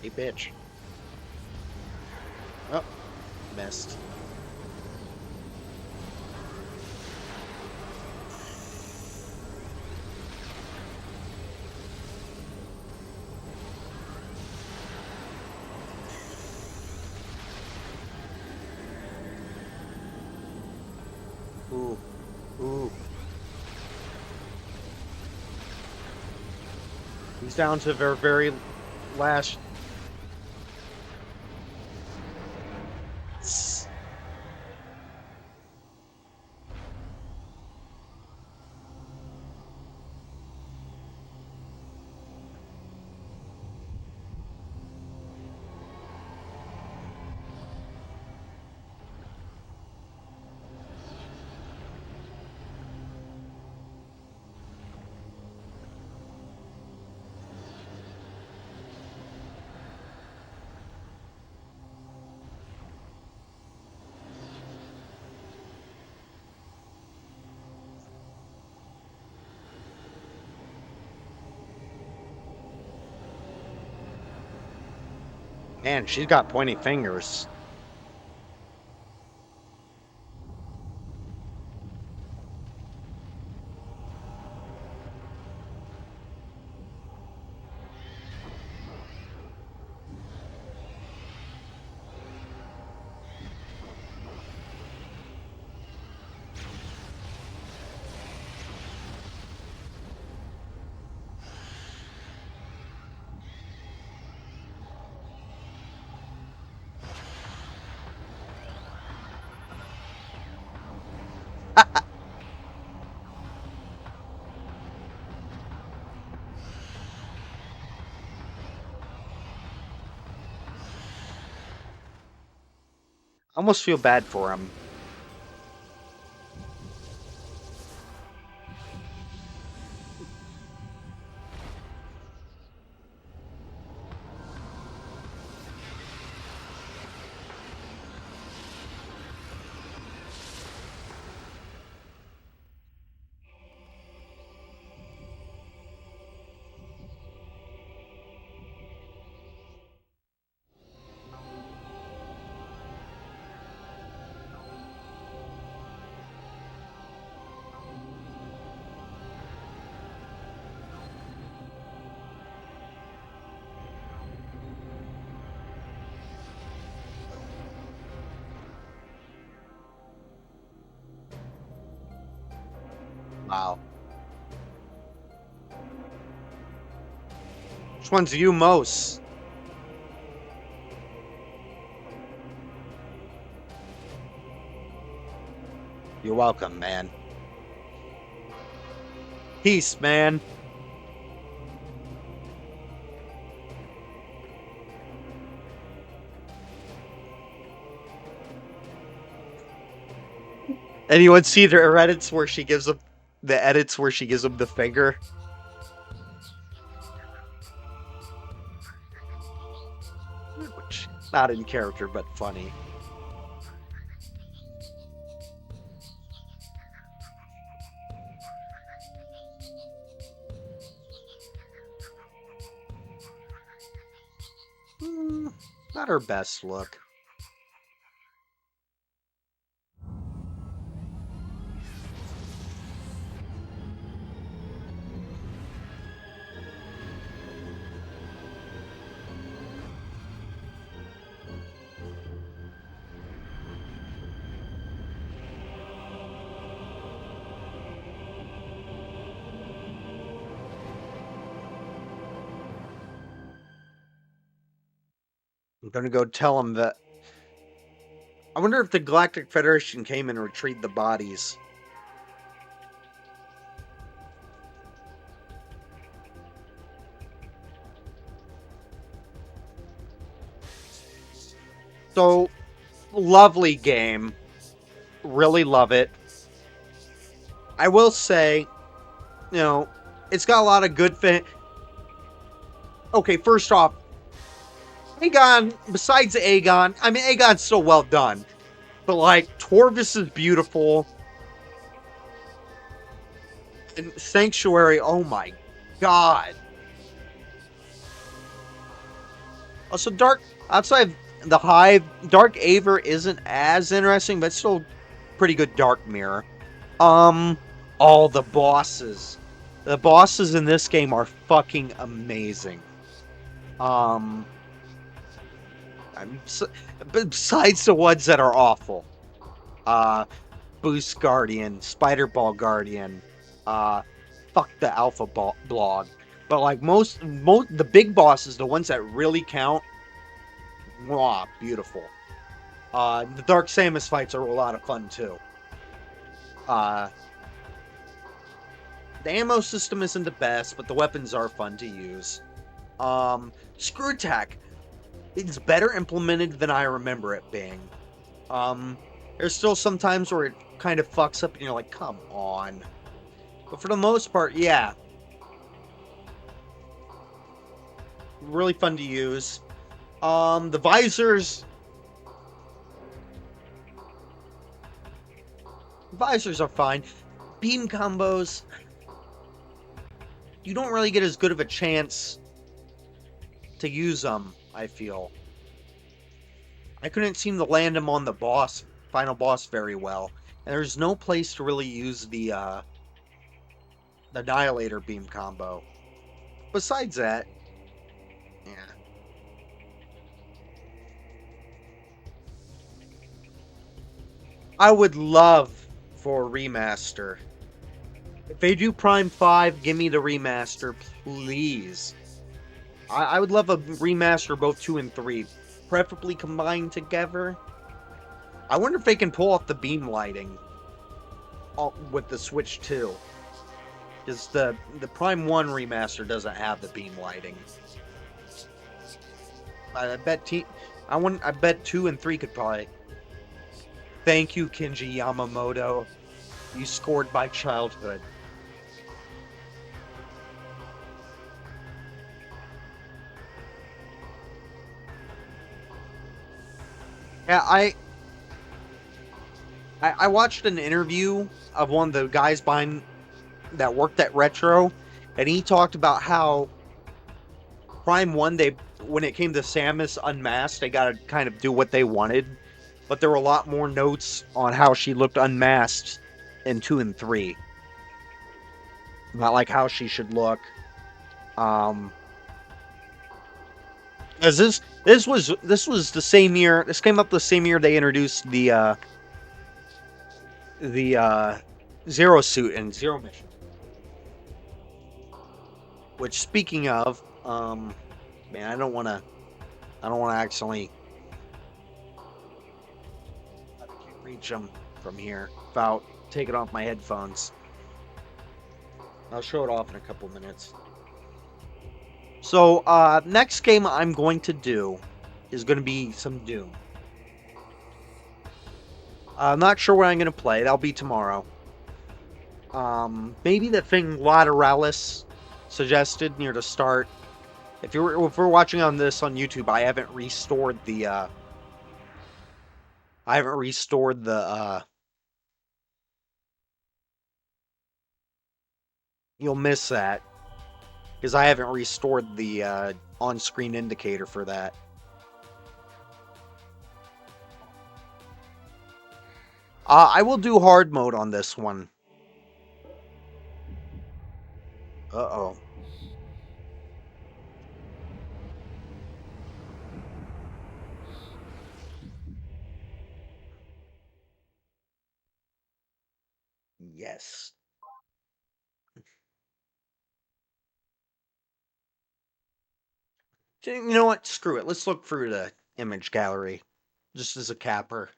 Hey, bitch. Oh, missed. Ooh. Ooh. He's down to their very last... Man, she's got pointy fingers. I almost feel bad for him. Wow. Which one's you most? You're welcome, man. Peace, man. Anyone see their edits where she gives him the finger? Which not in character, but funny. Hmm, not her best look. I'm gonna go tell him that. I wonder if the Galactic Federation came and retrieved the bodies. So, lovely game. Really love it. I will say, you know, it's got a lot of good things. Okay, first off, Aegon, besides Aegon, I mean, Aegon's still well done. But, like, Torvis is beautiful. And Sanctuary, oh my god. Also, outside of the Hive, Dark Aver isn't as interesting, but still pretty good Dark Mirror. All the bosses. The bosses in this game are fucking amazing. Um, besides the ones that are awful. Uh, Boost Guardian, Spider Ball Guardian, uh, fuck the Alpha Blog. But like most the big bosses, the ones that really count, wow, beautiful. The Dark Samus fights are a lot of fun too. Uh, the ammo system isn't the best, but the weapons are fun to use. Screw Attack, it's better implemented than I remember it being. There's still some times where it kind of fucks up and you're like, come on. But for the most part, yeah. Really fun to use. The visors are fine. Beam combos, you don't really get as good of a chance to use them, I feel. I couldn't seem to land them on the final boss very well. And there's no place to really use the Annihilator beam combo. Besides that, yeah. I would love for a remaster. If they do Prime 5, give me the remaster, please. I would love a remaster of both 2 and 3, preferably combined together. I wonder if they can pull off the beam lighting with the Switch 2. Because the Prime 1 remaster doesn't have the beam lighting. I bet 2 and 3 could probably. Thank you, Kenji Yamamoto. You scored my childhood. Yeah, I watched an interview of one of the guys that worked at Retro, and he talked about how Prime 1, when it came to Samus Unmasked, they got to kind of do what they wanted, but there were a lot more notes on how she looked unmasked in 2 and 3. Not like how she should look. As this was the same year. This came up the same year they introduced the Zero Suit and Zero Mission. Which, speaking of, man, I don't want to accidentally reach them from here without taking off my headphones. I'll show it off in a couple minutes. So, next game I'm going to do is going to be some Doom. I'm not sure what I'm going to play. That'll be tomorrow. Maybe the thing Lateralis suggested near the start. If we're watching on this on YouTube, I haven't restored the you'll miss that because I haven't restored the on-screen indicator for that. I will do hard mode on this one. Uh-oh. Yes. You know what? Screw it. Let's look through the image gallery. Just as a capper.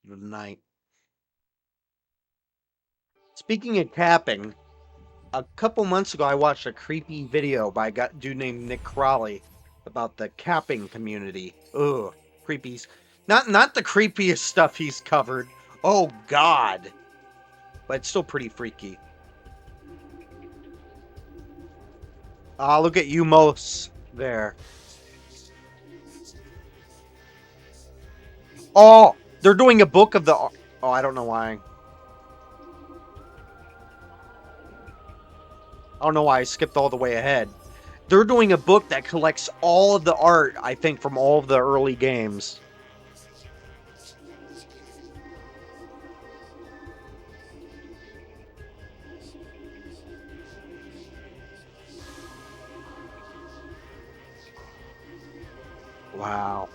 Good night. Speaking of capping, a couple months ago I watched a creepy video by a dude named Nick Crawley about the capping community. Ugh. Creepies. Not the creepiest stuff he's covered. Oh god. But it's still pretty freaky. Look at Umos there. Oh, they're doing a book of the... Oh, I don't know why. I don't know why I skipped all the way ahead. They're doing a book that collects all of the art, I think, from all of the early games. Wow.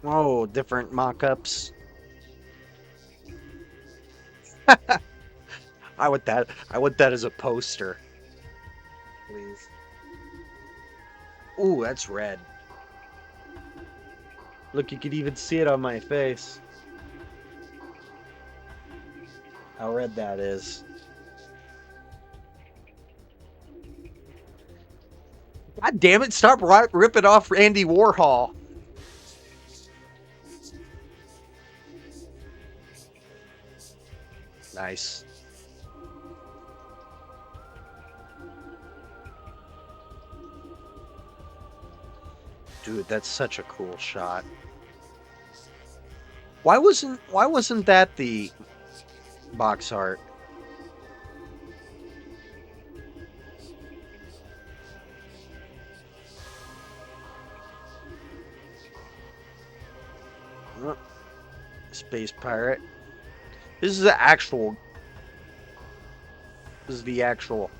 Oh, different mock-ups. I want that as a poster. Please. Ooh, that's red. Look, you could even see it on my face. How red that is. God damn it, stop ripping off Andy Warhol. Nice. Dude, that's such a cool shot. Why wasn't that the box art? Oh, Space Pirate. This is the actual. This is the actual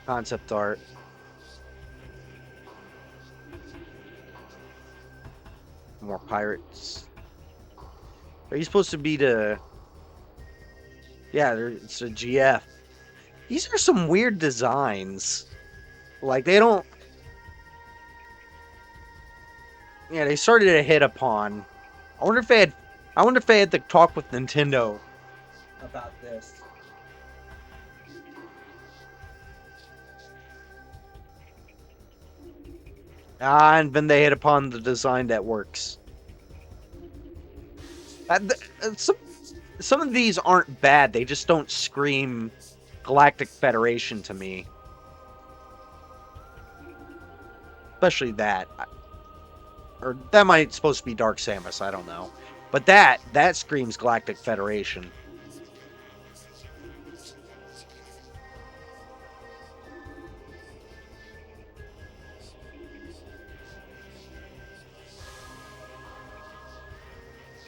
concept art. More pirates. Are you supposed to be the... Yeah, it's a GF. These are some weird designs. Like, they don't... Yeah, they started to hit upon... I wonder if they had to talk with Nintendo about this. And then they hit upon the design that works. Some of these aren't bad. They just don't scream Galactic Federation to me. Especially that. Or that might supposed to be Dark Samus, I don't know. But that screams Galactic Federation.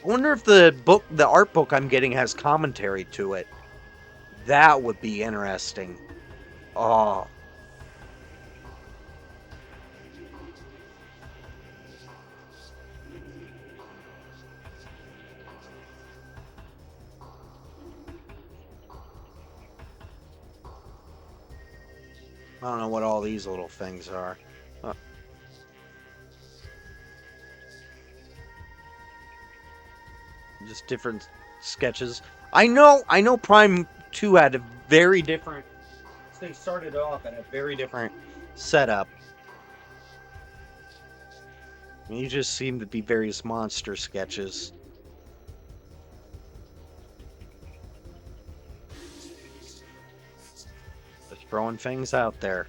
I wonder if the art book I'm getting has commentary to it. That would be interesting. Oh. I don't know what all these little things are. Uh, just different sketches. I know Prime 2 had a very different. They started off at a very different setup. And you just seem to be various monster sketches. Just throwing things out there.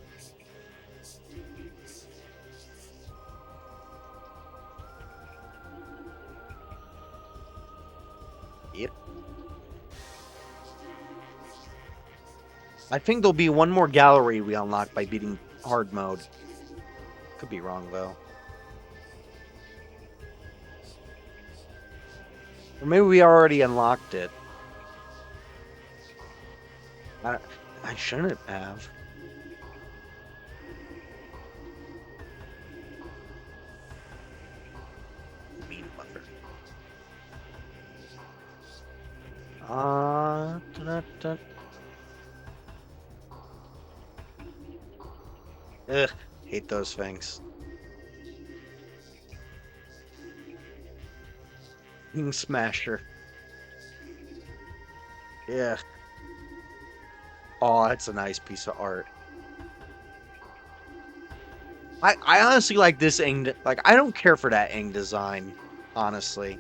Yep. I think there'll be one more gallery we unlock by beating hard mode. Could be wrong though. Or maybe we already unlocked it. I, I shouldn't have. Mean mother. Da-da-da. Ugh, hate those things. King Smasher. Yeah. Oh, that's a nice piece of art. I honestly like this Ing. Like, I don't care for that Ing design, honestly.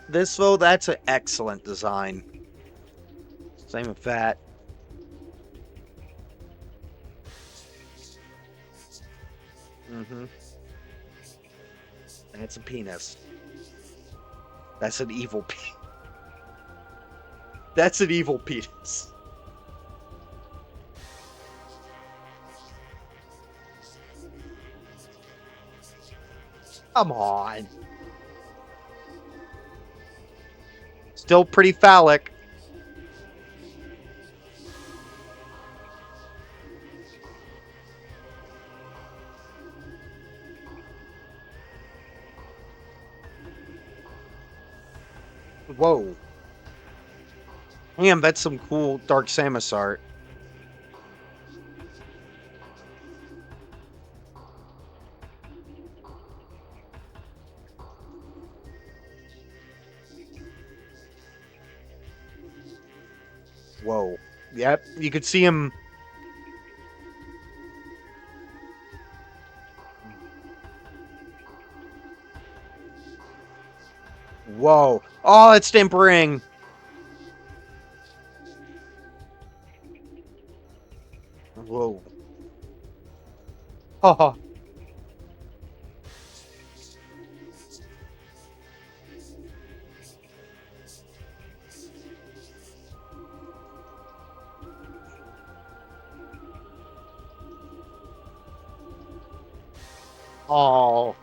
This, though, that's an excellent design. Same with that. Mm-hmm. And it's a penis. That's an evil penis. That's an evil penis. Come on. Still pretty phallic. Whoa. Damn, that's some cool Dark Samus art. Whoa. Yep, you could see him. Whoa. Oh, it's tempering. Whoa. Oh. Oh.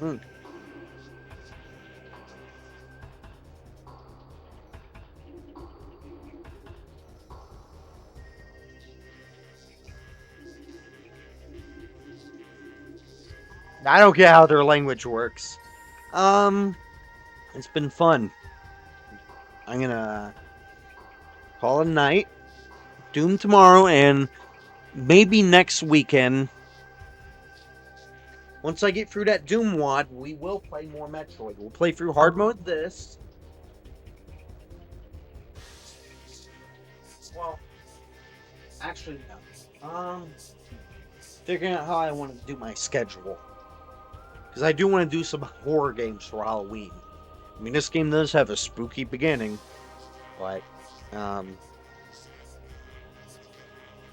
Hmm. I don't get how their language works. Um, it's been fun. I'm gonna call it a night. Doom tomorrow, and maybe next weekend. Once I get through that Doom wad, we will play more Metroid. We'll play through hard mode this. Well, actually, no. Figuring out how I want to do my schedule. Because I do want to do some horror games for Halloween. I mean, this game does have a spooky beginning, but,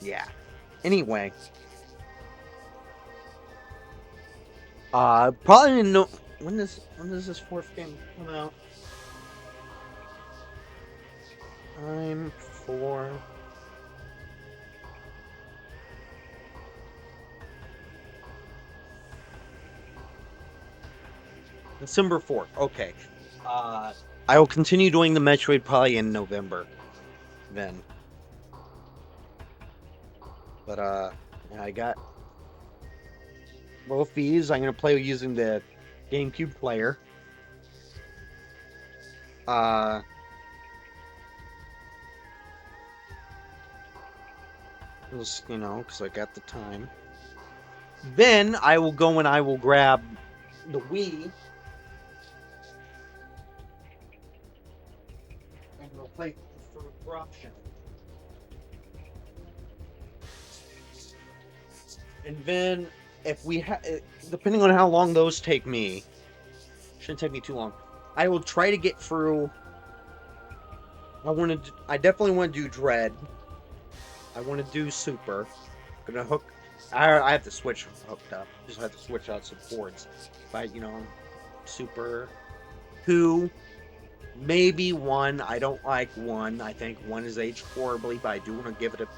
yeah. Anyway, probably didn't know when does this fourth game come out? Time for December 4th. Okay. Uh, I will continue doing the Metroid probably in November then. But yeah, I got both these. I'm gonna play using the GameCube player. Uh, just, because I got the time. Then I will go and I will grab the Wii and we'll play for Corruption. And then if we depending on how long those take me, shouldn't take me too long. I will try to get through. I definitely want to do Dread. I want to do Super. Gonna hook. I have to switch hooked up. Just have to switch out some ports. But Super 2, maybe 1. I don't like 1. I think 1 is aged horribly, but I do want to give it a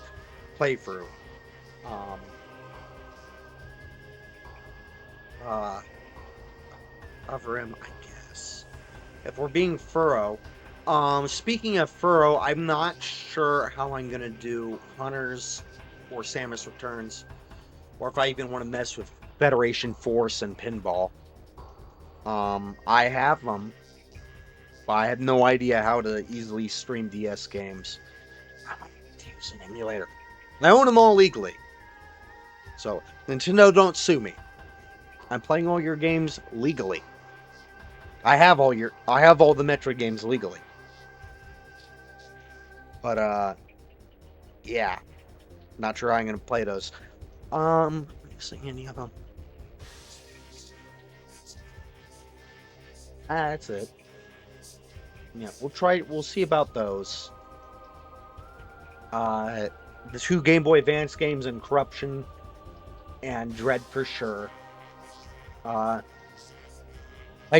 playthrough. Cover him, I guess. If we're being thorough. Speaking of Furrow, I'm not sure how I'm gonna do Hunters or Samus Returns, or if I even want to mess with Federation Force and Pinball. I have them, but I have no idea how to easily stream DS games. I have to use an emulator. I own them all legally, so Nintendo, don't sue me. I'm playing all your games legally. I have all the Metroid games legally. But yeah, not sure how I'm gonna play those. Missing any of them? That's it. Yeah, we'll see about those. The 2 Game Boy Advance games and Corruption and Dread for sure. I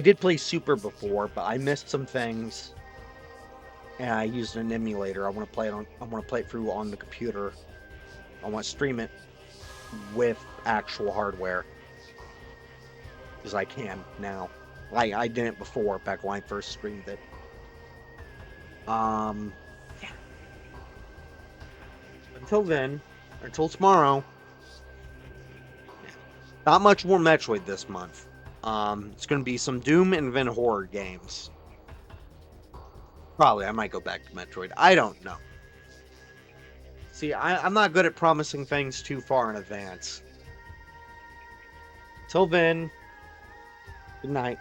did play Super before, but I missed some things. And I used an emulator. I want to play it through on the computer. I want to stream it with actual hardware. Because I can now. I didn't before, back when I first streamed it. Yeah. Until then, until tomorrow, not much more Metroid this month. It's going to be some Doom and then horror games. Probably, I might go back to Metroid. I don't know. See, I'm not good at promising things too far in advance. Till then, good night.